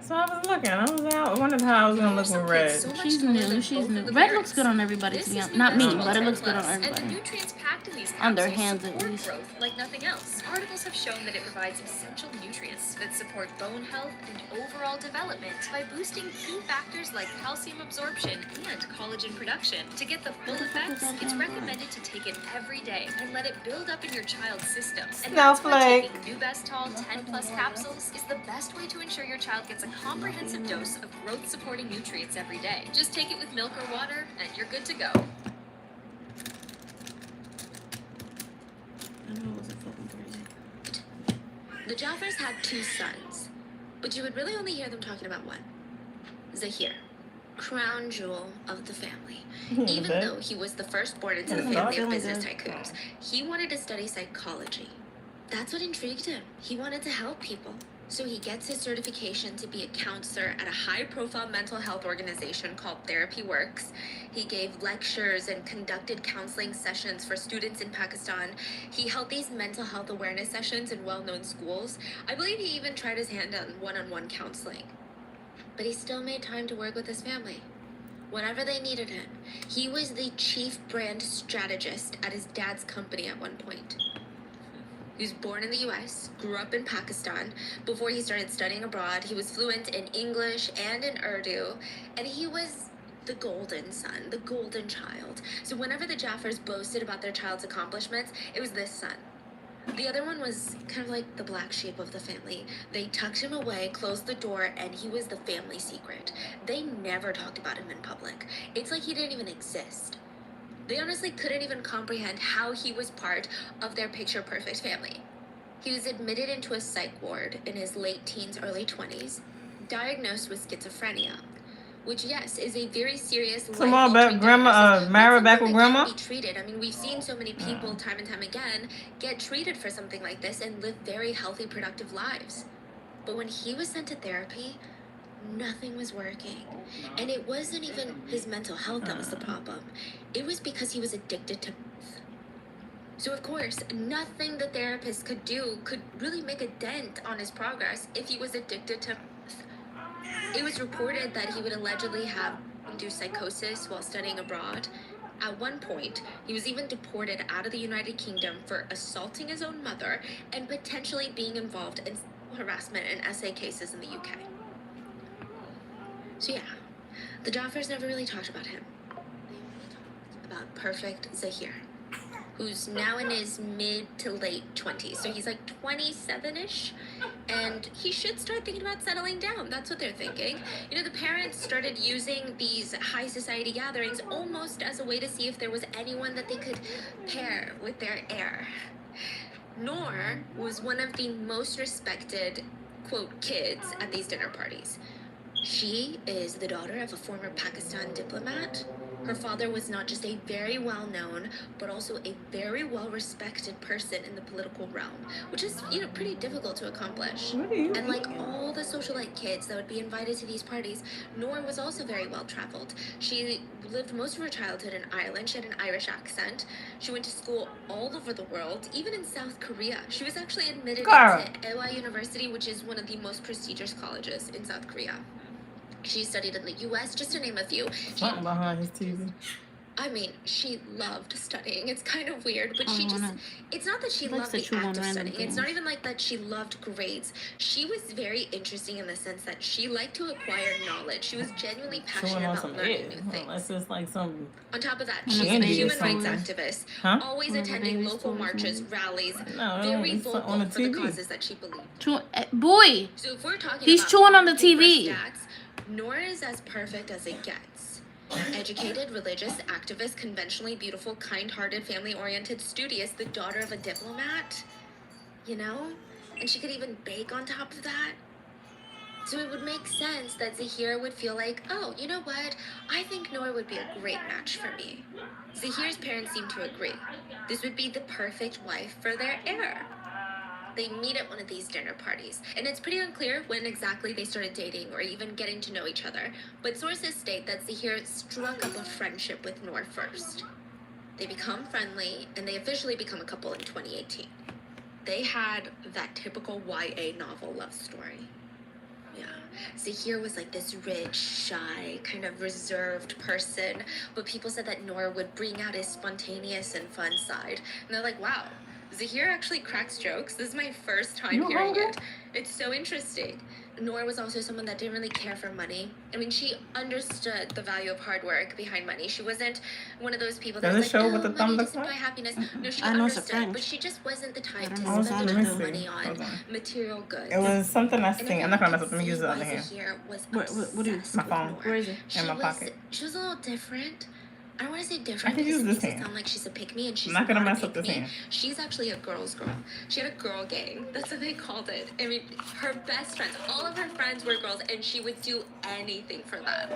Speaker 1: So I was looking. I wondered how I was gonna look with red.
Speaker 2: She's new. She's new. Red looks good on everybody, to be honest. Not me, but it looks good on
Speaker 14: And the
Speaker 2: everybody.
Speaker 14: nutrients packed in these
Speaker 2: On their
Speaker 14: capsules
Speaker 2: hands, at
Speaker 14: support
Speaker 2: least.
Speaker 14: growth like nothing else. Articles have shown that it provides essential nutrients that support bone health and overall development by boosting key factors like calcium absorption and collagen production. To get the full effects, it's recommended to take it every day and let it build up in your child's system. And that's why
Speaker 1: Snowflake.
Speaker 14: taking Nubestol 10 plus capsules is the best way to ensure your child gets a comprehensive dose of growth supporting nutrients every day. Just take it with milk or water and you're good to go.
Speaker 2: I know it wasn't fucking crazy.
Speaker 6: The Jaffers had 2 sons, but you would really only hear them talking about one. Zahir, crown jewel of the family. Even though he was the firstborn into the family of business tycoons, he wanted to study psychology. That's what intrigued him. He wanted to help people. So he gets his certification to be a counselor at a high-profile mental health organization called Therapy Works. He gave lectures and conducted counseling sessions for students in Pakistan. He held these mental health awareness sessions in well-known schools. I believe he even tried his hand on one-on-one counseling. But he still made time to work with his family. Whenever they needed him, he was the chief brand strategist at his dad's company at one point. He was born in the US, grew up in Pakistan. Before he started studying abroad, he was fluent in English and in Urdu, and he was the golden son, the golden child. So whenever the Jaffers boasted about their child's accomplishments, it was this son. The other one was kind of like the black sheep of the family. They tucked him away, closed the door, and he was the family secret. They never talked about him in public. It's like he didn't even exist. They honestly couldn't even comprehend how he was part of their picture-perfect family. He was admitted into a psych ward in his late teens, early 20s, diagnosed with schizophrenia, which, yes, is a very serious life-altering diagnosis.
Speaker 1: Married back with grandma.
Speaker 6: Be treated. I mean, we've seen so many people time and time again get treated for something like this and live very healthy, productive lives. But when he was sent to therapy, nothing was working. And it wasn't even his mental health that was the problem. It was because he was addicted to meth. So of course, nothing the therapist could do could really make a dent on his progress if he was addicted to meth. It was reported that he would allegedly have induced psychosis while studying abroad. At one point, he was even deported out of the United Kingdom for assaulting his own mother and potentially being involved in harassment and SA cases in the UK. So yeah, the Jaffers never really talked about him. They only talked about perfect Zahir, who's now in his mid to late 20s. So he's like 27-ish, and he should start thinking about settling down. That's what they're thinking. You know, the parents started using these high society gatherings almost as a way to see if there was anyone that they could pair with their heir. Noor was one of the most respected, quote, kids at these dinner parties. She is the daughter of a former Pakistan diplomat. Her father was not just a very well-known, but also a very well-respected person in the political realm, which is, you know, pretty difficult to accomplish. And like all the socialite kids that would be invited to these parties, Noor was also very well-traveled. She lived most of her childhood in Ireland. She had an Irish accent. She went to school all over the world, even in South Korea. She was actually admitted into Ewha University, which is one of the most prestigious colleges in South Korea. She studied in the US, just to name a few.
Speaker 1: Something behind his TV.
Speaker 6: I mean, she loved studying. It's kind of weird, but she just, it's not that she loved the act of studying. It's not even like that she loved grades. She was very interesting in the sense that she liked to acquire knowledge. She was genuinely passionate about learning new things.
Speaker 1: That's just like some.
Speaker 6: On top of that, she's a human rights activist, always attending local marches, rallies, very vocal for the causes that she believed.
Speaker 2: Boy,
Speaker 6: so if we're talking
Speaker 2: he's
Speaker 6: about
Speaker 2: chewing on the TV.
Speaker 6: Stats, Noor is as perfect as it gets. Educated, religious, activist, conventionally beautiful, kind-hearted, family-oriented, studious, the daughter of a diplomat. You know? and she could even bake on top of that. So it would make sense that Zahir would feel like, oh, you know what? I think Noor would be a great match for me. Zahir's parents seem to agree. This would be the perfect wife for their heir. They meet at one of these dinner parties, and it's pretty unclear when exactly they started dating or even getting to know each other, but sources state that Zahir struck up a friendship with Noor first. They become friendly, and they officially become a couple in 2018. They had that typical YA novel love story. Yeah. Zahir was like this rich, shy, kind of reserved person, but people said that Noor would bring out his spontaneous and fun side. And they're like, wow, Zahir actually cracks jokes. This is my first time hearing it. It's so interesting. Noor was also someone that didn't really care for money. I mean, she understood the value of hard work behind money. She wasn't one of those people that was like, oh, money doesn't buy happiness. No, she understood, but she just wasn't the type to spend a ton of money on material goods.
Speaker 1: It was something I seen. I'm not gonna mess up. Let me use the other hand.
Speaker 6: What do you?
Speaker 1: My phone.
Speaker 2: Where is it?
Speaker 1: In my pocket.
Speaker 6: She was a little different. I don't want to say different
Speaker 1: I can
Speaker 6: because
Speaker 1: use
Speaker 6: it
Speaker 1: this
Speaker 6: makes it
Speaker 1: hand.
Speaker 6: sound like she's a pick-me, and she's
Speaker 1: I'm not gonna
Speaker 6: not
Speaker 1: mess
Speaker 6: a
Speaker 1: up this
Speaker 6: pick-me.
Speaker 1: hand.
Speaker 6: She's actually a girl's girl. She had a girl gang. That's what they called it. I mean, her best friends, all of her friends were girls, and she would do anything for them.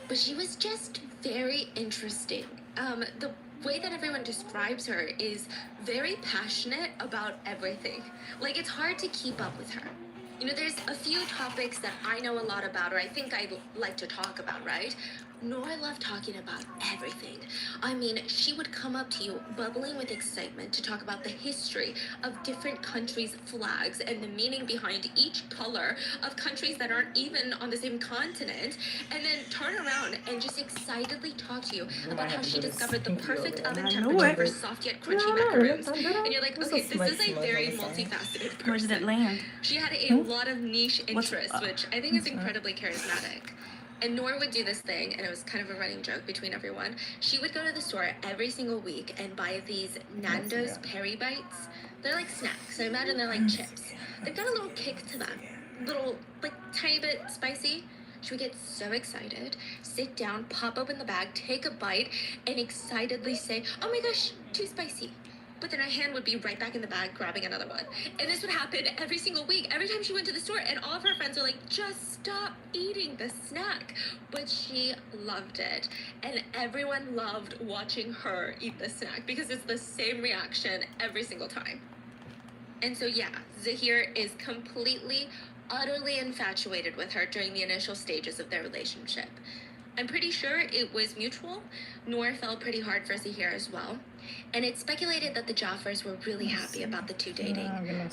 Speaker 6: But she was just very interesting. The way that everyone describes her is very passionate about everything. Like, it's hard to keep up with her. You know, there's a few topics that I know a lot about, or I think I'd like to talk about, right? Noor loved talking about everything. I mean, she would come up to you bubbling with excitement to talk about the history of different countries' flags and the meaning behind each color of countries that aren't even on the same continent, and then turn around and just excitedly talk to you about how she discovered the perfect oven temperature for soft yet crunchy macaroons. And you're like, okay, this is a very multifaceted person.
Speaker 2: Where did it land?
Speaker 6: She had a lot of niche interests, which I think is incredibly charismatic. And Noor would do this thing, and it was kind of a running joke between everyone. She would go to the store every single week and buy these Nando's Peri Bites. They're like snacks. So imagine they're like chips. They've got a little kick to them. Little, like, tiny bit spicy. She would get so excited, sit down, pop open the bag, take a bite, and excitedly say, oh my gosh, too spicy. But then her hand would be right back in the bag grabbing another one. And this would happen every single week, every time she went to the store, and all of her friends were like, just stop eating the snack. But she loved it. And everyone loved watching her eat the snack because it's the same reaction every single time. And so yeah, Zahir is completely, utterly infatuated with her during the initial stages of their relationship. I'm pretty sure it was mutual. Noor fell pretty hard for Zahir as well. And it's speculated that the Jaffers were really happy about the two dating.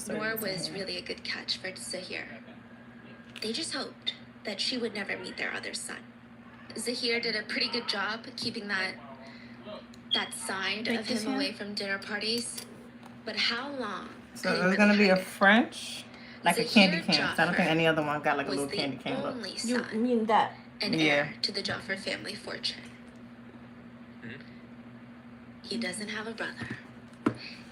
Speaker 6: Noor was really a good catch for Zahir. They just hoped that she would never meet their other son. Zahir did a pretty good job keeping that side of him away from dinner parties. But how long?
Speaker 1: So there's gonna be a French, like a candy cane. So I don't think any other one got like a little candy cane look.
Speaker 2: You mean that?
Speaker 6: An heir to the Jaffer family fortune. He doesn't have a brother.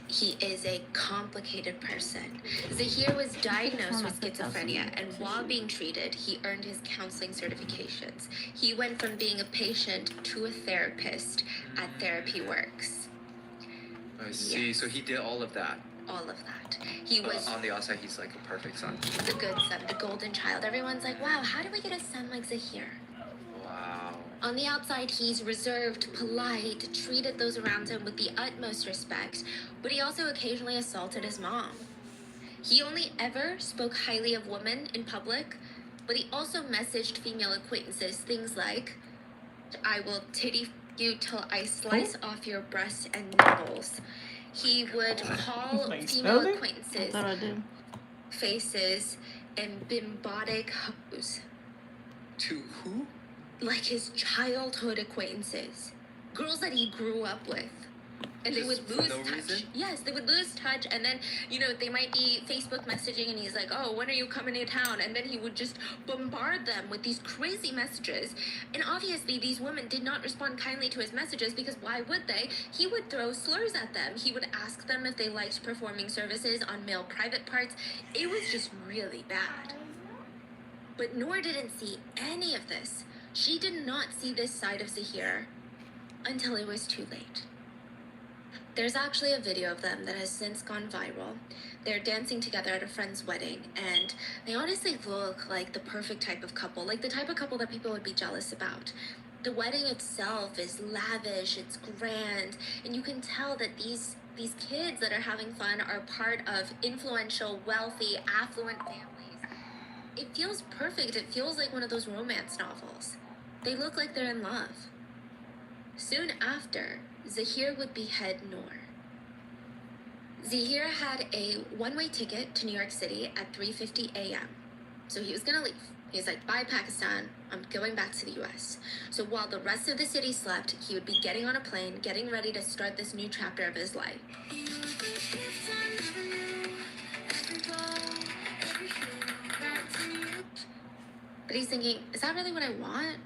Speaker 6: He is a complicated person. Zahir was diagnosed with schizophrenia, and while being treated, he earned his counseling certifications. He went from being a patient to a therapist at Therapy Works.
Speaker 15: I see. So he did all of that.
Speaker 6: All of that. He was
Speaker 15: on the outside, he's like a perfect son.
Speaker 6: the good son, the golden child. Everyone's like, wow, how do we get a son like Zahir?
Speaker 15: Wow.
Speaker 6: On the outside, he's reserved, polite, treated those around him with the utmost respect, but he also occasionally assaulted his mom. He only ever spoke highly of women in public, but he also messaged female acquaintances things like, I will titty you till I slice off your breasts and nipples. He would call female acquaintances faces and bimbotic hoes.
Speaker 15: To who?
Speaker 6: Like his childhood acquaintances. Girls that he grew up with. And they would lose touch. Reason? Yes, they would lose touch, and then, you know, they might be Facebook messaging, and he's like, oh, when are you coming to town? And then he would just bombard them with these crazy messages. And obviously, these women did not respond kindly to his messages, because why would they? He would throw slurs at them. He would ask them if they liked performing services on male private parts. It was just really bad. But Noor didn't see any of this. She did not see this side of Zahir until it was too late. There's actually a video of them that has since gone viral. They're dancing together at a friend's wedding, and they honestly look like the perfect type of couple, like the type of couple that people would be jealous about. The wedding itself is lavish, it's grand, and you can tell that these kids that are having fun are part of influential, wealthy, affluent families. It feels perfect. It feels like one of those romance novels. They look like they're in love. Soon after, Zahir would behead Noor. Zahir had a one-way ticket to New York City at 3:50 a.m. So he was gonna leave. He's like, bye Pakistan, I'm going back to the US. So while the rest of the city slept, he would be getting on a plane, getting ready to start this new chapter of his life. But he's thinking, is that really what I want?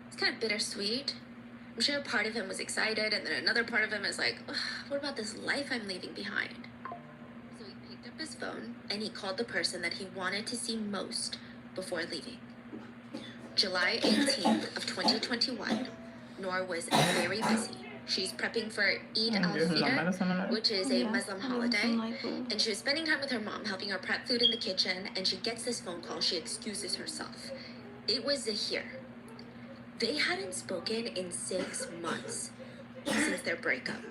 Speaker 6: It's kind of bittersweet. I'm sure a part of him was excited, and then another part of him is like, what about this life I'm leaving behind? So he picked up his phone, and he called the person that he wanted to see most before leaving. July 18th of 2021, Noor was very busy. She's prepping for Eid al-Fitr, which is a Muslim holiday, and she was spending time with her mom, helping her prep food in the kitchen, and she gets this phone call. She excuses herself. It was Zahir. They hadn't spoken in 6 months since their breakup.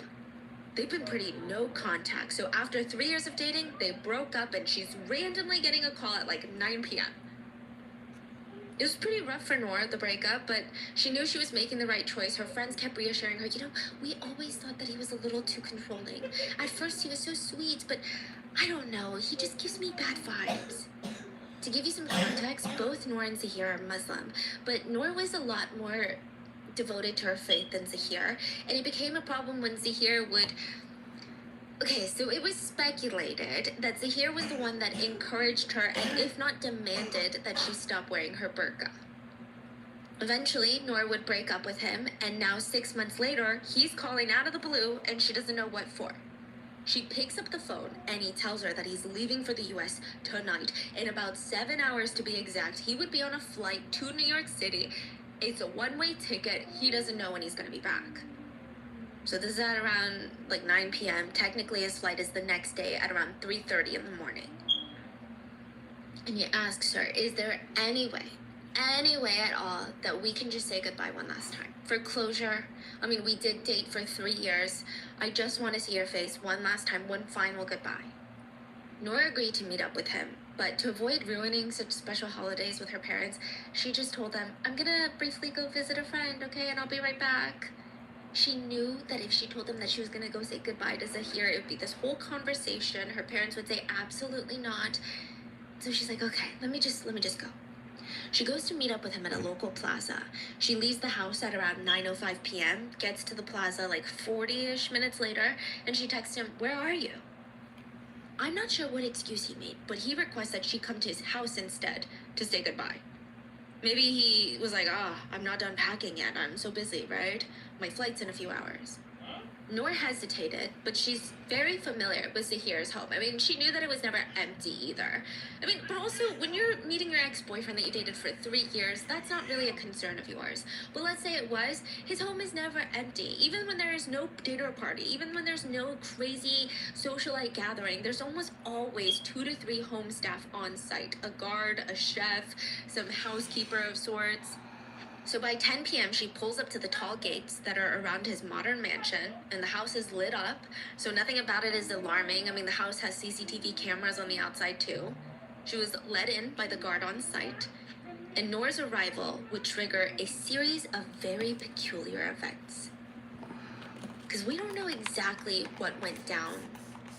Speaker 6: They've been pretty no contact, so after 3 years of dating, they broke up, and she's randomly getting a call at like 9 p.m. It was pretty rough for Noor, the breakup, but she knew she was making the right choice. Her friends kept reassuring her, we always thought that he was a little too controlling. At first he was so sweet, but I don't know, he just gives me bad vibes. To give you some context, both Noor and Zahir are Muslim, but Noor was a lot more devoted to her faith than Zahir, and it became a problem when Zahir would... Okay, so it was speculated that Zahir was the one that encouraged her, and if not demanded, that she stop wearing her burqa. Eventually, Noor would break up with him, and now 6 months later, he's calling out of the blue, and she doesn't know what for. She picks up the phone, and he tells her that he's leaving for the US tonight. In about 7 hours to be exact, he would be on a flight to New York City. It's a one-way ticket. He doesn't know when he's going to be back. So this is at around like 9 p.m. Technically, his flight is the next day at around 3:30 in the morning. And he asks her, is there any way at all that we can just say goodbye one last time? For closure, I mean, we did date for 3 years. I just want to see your face one last time, one final goodbye. Noor agreed to meet up with him, but to avoid ruining such special holidays with her parents, she just told them, I'm gonna briefly go visit a friend, okay, and I'll be right back. She knew that if she told them that she was going to go say goodbye to Zahir, it would be this whole conversation. Her parents would say absolutely not. So she's like, okay, let me just go. She goes to meet up with him at a local plaza. She leaves the house at around 9:05 p.m., gets to the plaza like 40-ish minutes later, and she texts him, where are you? I'm not sure what excuse he made, but he requests that she come to his house instead to say goodbye. Maybe he was like, I'm not done packing yet. I'm so busy, right? My flight's in a few hours. Noor hesitated, but she's very familiar with Zahir's home. I mean, she knew that it was never empty either. I mean, but also, when you're meeting your ex-boyfriend that you dated for 3 years, that's not really a concern of yours. But let's say it was, his home is never empty. Even when there is no dinner party, even when there's no crazy socialite gathering, there's almost always 2 to 3 home staff on site. A guard, a chef, some housekeeper of sorts. So by 10 p.m., she pulls up to the tall gates that are around his modern mansion, and the house is lit up, so nothing about it is alarming. I mean, the house has CCTV cameras on the outside, too. She was let in by the guard on site, and Noor's arrival would trigger a series of very peculiar events. Because we don't know exactly what went down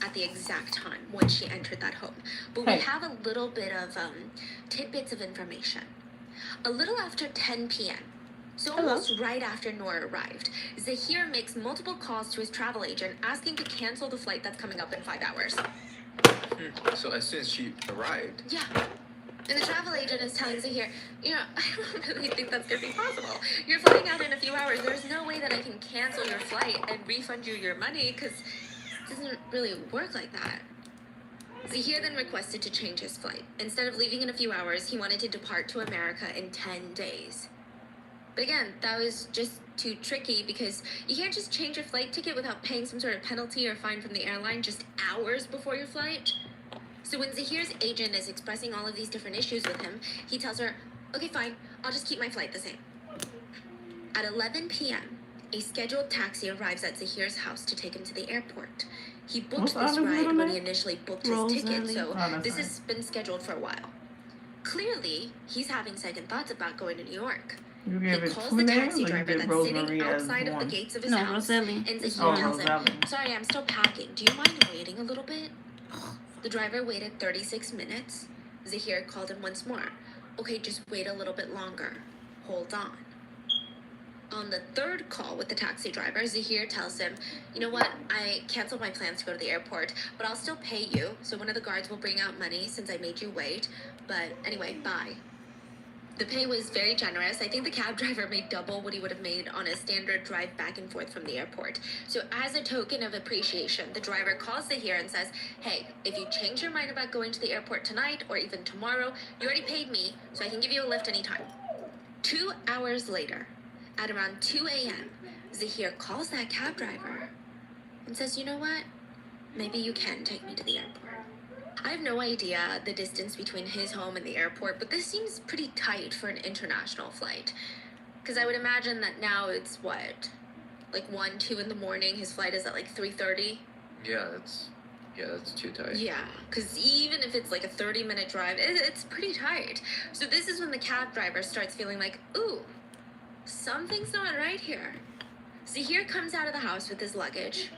Speaker 6: at the exact time when she entered that home, but we have a little bit of tidbits of information. A little after 10 p.m., so almost right after Noor arrived, Zahir makes multiple calls to his travel agent asking to cancel the flight that's coming up in 5 hours.
Speaker 15: So as soon as she arrived?
Speaker 6: Yeah. And the travel agent is telling Zahir, I don't really think that's going to be possible. You're flying out in a few hours. There's no way that I can cancel your flight and refund you your money because it doesn't really work like that. Zahir then requested to change his flight. Instead of leaving in a few hours, he wanted to depart to America in 10 days. But again, that was just too tricky because you can't just change your flight ticket without paying some sort of penalty or fine from the airline just hours before your flight. So when Zahir's agent is expressing all of these different issues with him, he tells her, okay, fine, I'll just keep my flight the same. At 11 p.m., a scheduled taxi arrives at Zahir's house to take him to the airport. He booked this ride when he initially booked his ticket, so this has been scheduled for a while. Clearly, he's having second thoughts about going to New York. He calls the taxi driver that's sitting outside of the gates of his house, and Zahir tells him, sorry, I'm still packing. Do you mind waiting a little bit? The driver waited 36 minutes. Zahir called him once more. Okay, just wait a little bit longer. Hold on. On the third call with the taxi driver, Zahir tells him, you know what, I canceled my plans to go to the airport, but I'll still pay you, so one of the guards will bring out money since I made you wait. But anyway, bye. The pay was very generous. I think the cab driver made double what he would have made on a standard drive back and forth from the airport. So as a token of appreciation, the driver calls Zahir and says, hey, if you change your mind about going to the airport tonight or even tomorrow, you already paid me, so I can give you a lift anytime. 2 hours later, at around 2 a.m., Zahir calls that cab driver and says, you know what? Maybe you can take me to the airport. I have no idea the distance between his home and the airport, but this seems pretty tight for an international flight. Because I would imagine that now it's what? Like 1, 2 in the morning, his flight is at like 3:30?
Speaker 15: Yeah, that's too tight.
Speaker 6: Yeah, because even if it's like a 30-minute drive, it's pretty tight. So this is when the cab driver starts feeling like, ooh, something's not right here. Zahir comes out of the house with his luggage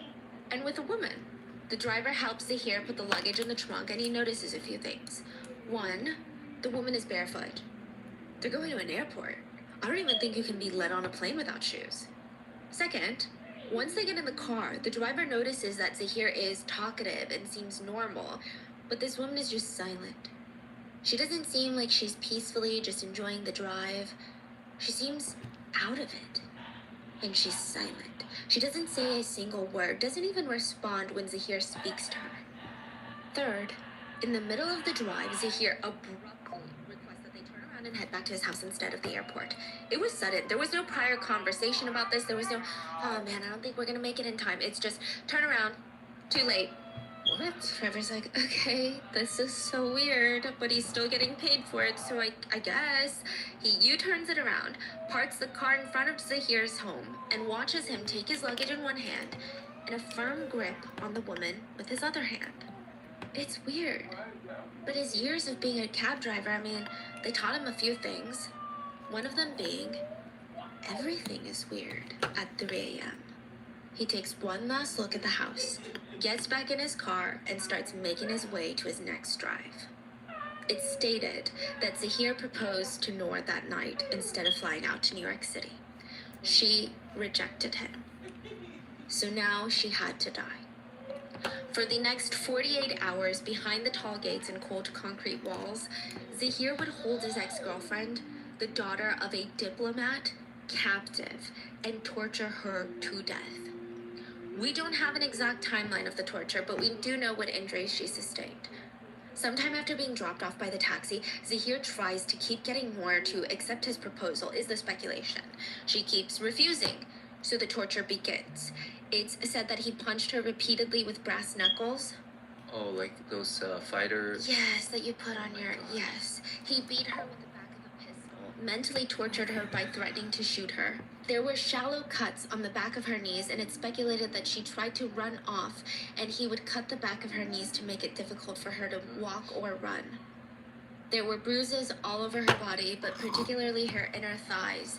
Speaker 6: and with a woman. The driver helps Zahir put the luggage in the trunk and he notices a few things. One, the woman is barefoot. They're going to an airport. I don't even think you can be let on a plane without shoes. Second, once they get in the car, the driver notices that Zahir is talkative and seems normal, but this woman is just silent. She doesn't seem like she's peacefully just enjoying the drive. She seems out of it. And she's silent. She doesn't say a single word, doesn't even respond when Zahir speaks to her. Third, in the middle of the drive, Zahir abruptly requests that they turn around and head back to his house instead of the airport. It was sudden. There was no prior conversation about this. There was no, oh man, I don't think we're gonna make it in time. It's just, turn around, too late. What? Trevor's like, okay, this is so weird, but he's still getting paid for it, so I guess. He U-turns it around, parks the car in front of Zahir's home, and watches him take his luggage in one hand and a firm grip on the woman with his other hand. It's weird, but his years of being a cab driver, I mean, they taught him a few things. One of them being, everything is weird at 3 a.m. He takes one last look at the house, gets back in his car, and starts making his way to his next drive. It's stated that Zahir proposed to Noor that night instead of flying out to New York City. She rejected him. So now she had to die. For the next 48 hours behind the tall gates and cold concrete walls, Zahir would hold his ex-girlfriend, the daughter of a diplomat, captive, and torture her to death. We don't have an exact timeline of the torture, but we do know what injuries she sustained. Sometime after being dropped off by the taxi, Zahir tries to keep getting Noor to accept his proposal, is the speculation. She keeps refusing, so the torture begins. It's said that he punched her repeatedly with brass knuckles.
Speaker 15: Oh, like those fighters?
Speaker 6: Yes, that you put on your... Yes. He beat her with the back of a pistol, mentally tortured her by threatening to shoot her. There were shallow cuts on the back of her knees, and it's speculated that she tried to run off, and he would cut the back of her knees to make it difficult for her to walk or run. There were bruises all over her body, but particularly her inner thighs.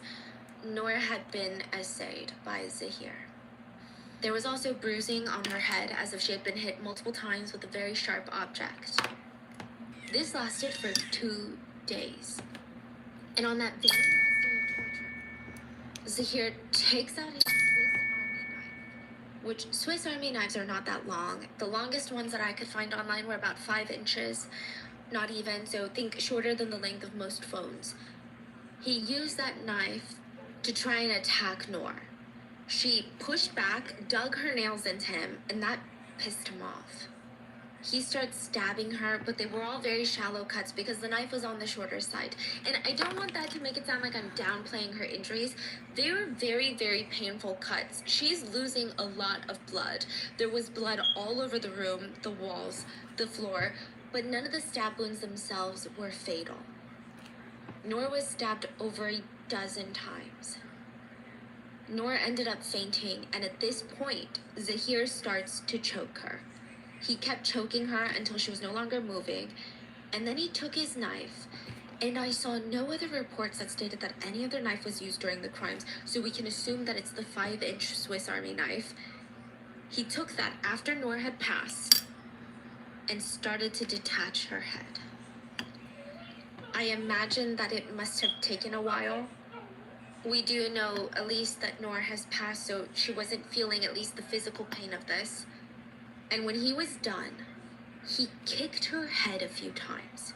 Speaker 6: Noor had been essayed by Zahir. There was also bruising on her head, as if she had been hit multiple times with a very sharp object. This lasted for 2 days. And on that very last day of torture, Zahir takes out his Swiss Army knife, which Swiss Army knives are not that long. The longest ones that I could find online were about 5 inches, not even, so think shorter than the length of most phones. He used that knife to try and attack Noor. She pushed back, dug her nails into him, and that pissed him off. He starts stabbing her, but they were all very shallow cuts because the knife was on the shorter side. And I don't want that to make it sound like I'm downplaying her injuries. They were very, very painful cuts. She's losing a lot of blood. There was blood all over the room, the walls, the floor, but none of the stab wounds themselves were fatal. Noor was stabbed over a dozen times. Noor ended up fainting, and at this point, Zahir starts to choke her. He kept choking her until she was no longer moving, and then he took his knife, and I saw no other reports that stated that any other knife was used during the crimes, so we can assume that it's the 5-inch Swiss Army knife. He took that after Noor had passed and started to detach her head. I imagine that it must have taken a while. We do know at least that Noor has passed, so she wasn't feeling at least the physical pain of this. And when he was done, he kicked her head a few times.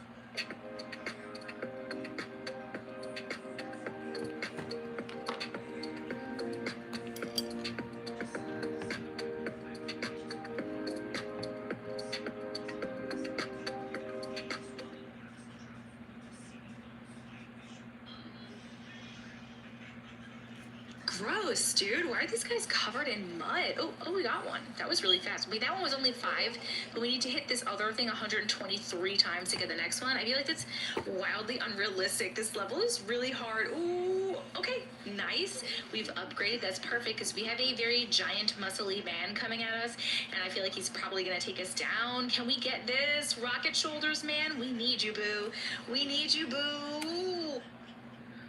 Speaker 14: Gross, dude. Why are these guys covered in mud? Oh, we got one. That was really fast. Wait, that one was only 5, but we need to hit this other thing 123 times to get the next one. I feel like that's wildly unrealistic. This level is really hard. Ooh, okay, nice. We've upgraded. That's perfect because we have a very giant, muscly man coming at us, and I feel like he's probably gonna take us down. Can we get this? Rocket shoulders, man. We need you, boo. We need you, boo.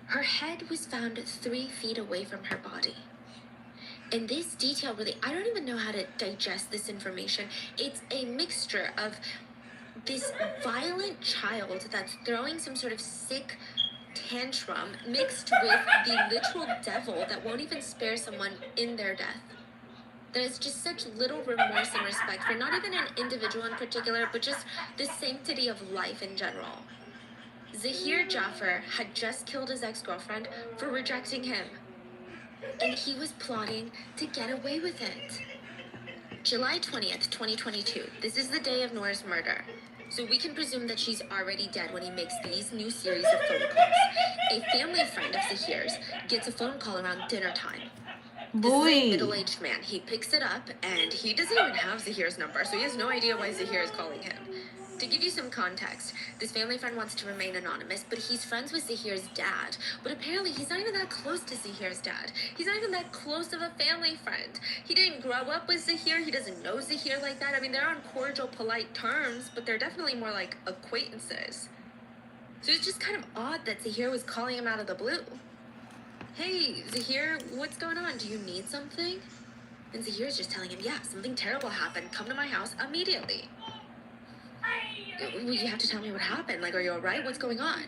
Speaker 6: Her head was found 3 feet away from her body. And this detail really, I don't even know how to digest this information. It's a mixture of this violent child that's throwing some sort of sick tantrum mixed with the literal devil that won't even spare someone in their death. There's just such little remorse and respect for not even an individual in particular, but just the sanctity of life in general. Zahir Jaffer had just killed his ex-girlfriend for rejecting him, and he was plotting to get away with it. July 20th, 2022. This is the day of Noor's murder. So we can presume that she's already dead when he makes these new series of phone calls. A family friend of Zahir's gets a phone call around dinner time. This is a middle-aged man. He picks it up, and he doesn't even have Zahir's number, so he has no idea why Zahir is calling him. To give you some context, this family friend wants to remain anonymous, but he's friends with Zahir's dad. But apparently he's not even that close to Zahir's dad. He's not even that close of a family friend. He didn't grow up with Zahir. He doesn't know Zahir like that. I mean, they're on cordial, polite terms, but they're definitely more like acquaintances. So it's just kind of odd that Zahir was calling him out of the blue. Hey, Zahir, what's going on? Do you need something? And Zahir's just telling him, yeah, something terrible happened. Come to my house immediately. Well, you have to tell me what happened. Like, are you alright? What's going on?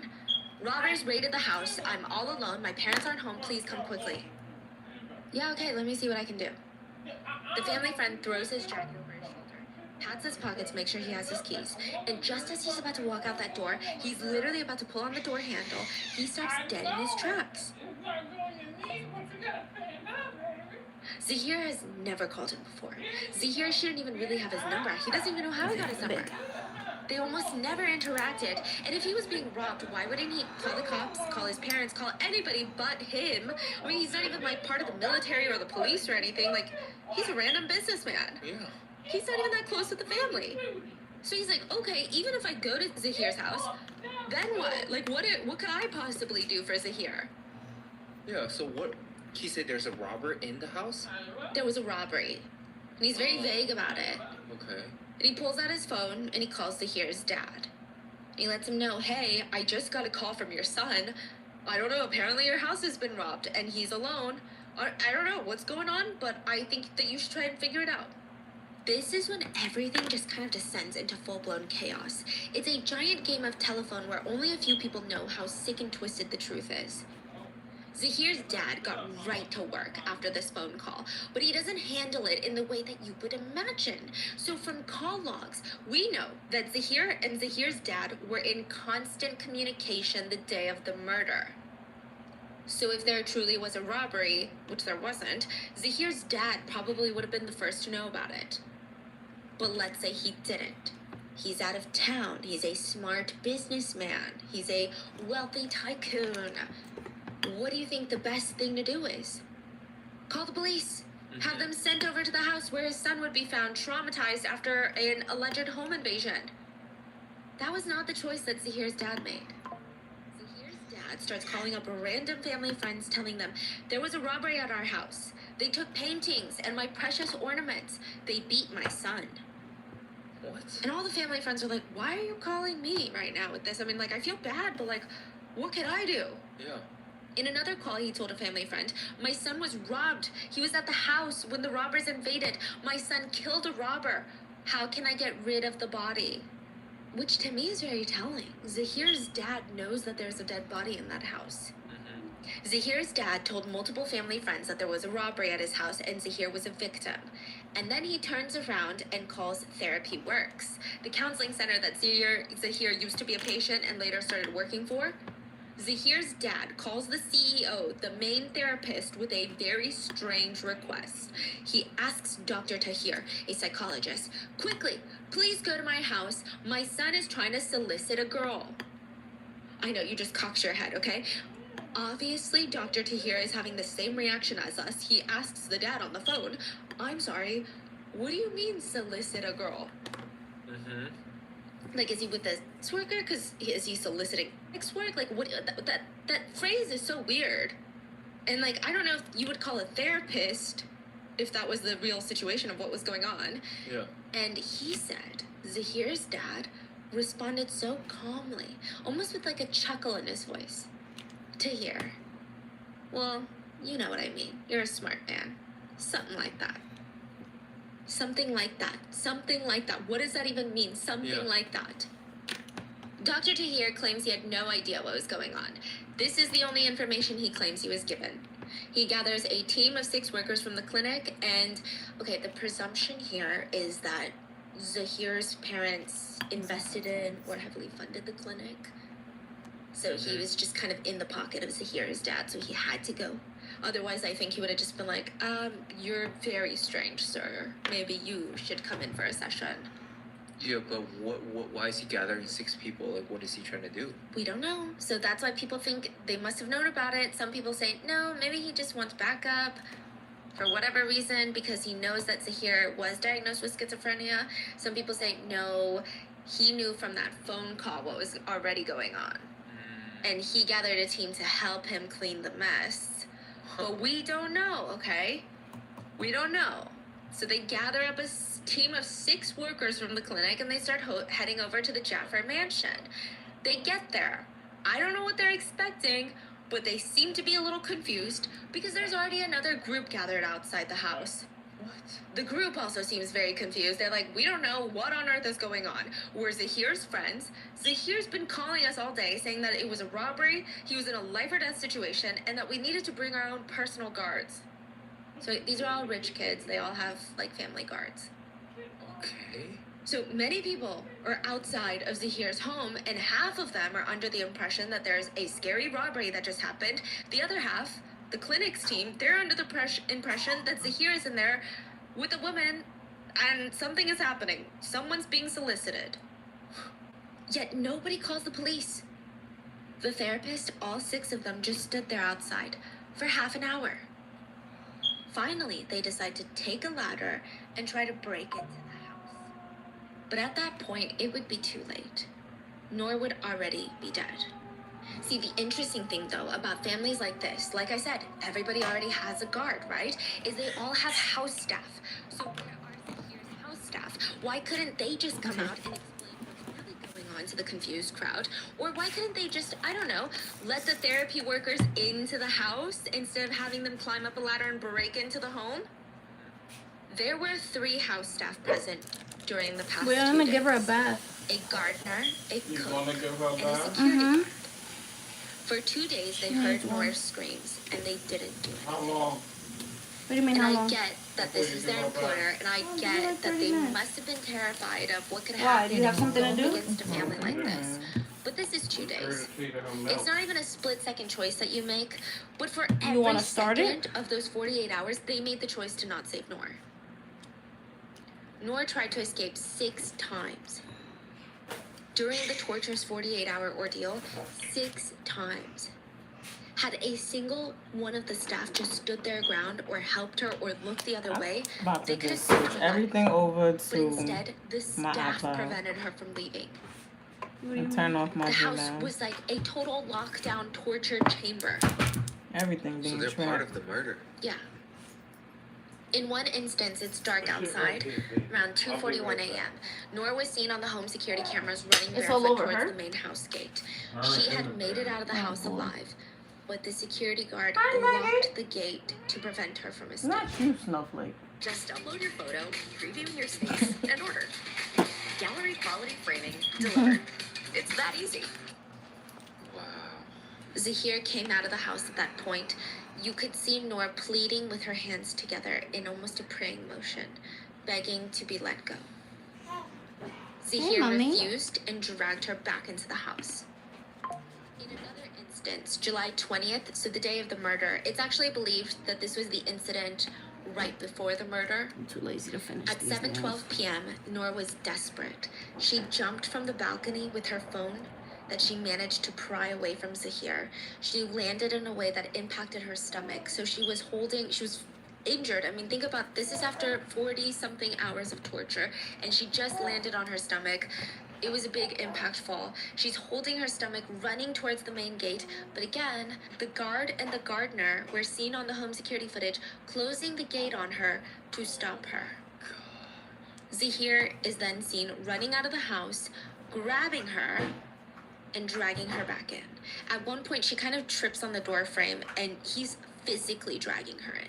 Speaker 6: Robbers raided the house. I'm all alone. My parents aren't home. Please come quickly. Yeah, okay, let me see what I can do. The family friend throws his jacket over his shoulder, pats his pockets, make sure he has his keys. And just as he's about to walk out that door, he's literally about to pull on the door handle. He stops dead in his tracks. Zahir has never called him before. Zahir shouldn't even really have his number. He doesn't even know how he got his number. They almost never interacted. And if he was being robbed, why wouldn't he call the cops, call his parents, call anybody but him? I mean, he's not even like part of the military or the police or anything. Like, he's a random businessman.
Speaker 15: Yeah.
Speaker 6: He's not even that close with the family. So he's like, okay, even if I go to Zahir's house, then what? Like, what could I possibly do for Zahir?
Speaker 15: Yeah, so what? He said there's a robber in the house?
Speaker 6: There was a robbery. And he's very vague about it.
Speaker 15: Okay.
Speaker 6: And he pulls out his phone and he calls Zahir's dad. And he lets him know, hey, I just got a call from your son. I don't know, apparently your house has been robbed and he's alone. I don't know what's going on, but I think that you should try and figure it out. This is when everything just kind of descends into full-blown chaos. It's a giant game of telephone where only a few people know how sick and twisted the truth is. Zahir's dad got right to work after this phone call, but he doesn't handle it in the way that you would imagine. So from call logs, we know that Zahir and Zahir's dad were in constant communication the day of the murder. So if there truly was a robbery, which there wasn't, Zahir's dad probably would have been the first to know about it. But let's say he didn't.
Speaker 3: He's out of town. He's a smart businessman. He's a wealthy tycoon. What do you think the best thing to do is? Call the police. Have them sent over to the house where his son would be found traumatized after an alleged home invasion. That was not the choice that Zahir's dad made. Zahir's dad starts calling up random family friends telling them, there was a robbery at our house. They took paintings and my precious ornaments. They beat my son.
Speaker 15: What?
Speaker 3: And all the family friends are like, why are you calling me right now with this? I mean, like, I feel bad, but like, what can I do?
Speaker 15: Yeah.
Speaker 3: In another call, he told a family friend, my son was robbed. He was at the house when the robbers invaded. My son killed a robber. How can I get rid of the body? Which to me is very telling. Zahir's dad knows that there's a dead body in that house. Zahir's dad told multiple family friends that there was a robbery at his house and Zahir was a victim. And then he turns around and calls Therapy Works, the counseling center that Zahir used to be a patient and later started working for. Zahir's dad calls the CEO, the main therapist, with a very strange request. He asks Dr. Tahir, a psychologist, quickly, please go to my house. My son is trying to solicit a girl. I know, you just cocked your head, okay? Obviously, Dr. Tahir is having the same reaction as us. He asks the dad on the phone, I'm sorry, what do you mean solicit a girl? Like, is he with a sex worker? Because is he soliciting sex work? Like, what? That phrase is so weird. And, like, I don't know if you would call a therapist if that was the real situation of what was going on.
Speaker 15: Yeah.
Speaker 3: And he said Zahir's dad responded so calmly, almost with, like, a chuckle in his voice. Tahir, well, you know what I mean. You're a smart man. Something like that. Something like that. Something like that. What does that even mean? Something like that. Dr. Tahir claims he had no idea what was going on. This is the only information he claims he was given. He gathers a team of 6 workers from the clinic, and, okay, the presumption here is that Zahir's parents invested in or heavily funded the clinic. So he was just kind of in the pocket of Zahir's dad, so he had to go. Otherwise, I think he would have just been like, you're very strange, sir. Maybe you should come in for a session.
Speaker 15: Yeah, but why is he gathering 6 people? Like, what is he trying to do?
Speaker 3: We don't know. So that's why people think they must have known about it. Some people say, no, maybe he just wants backup for whatever reason because he knows that Zahir was diagnosed with schizophrenia. Some people say, no, he knew from that phone call what was already going on. And he gathered a team to help him clean the mess. But we don't know, okay? We don't know. So they gather up a team of 6 workers from the clinic and they start heading over to the Jaffer mansion. They get there. I don't know what they're expecting, but they seem to be a little confused because there's already another group gathered outside the house. What? The group also seems very confused. They're like, we don't know what on earth is going on. We're Zahir's friends. Zahir's been calling us all day saying that it was a robbery, he was in a life or death situation, and that we needed to bring our own personal guards. So these are all rich kids. They all have, like, family guards.
Speaker 15: Okay.
Speaker 3: So many people are outside of Zahir's home, and half of them are under the impression that there's a scary robbery that just happened. The other half, the clinic's team, they're under the impression that Zahir is in there with a woman and something is happening. Someone's being solicited. Yet nobody calls the police. The therapist, all 6 of them, just stood there outside for half an hour. Finally, they decide to take a ladder and try to break into the house. But at that point, it would be too late. Noor would already be dead. See, the interesting thing, though, about families like this, like I said, everybody already has a guard, right? Is they all have house staff. So where are Zahir's house staff? Why couldn't they just come out and explain what's really going on to the confused crowd? Or why couldn't they just, I don't know, let the therapy workers into the house instead of having them climb up a ladder and break into the home? There were 3 house staff present during the past 2 days.
Speaker 2: We're gonna give her a bath.
Speaker 3: A gardener, a
Speaker 8: You
Speaker 3: cook,
Speaker 8: wanna give her a
Speaker 3: and a
Speaker 8: bath?
Speaker 3: security guard. For 2 days, they heard Noor's screams, and they didn't do it.
Speaker 8: How long?
Speaker 2: What do you mean,
Speaker 3: And
Speaker 2: how
Speaker 3: I
Speaker 2: long?
Speaker 3: get that this is their employer, and I get that they must have been terrified of what could
Speaker 2: Why?
Speaker 3: happen
Speaker 2: Do you have
Speaker 3: if you
Speaker 2: something to
Speaker 3: go
Speaker 2: do?
Speaker 3: against a family like this. But this is 2 days.
Speaker 8: 30 feet of her
Speaker 3: It's
Speaker 8: milk.
Speaker 3: not even a split-second choice that you make, but for
Speaker 2: You
Speaker 3: every
Speaker 2: wanna start it?
Speaker 3: second of those 48 hours, they made the choice to not save Noor. Noor tried to escape 6 times.
Speaker 6: During the torturous 48-hour ordeal, 6 times. Had a single one of the staff just stood their ground or helped her or looked the other way,
Speaker 1: About to
Speaker 6: they could have
Speaker 1: just
Speaker 6: saved
Speaker 1: switch
Speaker 6: her life.
Speaker 1: everything over
Speaker 6: But
Speaker 1: to
Speaker 6: instead, the
Speaker 1: my
Speaker 6: staff
Speaker 1: iPod
Speaker 6: prevented her from leaving.
Speaker 1: and turn off my
Speaker 6: The house
Speaker 1: Gmail.
Speaker 6: was like a total lockdown torture chamber.
Speaker 1: Everything
Speaker 15: So
Speaker 1: being
Speaker 15: they're part
Speaker 1: tracked.
Speaker 15: of the murder.
Speaker 6: Yeah. In one instance, it's dark outside, around 2:41 a.m. Nora was seen on the home security cameras running
Speaker 2: It's all
Speaker 6: barefoot
Speaker 2: over
Speaker 6: towards
Speaker 2: her?
Speaker 6: the main house gate. She had made it out of the house alive, but the security guard locked the gate to prevent her from escaping.
Speaker 1: Not you, Snowflake.
Speaker 14: Just upload your photo, preview your space, and order. Gallery quality framing delivered. It's that easy.
Speaker 15: Wow.
Speaker 6: Zahir came out of the house at that point. You could see Nora pleading with her hands together in almost a praying motion, begging to be let go. Zahir
Speaker 2: Mommy.
Speaker 6: refused and dragged her back into the house. In another instance, July 20th, so the day of the murder, it's actually believed that this was the incident right before the murder.
Speaker 2: I'm too lazy to finish
Speaker 6: At
Speaker 2: these
Speaker 6: 7:12
Speaker 2: nails.
Speaker 6: p.m., Nora was desperate. She jumped from the balcony with her phone that she managed to pry away from Zahir. She landed in a way that impacted her stomach, so she was injured. I mean, think about this is after 40-something hours of torture, and she just landed on her stomach. It was a big impact fall. She's holding her stomach, running towards the main gate, but again, the guard and the gardener were seen on the home security footage closing the gate on her to stop her. Zahir is then seen running out of the house, grabbing her, and dragging her back in. At one point, she kind of trips on the door frame, and he's physically dragging her in.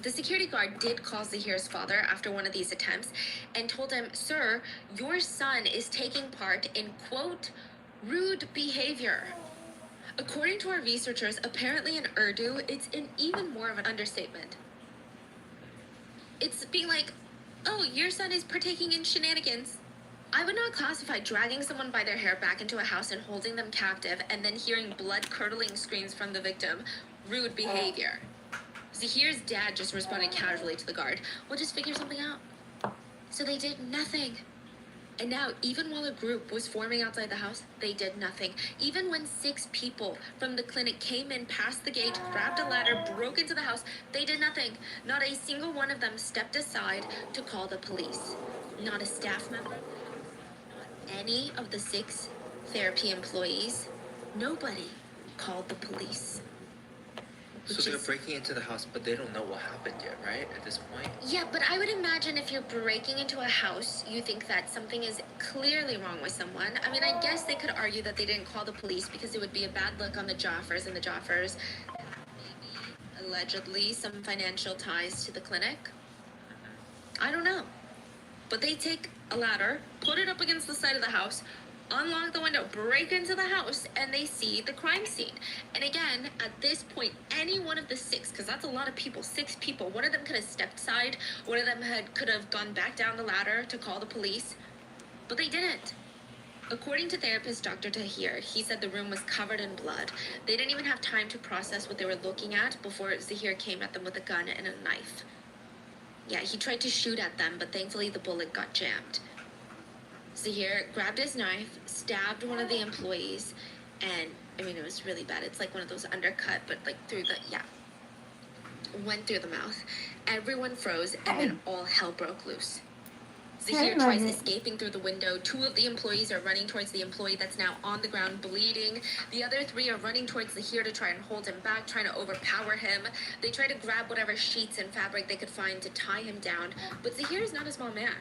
Speaker 6: The security guard did call Zahir's father after one of these attempts and told him, "Sir, your son is taking part in, quote, rude behavior." According to our researchers, apparently in Urdu, it's even more of an understatement. It's being like, "Oh, your son is partaking in shenanigans." I would not classify dragging someone by their hair back into a house and holding them captive and then hearing blood-curdling screams from the victim rude behavior. Zahir's dad just responded casually to the guard, "We'll just figure something out." So they did nothing. And now, even while a group was forming outside the house, they did nothing. Even when 6 people from the clinic came in past the gate, grabbed a ladder, broke into the house, they did nothing. Not a single one of them stepped aside to call the police. Not a staff member, not any of the 6 therapy employees. Nobody called the police.
Speaker 15: So they're breaking into the house, but they don't know what happened yet, right? At this point?
Speaker 6: Yeah, but I would imagine if you're breaking into a house, you think that something is clearly wrong with someone. I mean, I guess they could argue that they didn't call the police because it would be a bad look on the Joffers, and the Joffers maybe, allegedly, some financial ties to the clinic. I don't know. But they take a ladder, put it up against the side of the house, unlock the window, break into the house, and they see the crime scene. And again, at this point, any one of the 6, because that's a lot of people, 6 people, one of them could have stepped aside, one of them could have gone back down the ladder to call the police, but they didn't. According to therapist Dr. Tahir, he said the room was covered in blood. They didn't even have time to process what they were looking at before Zahir came at them with a gun and a knife. Yeah, he tried to shoot at them, but thankfully the bullet got jammed. Zahir grabbed his knife, stabbed one of the employees, and, I mean, it was really bad. It's like one of those undercut, but like went through the mouth. Everyone froze, and then all hell broke loose. Zahir tries escaping through the window. 2 of the employees are running towards the employee that's now on the ground bleeding. The other 3 are running towards Zahir to try and hold him back, trying to overpower him. They try to grab whatever sheets and fabric they could find to tie him down, but Zahir is not a small man.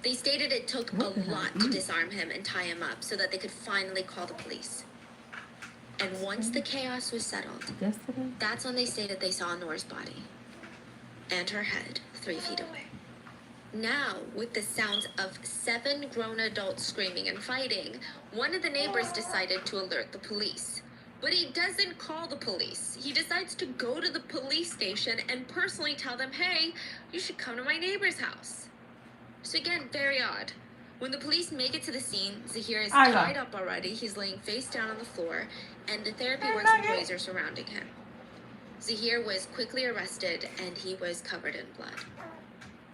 Speaker 6: They stated it took a lot to disarm him and tie him up so that they could finally call the police. And once the chaos was settled, that's when they stated they saw Noor's body and her head 3 feet away. Now, with the sounds of 7 grown adults screaming and fighting, one of the neighbors decided to alert the police. But he doesn't call the police. He decides to go to the police station and personally tell them, "Hey, you should come to my neighbor's house." So again, very odd. When the police make it to the scene, Zahir is tied up already. He's laying face down on the floor, and the therapy works employees are surrounding him. Zahir was quickly arrested, and he was covered in blood.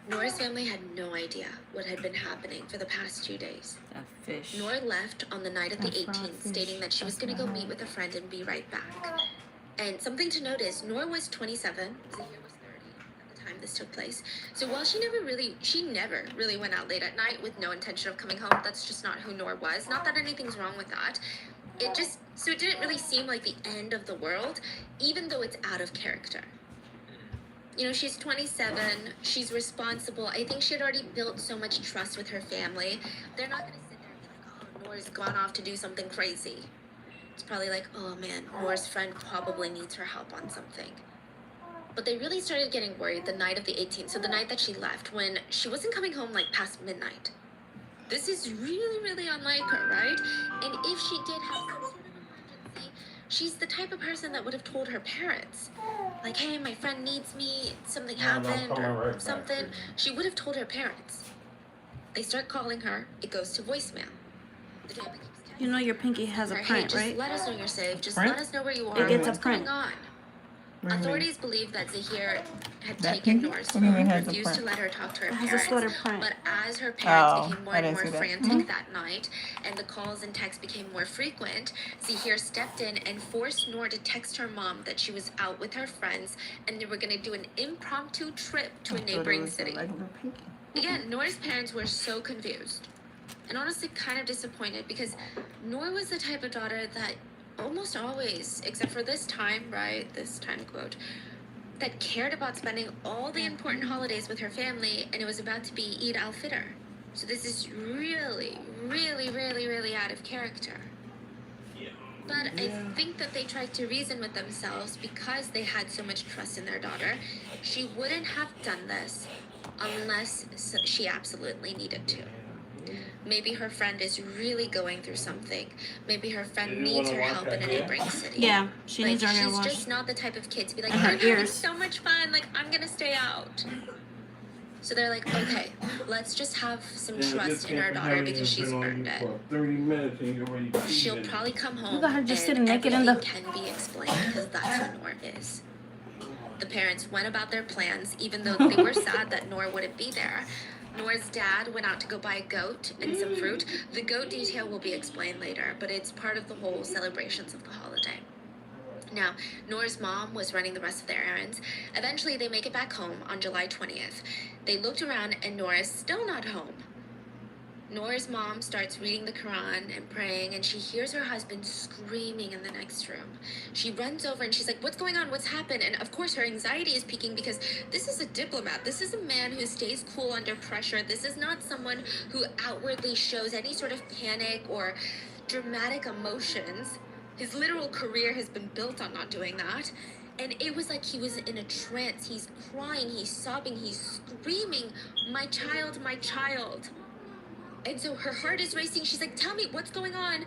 Speaker 6: Nora's family had no idea what had been happening for the past 2 days.
Speaker 2: That fish.
Speaker 6: Nora left on the night of the
Speaker 2: That fried
Speaker 6: 18th,
Speaker 2: fish.
Speaker 6: stating that she was going to go meet with a friend and be right back. And something to note is Nora was 27, Zahir was 30 at the time this took place. So while she never really went out late at night with no intention of coming home. That's just not who Nora was. Not that anything's wrong with that. It didn't really seem like the end of the world, even though it's out of character. You know, she's 27, she's responsible. I think she had already built so much trust with her family. They're not going to sit there and be like, oh, Nora's gone off to do something crazy. It's probably like, oh man, Nora's friend probably needs her help on something. But they really started getting worried the night of the 18th, so the night that she left, when she wasn't coming home like past midnight. This is really, really unlike her, right? And if she did have some sort of emergency, she's the type of person that would have told her parents. Like, hey, my friend needs me, something happened, or something. She would have told her parents. They start calling her, it goes to voicemail. The family keeps texting
Speaker 2: You know your pinky has a
Speaker 6: her, hey,
Speaker 2: print,
Speaker 6: just
Speaker 2: right?
Speaker 6: let us know you're safe. Just
Speaker 1: Print?
Speaker 6: let us know where you are.
Speaker 2: It gets a
Speaker 6: What's going
Speaker 2: print.
Speaker 6: on? Authorities believe that Zahir had
Speaker 1: That
Speaker 6: taken
Speaker 1: pinky?
Speaker 6: Nora's
Speaker 1: What do you mean
Speaker 6: phone,
Speaker 1: has a
Speaker 6: refused to
Speaker 1: print?
Speaker 6: let her talk to her
Speaker 2: It has a
Speaker 6: parents.
Speaker 2: sweater print.
Speaker 6: But as her parents
Speaker 1: Oh,
Speaker 6: became more
Speaker 1: I
Speaker 6: and
Speaker 1: didn't
Speaker 6: more
Speaker 1: see that.
Speaker 6: frantic that night, and the calls and texts became more frequent, Zahir stepped in and forced Nora to text her mom that she was out with her friends and they were going to do an impromptu trip to a neighboring city. Again, Nora's parents were so confused and honestly kind of disappointed because Nora was the type of daughter that almost always, except for this time, right, this time quote, that cared about spending all the important holidays with her family, and it was about to be Eid al-Fitr. So this is really, really, really, really out of character. But I think that they tried to reason with themselves because they had so much trust in their daughter. She wouldn't have done this unless she absolutely needed to. Maybe her friend is really going through something. Maybe her friend needs her help in a neighboring city.
Speaker 2: Yeah, she needs her
Speaker 6: She's
Speaker 2: earwash.
Speaker 6: just not the type of kid to be like,
Speaker 2: And
Speaker 6: I'm
Speaker 2: her
Speaker 6: having
Speaker 2: ears.
Speaker 6: so much fun, like I'm gonna stay out. So they're like, okay, let's just have some trust in our daughter because she's earned it.
Speaker 8: 30 minutes and you're already
Speaker 6: She'll probably come home.
Speaker 2: Look at her just
Speaker 6: and
Speaker 2: sitting naked in the-
Speaker 6: everything can be explained because that's who Nora is. The parents went about their plans, even though they were sad that Nora wouldn't be there. Nora's dad went out to go buy a goat and some fruit. The goat detail will be explained later, but it's part of the whole celebrations of the holiday. Now, Nora's mom was running the rest of their errands. Eventually, they make it back home on July 20th. They looked around and Nora's still not home. Nora's mom starts reading the Quran and praying, and she hears her husband screaming in the next room. She runs over and she's like, what's going on? What's happened? And of course, her anxiety is peaking because this is a diplomat. This is a man who stays cool under pressure. This is not someone who outwardly shows any sort of panic or dramatic emotions. His literal career has been built on not doing that. And it was like he was in a trance. He's crying, he's sobbing, he's screaming, my child, my child. And so her heart is racing. She's like, tell me, what's going on?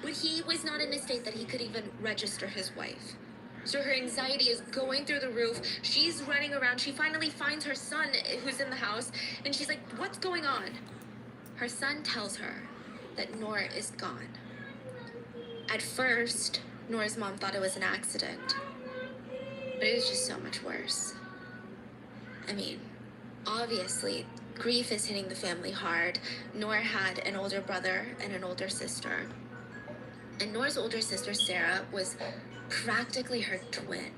Speaker 6: But he was not in a state that he could even register his wife. So her anxiety is going through the roof. She's running around. She finally finds her son who's in the house. And she's like, what's going on? Her son tells her that Nora is gone. At first, Nora's mom thought it was an accident. But it was just so much worse. I mean, obviously, grief is hitting the family hard. Nora had an older brother and an older sister. And Nora's older sister, Sarah, was practically her twin.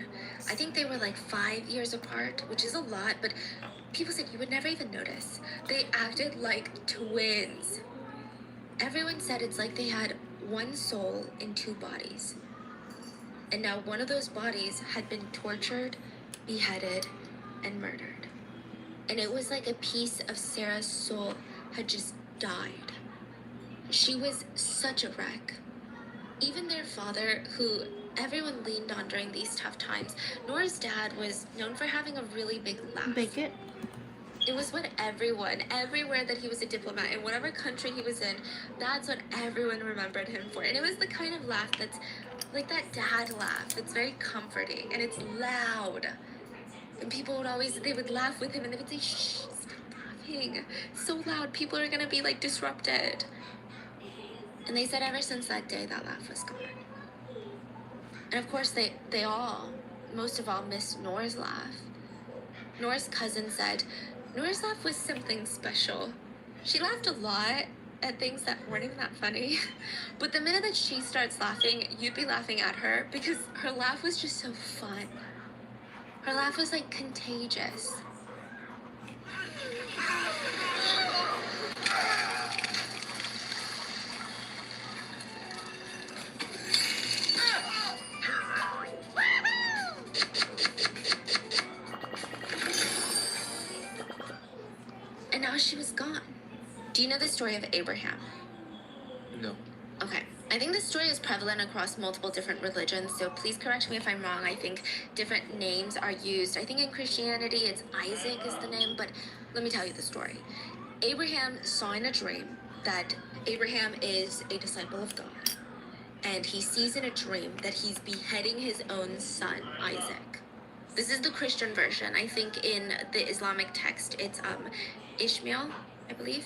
Speaker 6: I think they were like 5 years apart, which is a lot, but people said you would never even notice. They acted like twins. Everyone said it's like they had one soul in two bodies. And now one of those bodies had been tortured, beheaded, and murdered. And it was like a piece of Sarah's soul had just died. She was such a wreck. Even their father, who everyone leaned on during these tough times, Nora's dad was known for having a really big laugh.
Speaker 2: Bake it.
Speaker 6: It was what everywhere that he was a diplomat, in whatever country he was in, that's what everyone remembered him for. And it was the kind of laugh that's like that dad laugh that's very comforting, and it's loud. And people would always, they would laugh with him and they would say, shh, stop laughing. It's so loud, people are gonna be like disrupted. And they said ever since that day, that laugh was gone. And of course, they all, most of all, missed Nora's laugh. Nora's cousin said, Nora's laugh was something special. She laughed a lot at things that weren't even that funny. But the minute that she starts laughing, you'd be laughing at her because her laugh was just so fun. Her laugh was like contagious. And now she was gone. Do you know the story of Abraham?
Speaker 15: No.
Speaker 6: Okay. I think this story is prevalent across multiple different religions, so please correct me if I'm wrong. I think different names are used. I think in Christianity it's Isaac is the name, but let me tell you the story. Abraham saw in a dream that Abraham is a disciple of God, and he sees in a dream that he's beheading his own son, Isaac. This is the Christian version. I think in the Islamic text it's Ishmael, I believe.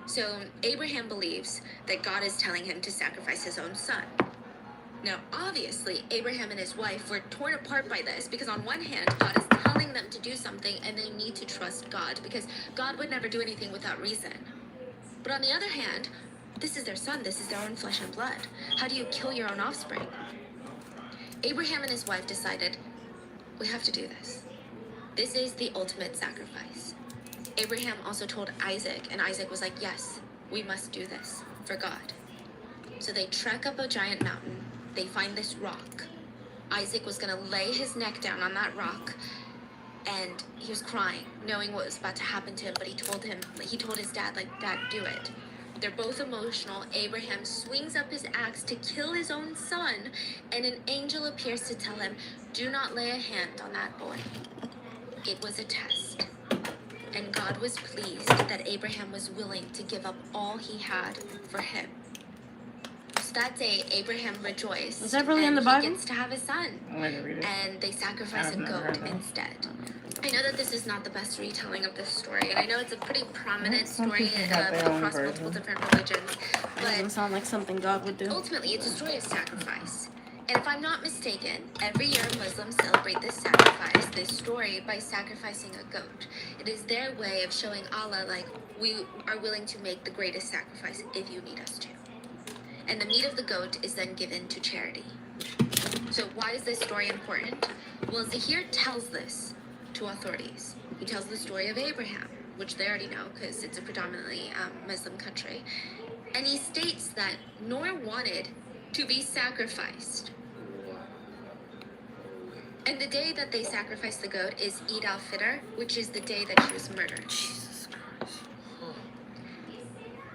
Speaker 6: So Abraham believes that God is telling him to sacrifice his own son. Now, obviously, Abraham and his wife were torn apart by this because on one hand, God is telling them to do something and they need to trust God because God would never do anything without reason. But on the other hand, this is their son, this is their own flesh and blood. How do you kill your own offspring? Abraham and his wife decided, we have to do this. This is the ultimate sacrifice. Abraham also told Isaac, and Isaac was like, yes, we must do this for God. So they trek up a giant mountain. They find this rock. Isaac was going to lay his neck down on that rock, and he was crying, knowing what was about to happen to him, but he told his dad, like, Dad, do it. They're both emotional. Abraham swings up his axe to kill his own son, and an angel appears to tell him, do not lay a hand on that boy. It was a test. And God was pleased that Abraham was willing to give up all he had for him. So that day, Abraham rejoiced.
Speaker 2: Is that really in the
Speaker 6: and
Speaker 2: Bible?
Speaker 6: He gets to have his son. And they sacrifice a goat instead. I know that this is not the best retelling of this story, and I know it's a pretty prominent story across multiple different religions.
Speaker 2: It doesn't sound like something God would do.
Speaker 6: Ultimately, it's a story of sacrifice. And if I'm not mistaken, every year Muslims celebrate this sacrifice, this story, by sacrificing a goat. It is their way of showing Allah, like, we are willing to make the greatest sacrifice if you need us to. And the meat of the goat is then given to charity. So why is this story important? Well, Zahir tells this to authorities. He tells the story of Abraham, which they already know because it's a predominantly Muslim country. And he states that Noor wanted to be sacrificed. And the day that they sacrificed the goat is Eid al-Fitr, which is the day that she was murdered.
Speaker 2: Jesus Christ.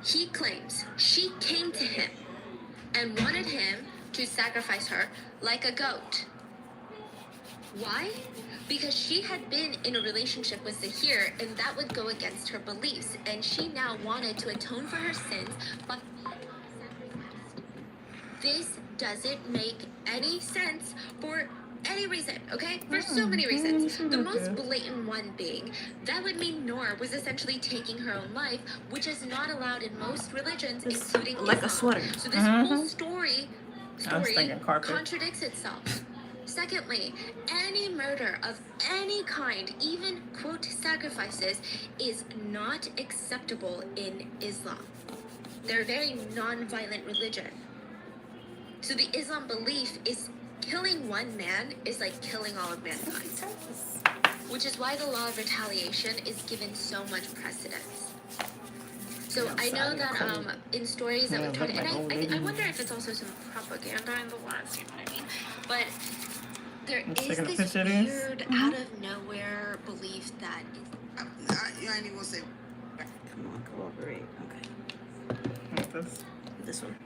Speaker 6: He claims she came to him and wanted him to sacrifice her like a goat. Why? Because she had been in a relationship with Zahir, and that would go against her beliefs, and she now wanted to atone for her sins by this doesn't make any sense for any reason, okay? For so many reasons. The most blatant one being, that would mean Noor was essentially taking her own life, which is not allowed in most religions, including
Speaker 2: like
Speaker 6: Islam.
Speaker 2: A sweater.
Speaker 6: So this whole story contradicts itself. Secondly, any murder of any kind, even, quote, sacrifices, is not acceptable in Islam. They're a very non-violent religion. So the Islam belief is killing one man is like killing all of mankind. Which is why the law of retaliation is given so much precedence. So I know that in stories that we've tried, and I wonder if it's also some propaganda in the West, you know what I mean? But there is this weird, out of nowhere belief that
Speaker 3: You ain't even gonna say.
Speaker 2: Come on, cooperate. Okay. This one.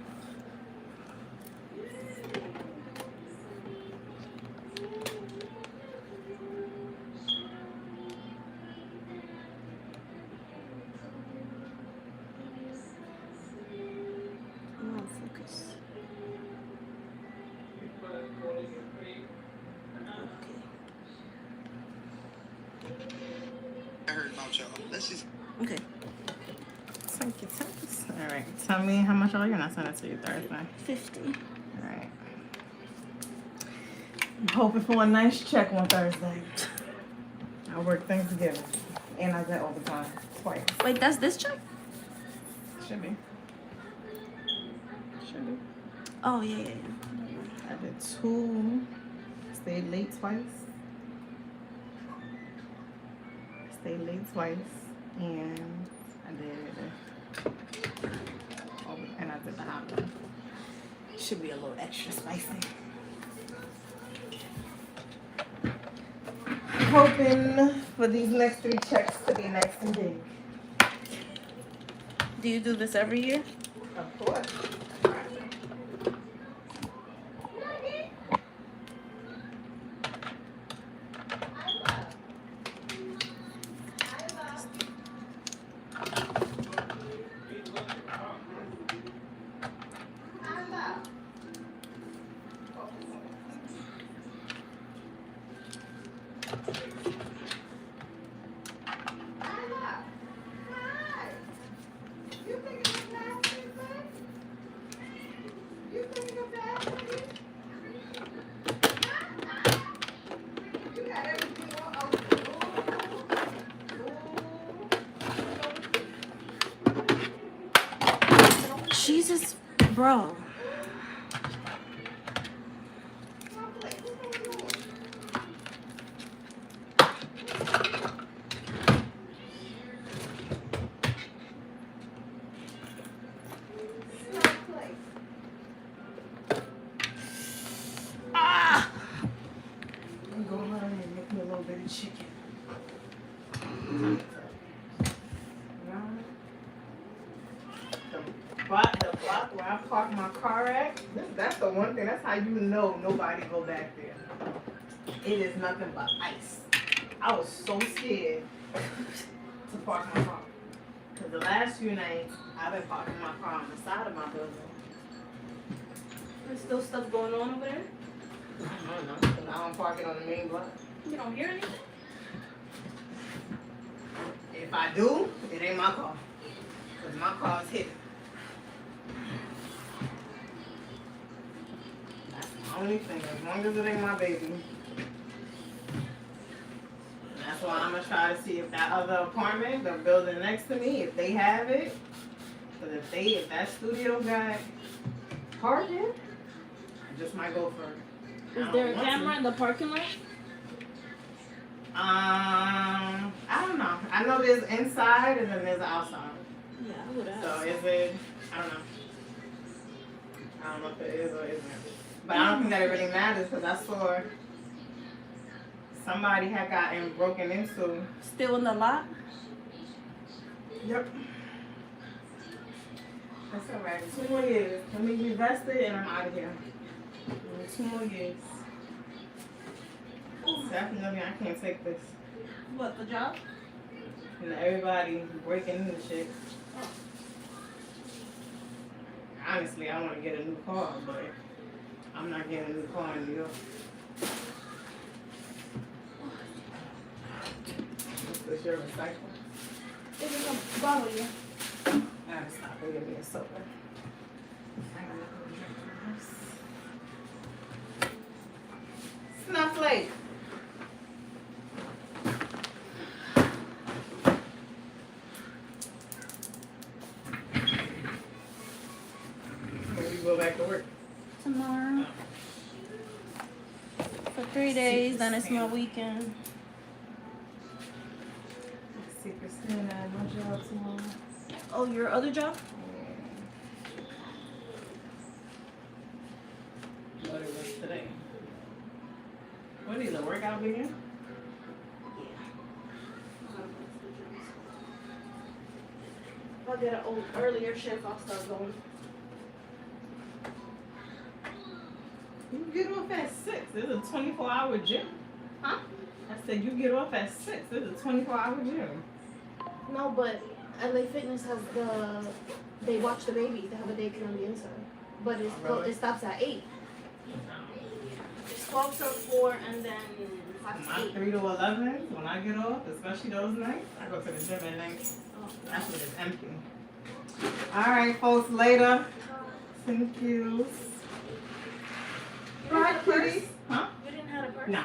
Speaker 2: Come on, focus.
Speaker 3: I heard about y'all. Let's just.
Speaker 2: Okay.
Speaker 1: All right. Tell me how much are you gonna send it to you Thursday?
Speaker 2: 50.
Speaker 1: All right. I'm hoping for a nice check on Thursday. I work Thanksgiving. And I did overtime twice.
Speaker 2: Wait, that's this check?
Speaker 1: Should be. Should be.
Speaker 2: Oh, yeah.
Speaker 1: I did 2. Stayed late twice. Stayed late twice. And I did. And I did the hot one. Should be a little extra spicy. I'm hoping for these next 3 checks to be nice and big.
Speaker 2: Do you do this every year?
Speaker 1: Of course.
Speaker 2: Jesus, bro. Ah!
Speaker 1: I'm going around and make me a little bit of chicken. The block where I park my car at, that's the one thing, that's how you know nobody go back there. It is nothing but ice. I was so scared to park my car. Because the last few nights, I've been parking my car on the side of my building.
Speaker 2: There's still stuff going on over there?
Speaker 1: I don't know, because I don't park it on the main block.
Speaker 2: You don't hear anything?
Speaker 1: If I do, it ain't my car. Because my car is hidden. That's the only thing, as long as it ain't my baby. That's why I'm going to try to see if that other apartment, the building next to me, if they have it. Because if that studio got parking, I just might go for it.
Speaker 2: Is there a camera in the parking lot?
Speaker 1: I don't know. I know there's inside and then there's outside.
Speaker 2: Yeah, I would ask.
Speaker 1: So is it? I don't know. I don't know if it is or isn't. But I don't think that it really matters because I saw somebody had gotten broken into.
Speaker 2: Still in the lot?
Speaker 1: Yep. That's alright. 2 more years. Let me be vested and I'm out of here. 2 more years. Definitely, I can't take this.
Speaker 2: What, the job?
Speaker 1: And everybody breaking into shit. Honestly, I want to get a new car, but I'm not getting a new car in New York. What's your recycle?
Speaker 2: It is a bottle, yeah.
Speaker 1: I gotta stop and give me a soda. I gotta go drink this. Snowflake. When you go back to work?
Speaker 2: Tomorrow. For 3 days, then it's my weekend.
Speaker 1: Secret Santa at my job tomorrow.
Speaker 2: Oh, your other job?
Speaker 1: What it was today. What is a workout video?
Speaker 2: If I get an earlier shift, I'll start going.
Speaker 1: You get off at 6. This is a 24-hour gym.
Speaker 2: Huh?
Speaker 1: I said you get off at 6. This is a 24-hour gym.
Speaker 2: No, but LA Fitness has they watch the baby. They have a daycare on the inside. But it stops at 8. It's 12 to 4 and then 5 to
Speaker 1: My
Speaker 2: 8.
Speaker 1: 3 to 11, when I get off, especially those nights, I go to the gym at night.
Speaker 2: Oh.
Speaker 1: That's when it's empty. All right, folks, later. Thank you.
Speaker 2: You didn't have a purse?
Speaker 1: Kitty. Huh?
Speaker 2: You didn't have a purse?
Speaker 1: No.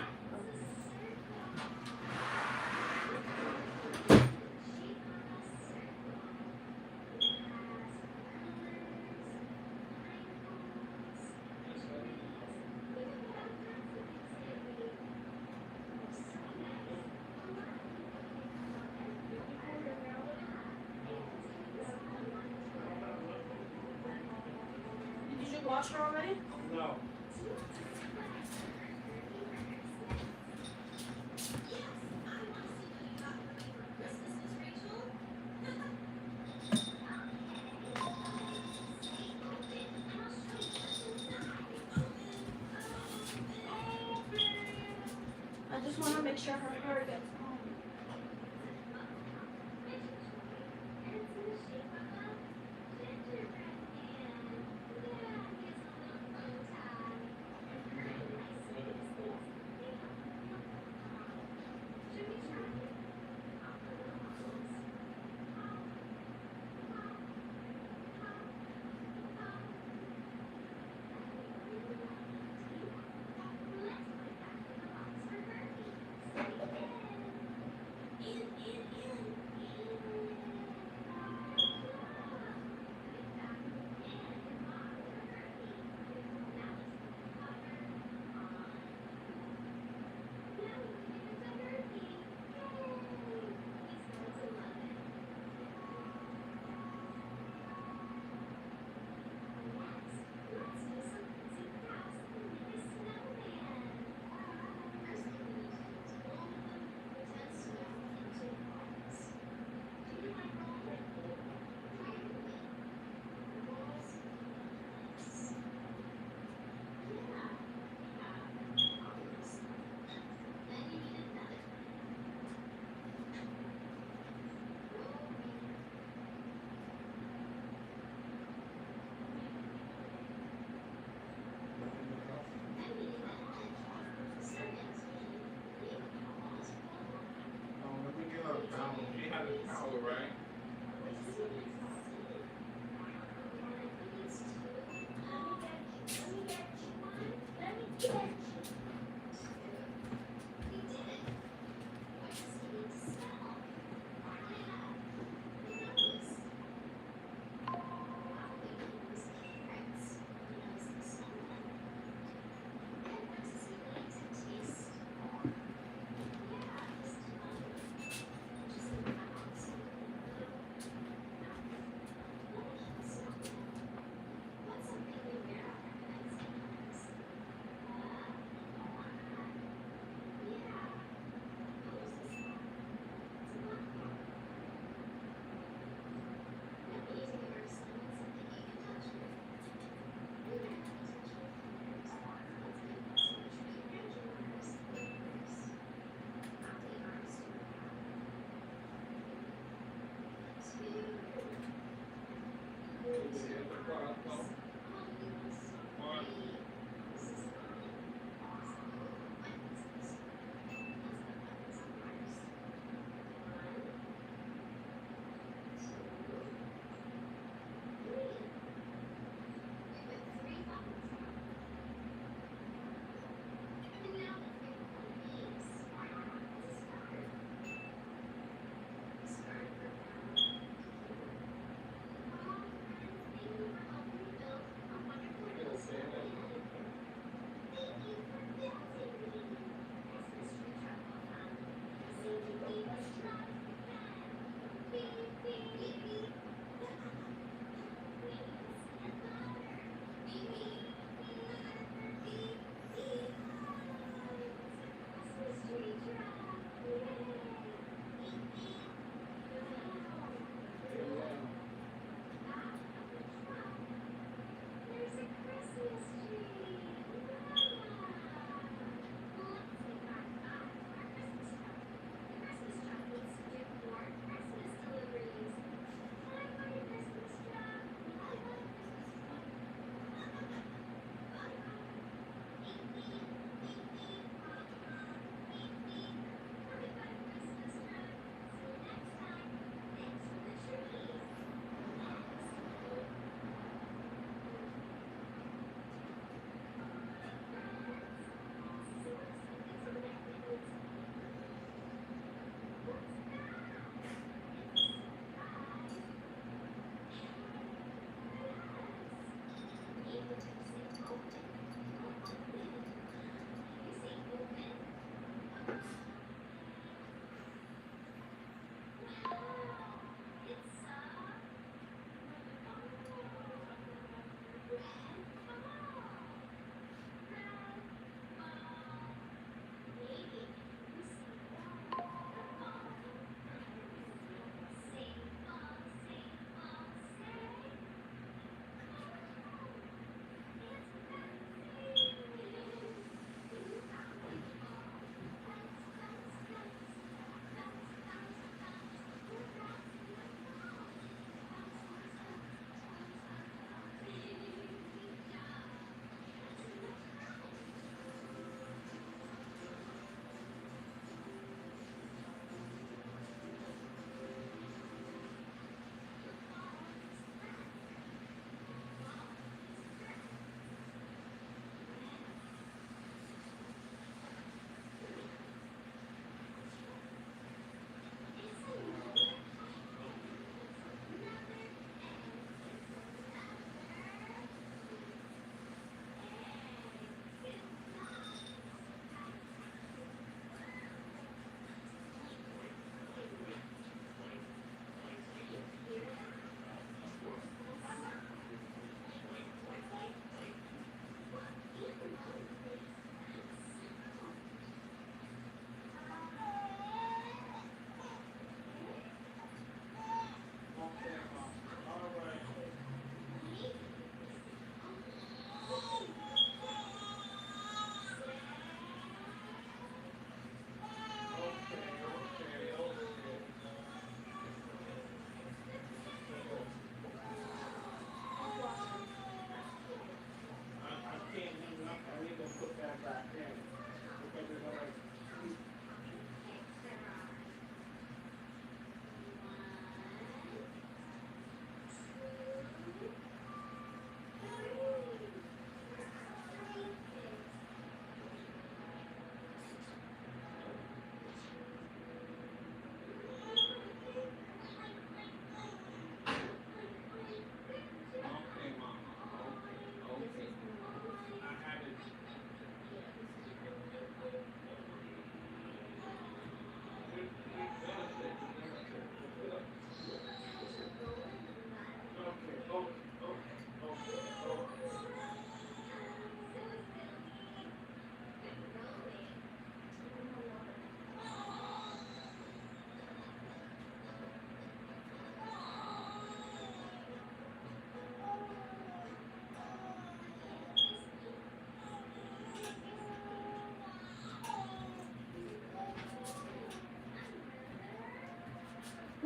Speaker 2: you wash her already?
Speaker 13: No.
Speaker 2: I just want to make sure her hair gets home.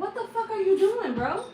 Speaker 2: What the fuck are you doing, bro?